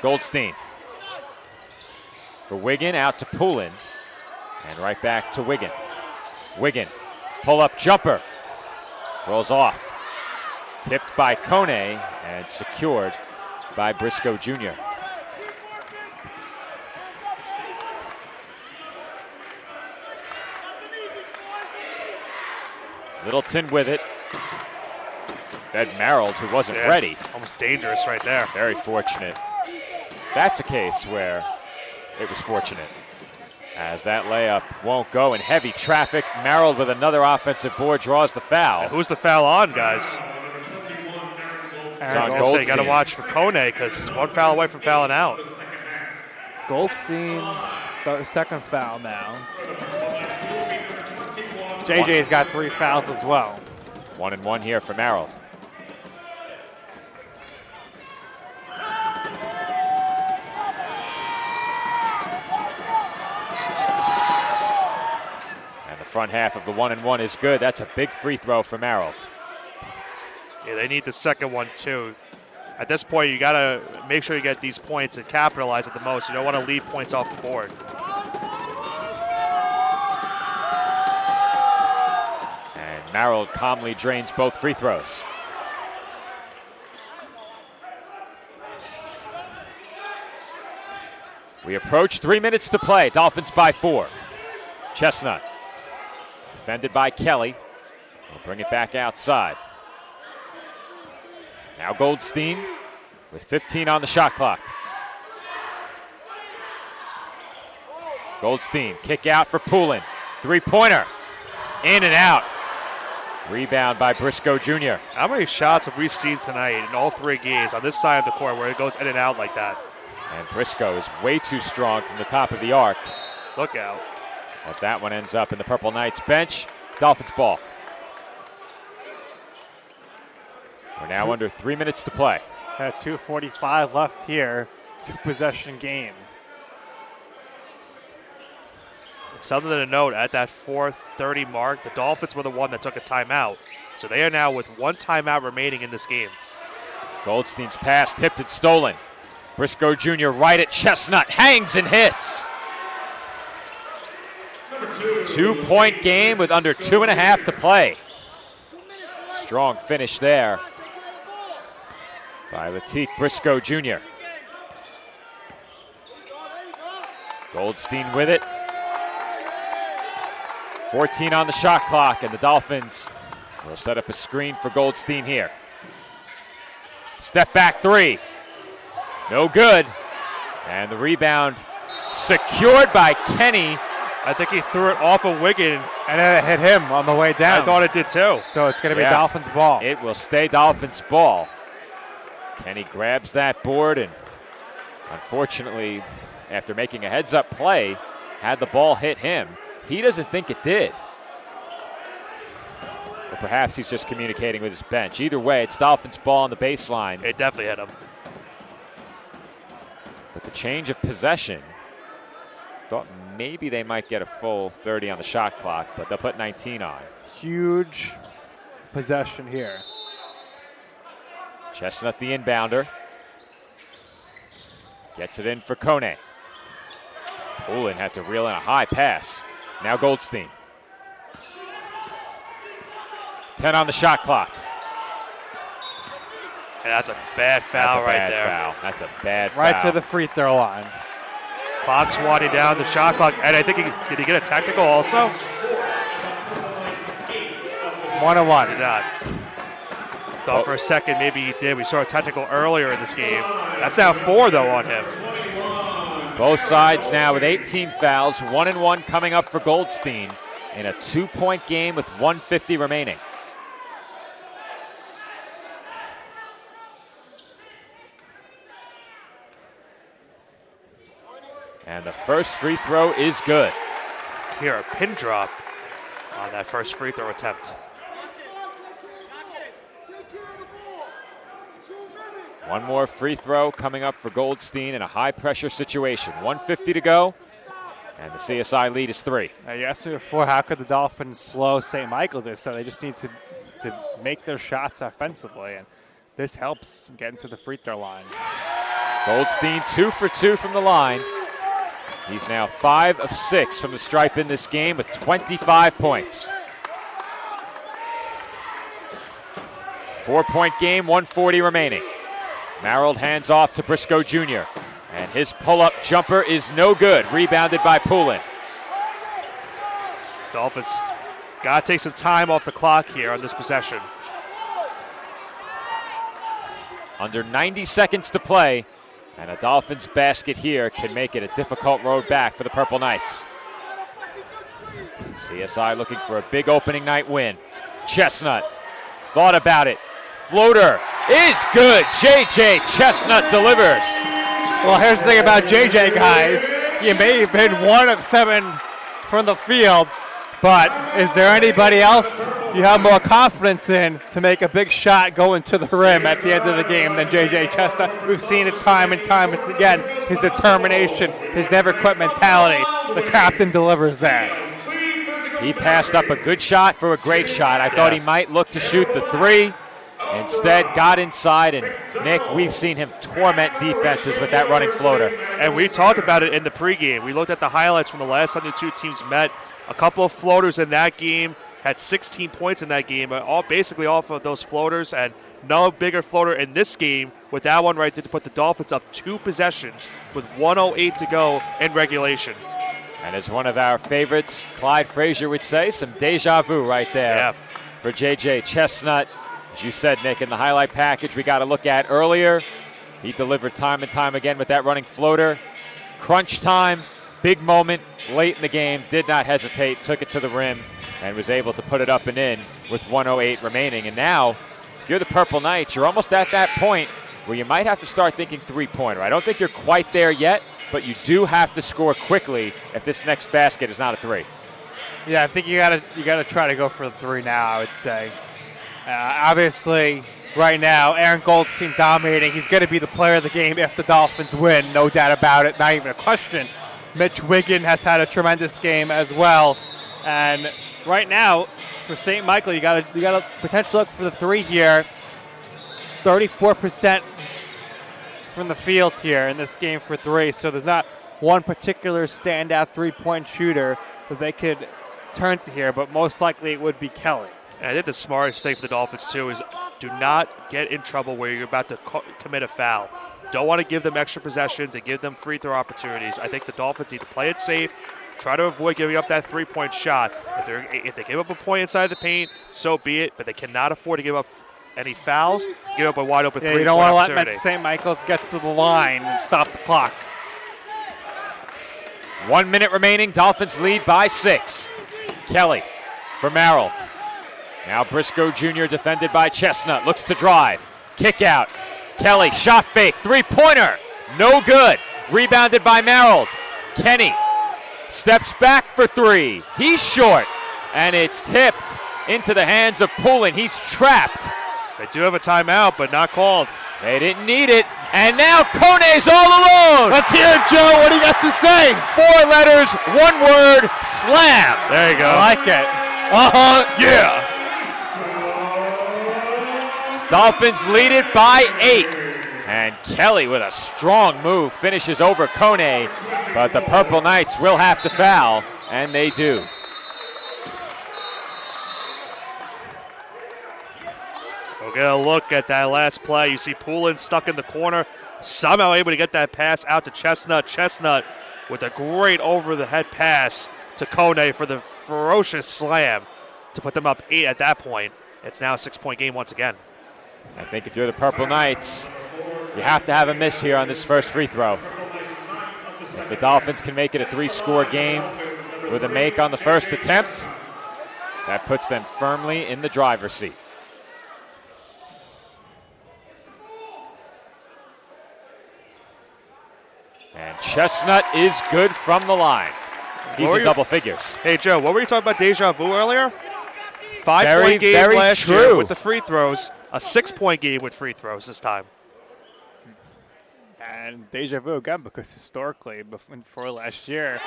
Goldstein for Wiggin, out to Poulin. And right back to Wiggin. Wiggin, pull-up jumper. Rolls off. Tipped by Kone and secured by Briscoe Jr. Littleton with it. Ed Merrill, who wasn't ready. Almost dangerous right there. Very fortunate. That's a case where it was fortunate. As that layup won't go in heavy traffic. Merrill with another offensive board draws the foul. And who's the foul on, guys? It's on You Goldstein. got to watch for Kone because one foul away from fouling out. Goldstein, second foul now. JJ's got 3 fouls as well. 1 and 1 here for Merrill. front half of the 1-and-1 is good. That's a big free throw for Marold. Yeah, they need the second one too. At this point, you got to make sure you get these points and capitalize at the most. You don't want to leave points off the board. And Marold calmly drains both free throws. We approach 3 minutes to play. Dolphins by 4. Chestnut, defended by Kelly. We'll bring it back outside. Now Goldstein with 15 on the shot clock. Goldstein, kick out for Poulin. Three-pointer, in and out. Rebound by Briscoe Jr. How many shots have we seen tonight in all 3 games on this side of the court where it goes in and out like that? And Briscoe is way too strong from the top of the arc. Look out. As that one ends up in the Purple Knights bench. Dolphins ball. We're now under 3 minutes to play. At 2:45 left here, 2-possession game. Something to note, at that 4:30 mark, the Dolphins were the one that took a timeout. So they are now with 1 timeout remaining in this game. Goldstein's pass tipped and stolen. Briscoe Jr. right at Chestnut, hangs and hits. 2-point game with under 2.5 to play. Strong finish there by Latique Briscoe Jr. Goldstein with it. 14 on the shot clock, and the Dolphins will set up a screen for Goldstein here. Step back 3. No good. And the rebound secured by Kenny. I think he threw it off of Wigan. And it hit him on the way down. I thought it did too. So it's going to be Dolphins ball. It will stay Dolphins ball. Kenny grabs that board and unfortunately, after making a heads-up play, had the ball hit him. He doesn't think it did. Or perhaps he's just communicating with his bench. Either way, it's Dolphins ball on the baseline. It definitely hit him. But the change of possession, thought maybe they might get a full 30 on the shot clock, but they'll put 19 on. Huge possession here. Chestnut the inbounder. Gets it in for Kone. Poulin had to reel in a high pass. Now Goldstein. 10 on the shot clock. And that's a bad foul right there. That's a bad foul. Right to the free throw line. Clock's winding down, the shot clock. And I think did he get a technical also? 1-1. Did not. Thought for a second maybe he did. We saw a technical earlier in this game. That's now 4 though on him. Both sides now with 18 fouls, 1-1 coming up for Goldstein in a 2-point game with 1:50 remaining. And the first free throw is good. Here, a pin drop on that first free throw attempt. One more free throw coming up for Goldstein in a high-pressure situation. 1:50 to go, and the CSI lead is 3. You asked me before, how could the Dolphins slow St. Michael's? So they just need to make their shots offensively, and this helps get into the free throw line. Goldstein 2 for 2 from the line. He's now 5 of 6 from the stripe in this game with 25 points. 4-point game, 1:40 remaining. Marold hands off to Briscoe Jr. And his pull-up jumper is no good. Rebounded by Poulin. Dolphins got to take some time off the clock here on this possession. Under 90 seconds to play. And a Dolphins basket here can make it a difficult road back for the Purple Knights. CSI looking for a big opening night win. Chestnut thought about it. Floater is good. JJ Chestnut delivers. Well, here's the thing about JJ, guys. He may have been 1 of 7 from the field, but is there anybody else you have more confidence in to make a big shot going to the rim at the end of the game than JJ Chestnut? We've seen it time and time again. His determination, his never quit mentality. The captain delivers that. He passed up a good shot for a great shot. I thought he might look to shoot the three. Instead, got inside, and Nick, we've seen him torment defenses with that running floater. And we talked about it in the pregame. We looked at the highlights from the last time the two teams met. A couple of floaters in that game, had 16 points in that game, all basically off of those floaters, and no bigger floater in this game with that one right there to put the Dolphins up 2 possessions with 1:08 to go in regulation. And as one of our favorites, Clyde Frazier would say, some deja vu right there for J.J. Chestnut. As you said, Nick, in the highlight package we got to look at earlier, he delivered time and time again with that running floater. Crunch time, big moment, late in the game, did not hesitate, took it to the rim, and was able to put it up and in with 1:08 remaining. And now, if you're the Purple Knights, you're almost at that point where you might have to start thinking three-pointer. I don't think you're quite there yet, but you do have to score quickly if this next basket is not a three. Yeah, I think you gotta try to go for the three now, I would say. Obviously, right now, Aaron Goldstein dominating. He's going to be the player of the game if the Dolphins win, no doubt about it, not even a question. Mitch Wiggin has had a tremendous game as well. And right now, for St. Michael, you got to potentially look for the three here. 34% from the field here in this game for three. So there's not one particular standout three-point shooter that they could turn to here, but most likely it would be Kelly. And I think the smartest thing for the Dolphins, too, is do not get in trouble where you're about to commit a foul. Don't want to give them extra possessions and give them free throw opportunities. I think the Dolphins need to play it safe, try to avoid giving up that three-point shot. If they give up a point inside the paint, so be it, but they cannot afford to give up any fouls, give up a wide-open three-point you don't want to opportunity. let St. Michael get to the line and stop the clock. 1 minute remaining, Dolphins lead by 6. Kelly for Merrill. Now Briscoe Jr. defended by Chestnut. Looks to drive. Kick out. Kelly, shot fake. Three-pointer. No good. Rebounded by Merrill. Kenny steps back for three. He's short. And it's tipped into the hands of Poulin. He's trapped. They do have a timeout, but not called. They didn't need it. And now Kone's all alone. Let's hear it, Joe. What do you got to say? 4 letters, 1 word, slam. There you go. I like it. Yeah. Dolphins lead it by 8. And Kelly with a strong move finishes over Kone. But the Purple Knights will have to foul, and they do. We'll get a look at that last play. You see Poulin stuck in the corner, somehow able to get that pass out to Chestnut. Chestnut with a great over-the-head pass to Kone for the ferocious slam to put them up 8 at that point. It's now a 6-point game once again. I think if you're the Purple Knights, you have to have a miss here on this first free throw. If the Dolphins can make it a 3-score game with a make on the first attempt, that puts them firmly in the driver's seat. And Chestnut is good from the line. He's in double figures. Hey, Joe, what were you talking about deja vu earlier? 5-point game very last true. year with the free throws. A 6-point game with free throws this time. And deja vu again, because historically, before last year,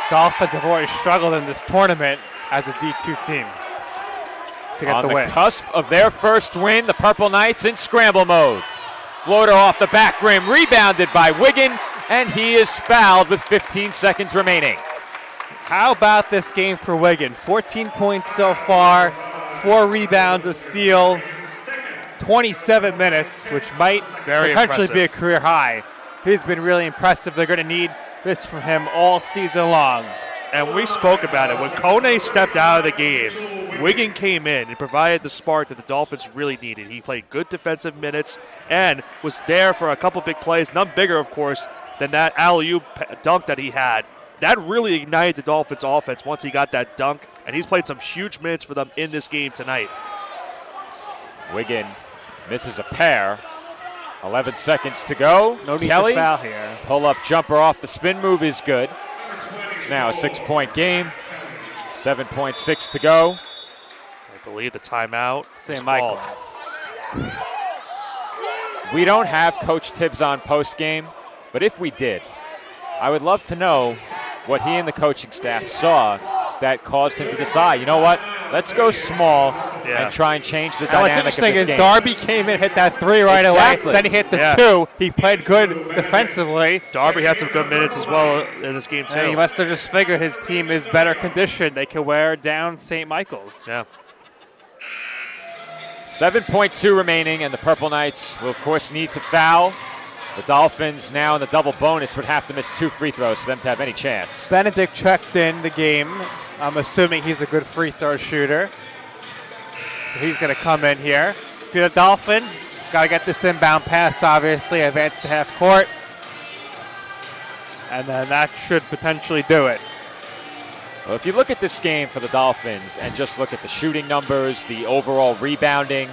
Dolphins have always struggled in this tournament as a D2 team to get the win. On the cusp of their first win, the Purple Knights in scramble mode. Floater off the back rim, rebounded by Wiggin, and he is fouled with 15 seconds remaining. How about this game for Wiggin? 14 points so far, 4 rebounds, a steal, 27 minutes, which might potentially be a career high. He's been really impressive. They're going to need this from him all season long. And we spoke about it. When Kone stepped out of the game, Wiggin came in and provided the spark that the Dolphins really needed. He played good defensive minutes and was there for a couple big plays, none bigger, of course, than that alley-oop dunk that he had. That really ignited the Dolphins' offense once he got that dunk, and he's played some huge minutes for them in this game tonight. Wiggin misses a pair. 11 seconds to go. No need Kelly, to foul here. Pull-up jumper off the spin move is good. It's now a 6-point game. 7.6 to go. I believe the timeout. St. Michael. We don't have Coach Tibbs on post-game, but if we did, I would love to know what he and the coaching staff saw that caused him to decide, you know what, let's go small and try and change the dynamic of this game. What's interesting is Darby came in, hit that 3 right away, then he hit the 2. He played good defensively. Darby had some good minutes as well in this game, too. And he must have just figured his team is better conditioned. They can wear down St. Michael's. Yeah. 7.2 remaining, and the Purple Knights will, of course, need to foul. The Dolphins now in the double bonus would have to miss 2 free throws for them to have any chance. Benedict checked in the game. I'm assuming he's a good free throw shooter. So he's going to come in here. For the Dolphins, got to get this inbound pass, obviously, advance to half court. And then that should potentially do it. Well, if you look at this game for the Dolphins and just look at the shooting numbers, the overall rebounding,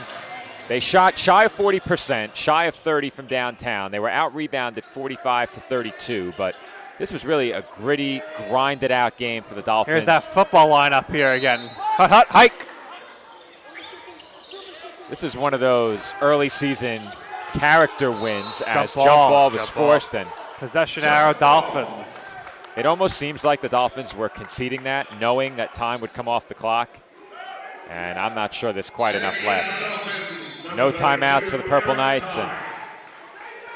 they shot shy of 40%, shy of 30 from downtown. They were out-rebounded 45-32, but this was really a gritty, grinded-out game for the Dolphins. Here's that football lineup here again. Hut, hike. This is one of those early season character wins as jump ball was forced. And possession arrow, Dolphins. It almost seems like the Dolphins were conceding that, knowing that time would come off the clock. And I'm not sure there's quite enough left. No timeouts for the Purple Knights. And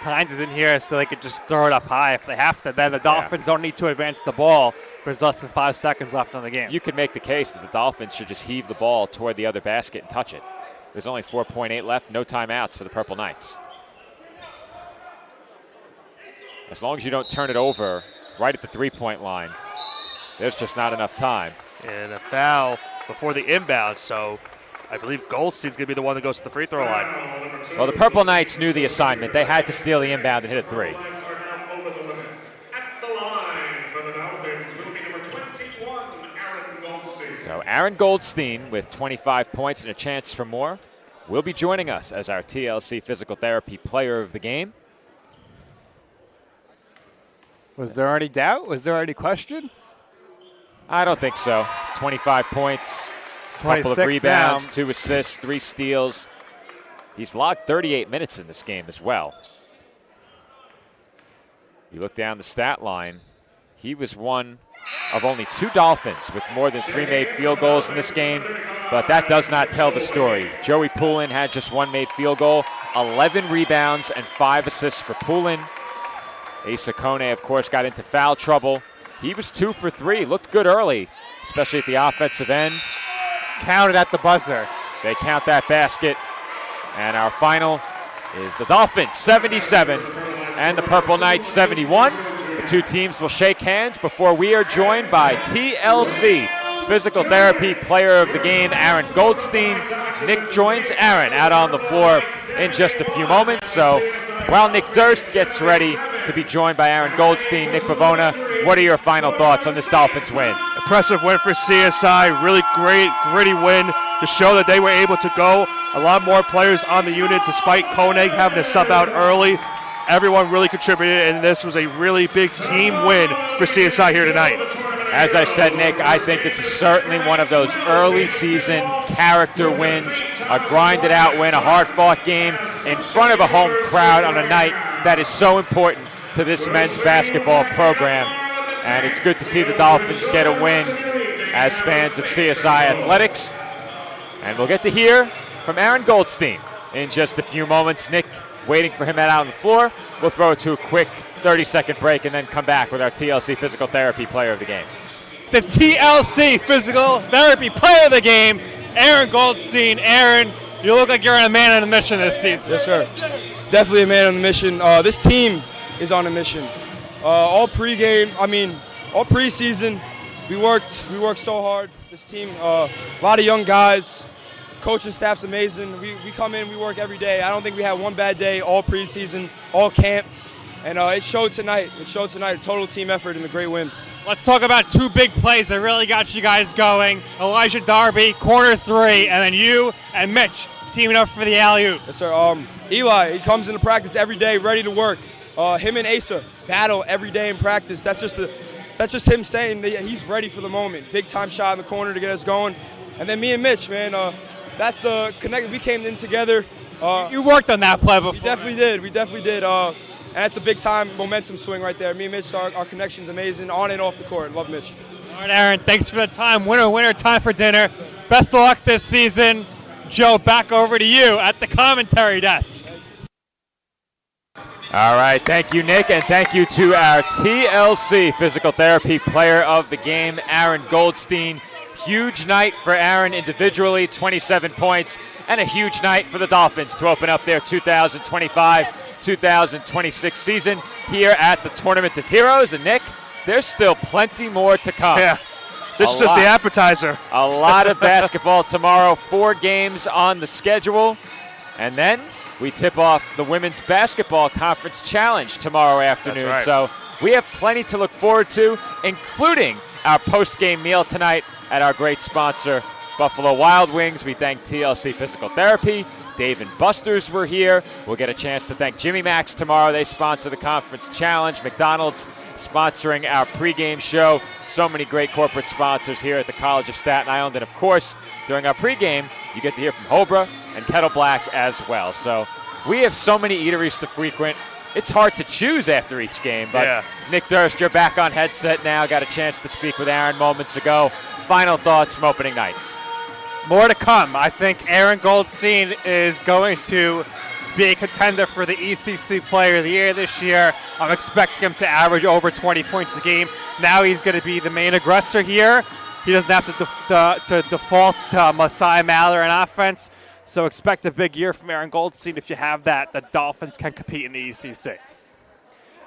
Tynes is in here so they could just throw it up high if they have to. Then the Dolphins don't need to advance the ball. There's less than 5 seconds left in the game. You could make the case that the Dolphins should just heave the ball toward the other basket and touch it. There's only 4.8 left. No timeouts for the Purple Knights. As long as you don't turn it over right at the three-point line, there's just not enough time. And a foul before the inbound, so I believe Goldstein's going to be the one that goes to the free throw line. Well, the Purple Knights knew the assignment. They had to steal the inbound and hit a 3. So Aaron Goldstein with 25 points and a chance for more will be joining us as our TLC Physical Therapy Player of the Game. Was there any doubt? Was there any question? I don't think so. 25 points, a couple of rebounds, now. 2 assists, 3 steals. He's logged 38 minutes in this game as well. You look down the stat line, he was one of only 2 Dolphins with more than 3 made field goals in this game, but that does not tell the story. Joey Poulin had just 1 made field goal, 11 rebounds and 5 assists for Poulin. Asa Kone, of course, got into foul trouble. He was 2 for 3, looked good early, especially at the offensive end. Counted at the buzzer. They count that basket, and our final is the Dolphins 77 and the Purple Knights 71. The 2 teams will shake hands before we are joined by TLC Physical Therapy Player of the Game, Aaron Goldstein. Nick joins Aaron out on the floor in just a few moments. So while Nick Durst gets ready to be joined by Aaron Goldstein, Nick Pavona, what are your final thoughts on this Dolphins win? Impressive win for CSI. Really great, gritty win to show that they were able to go a lot more players on the unit despite Koenig having to sub out early. Everyone really contributed, and this was a really big team win for CSI here tonight. As I said, Nick, I think this is certainly one of those early season character wins, a grinded out win, a hard fought game in front of a home crowd on a night that is so important to this men's basketball program. And it's good to see the Dolphins get a win as fans of CSI Athletics. And we'll get to hear from Aaron Goldstein in just a few moments. Nick waiting for him out on the floor. We'll throw it to a quick 30-second break and then come back with our TLC Physical Therapy Player of the Game. The TLC Physical Therapy Player of the Game, Aaron Goldstein. Aaron, you look like you're on a man on a mission this season. Yes, sir. Definitely a man on a mission. This team is on a mission. All preseason, we worked so hard. This team, a lot of young guys. Coaching staff's amazing. We come in, we work every day. I don't think we had one bad day all preseason, all camp. And it showed tonight. A total team effort and a great win. Let's talk about 2 big plays that really got you guys going. Elijah Darby, corner 3, and then you and Mitch teaming up for the alley-oop. Yes, sir. Eli, he comes into practice every day, ready to work. Him and Asa battle every day in practice. That's just him saying that he's ready for the moment. Big time shot in the corner to get us going. And then me and Mitch, man, that's the connect. We came in together. You worked on that play before. We definitely did. And that's a big time momentum swing right there. Me and Mitch, our connection's amazing on and off the court. Love Mitch. All right, Aaron, thanks for the time. Winner, time for dinner. Best of luck this season. Joe, back over to you at the commentary desk. All right, thank you, Nick, and thank you to our TLC Physical Therapy Player of the Game, Aaron Goldstein. Huge night for Aaron individually, 27 points, and a huge night for the Dolphins to open up their 2025-2026 season here at the Tournament of Heroes. And Nick, there's still plenty more to come. Yeah, this is just the appetizer. A lot of basketball tomorrow, 4 games on the schedule, and then we tip off the Women's Basketball Conference Challenge tomorrow afternoon. That's right. So we have plenty to look forward to, including our post-game meal tonight at our great sponsor, Buffalo Wild Wings. We thank TLC Physical Therapy. Dave and Buster's were here. We'll get a chance to thank Jimmy Max tomorrow. They sponsor the Conference Challenge. McDonald's sponsoring our pregame show. So many great corporate sponsors here at the College of Staten Island. And, of course, during our pregame, you get to hear from Hobra and Kettle Black as well. So we have so many eateries to frequent. It's hard to choose after each game. But Nick Durst, you're back on headset now. Got a chance to speak with Aaron moments ago. Final thoughts from opening night. More to come. I think Aaron Goldstein is going to be a contender for the ECC Player of the Year this year. I'm expecting him to average over 20 points a game. Now he's going to be the main aggressor here. He doesn't have to default to Messiah Maller in offense. So expect a big year from Aaron Goldstein. If you have that, the Dolphins can compete in the ECC.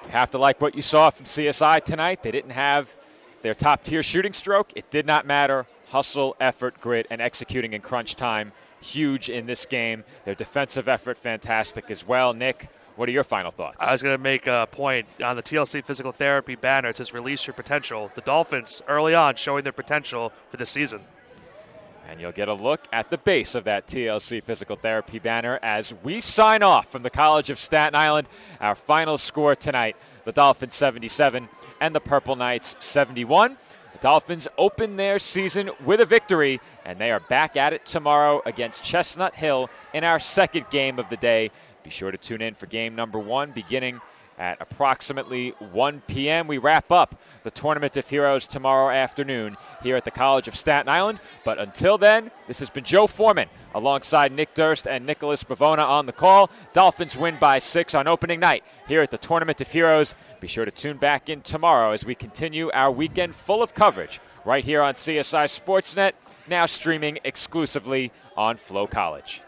You have to like what you saw from CSI tonight. They didn't have their top-tier shooting stroke. It did not matter. Hustle, effort, grit, and executing in crunch time, huge in this game. Their defensive effort, fantastic as well. Nick, what are your final thoughts? I was going to make a point on the TLC Physical Therapy banner. It says release your potential. The Dolphins early on showing their potential for this season. And you'll get a look at the base of that TLC Physical Therapy banner as we sign off from the College of Staten Island. Our final score tonight, the Dolphins 77 and the Purple Knights 71. The Dolphins open their season with a victory, and they are back at it tomorrow against Chestnut Hill in our second game of the day. Be sure to tune in for game number 1 beginning at approximately 1 p.m. We wrap up the Tournament of Heroes tomorrow afternoon here at the College of Staten Island. But until then, this has been Joe Foreman alongside Nick Durst and Nicholas Bavona on the call. Dolphins win by 6 on opening night here at the Tournament of Heroes. Be sure to tune back in tomorrow as we continue our weekend full of coverage right here on CSI Sportsnet, now streaming exclusively on Flow College.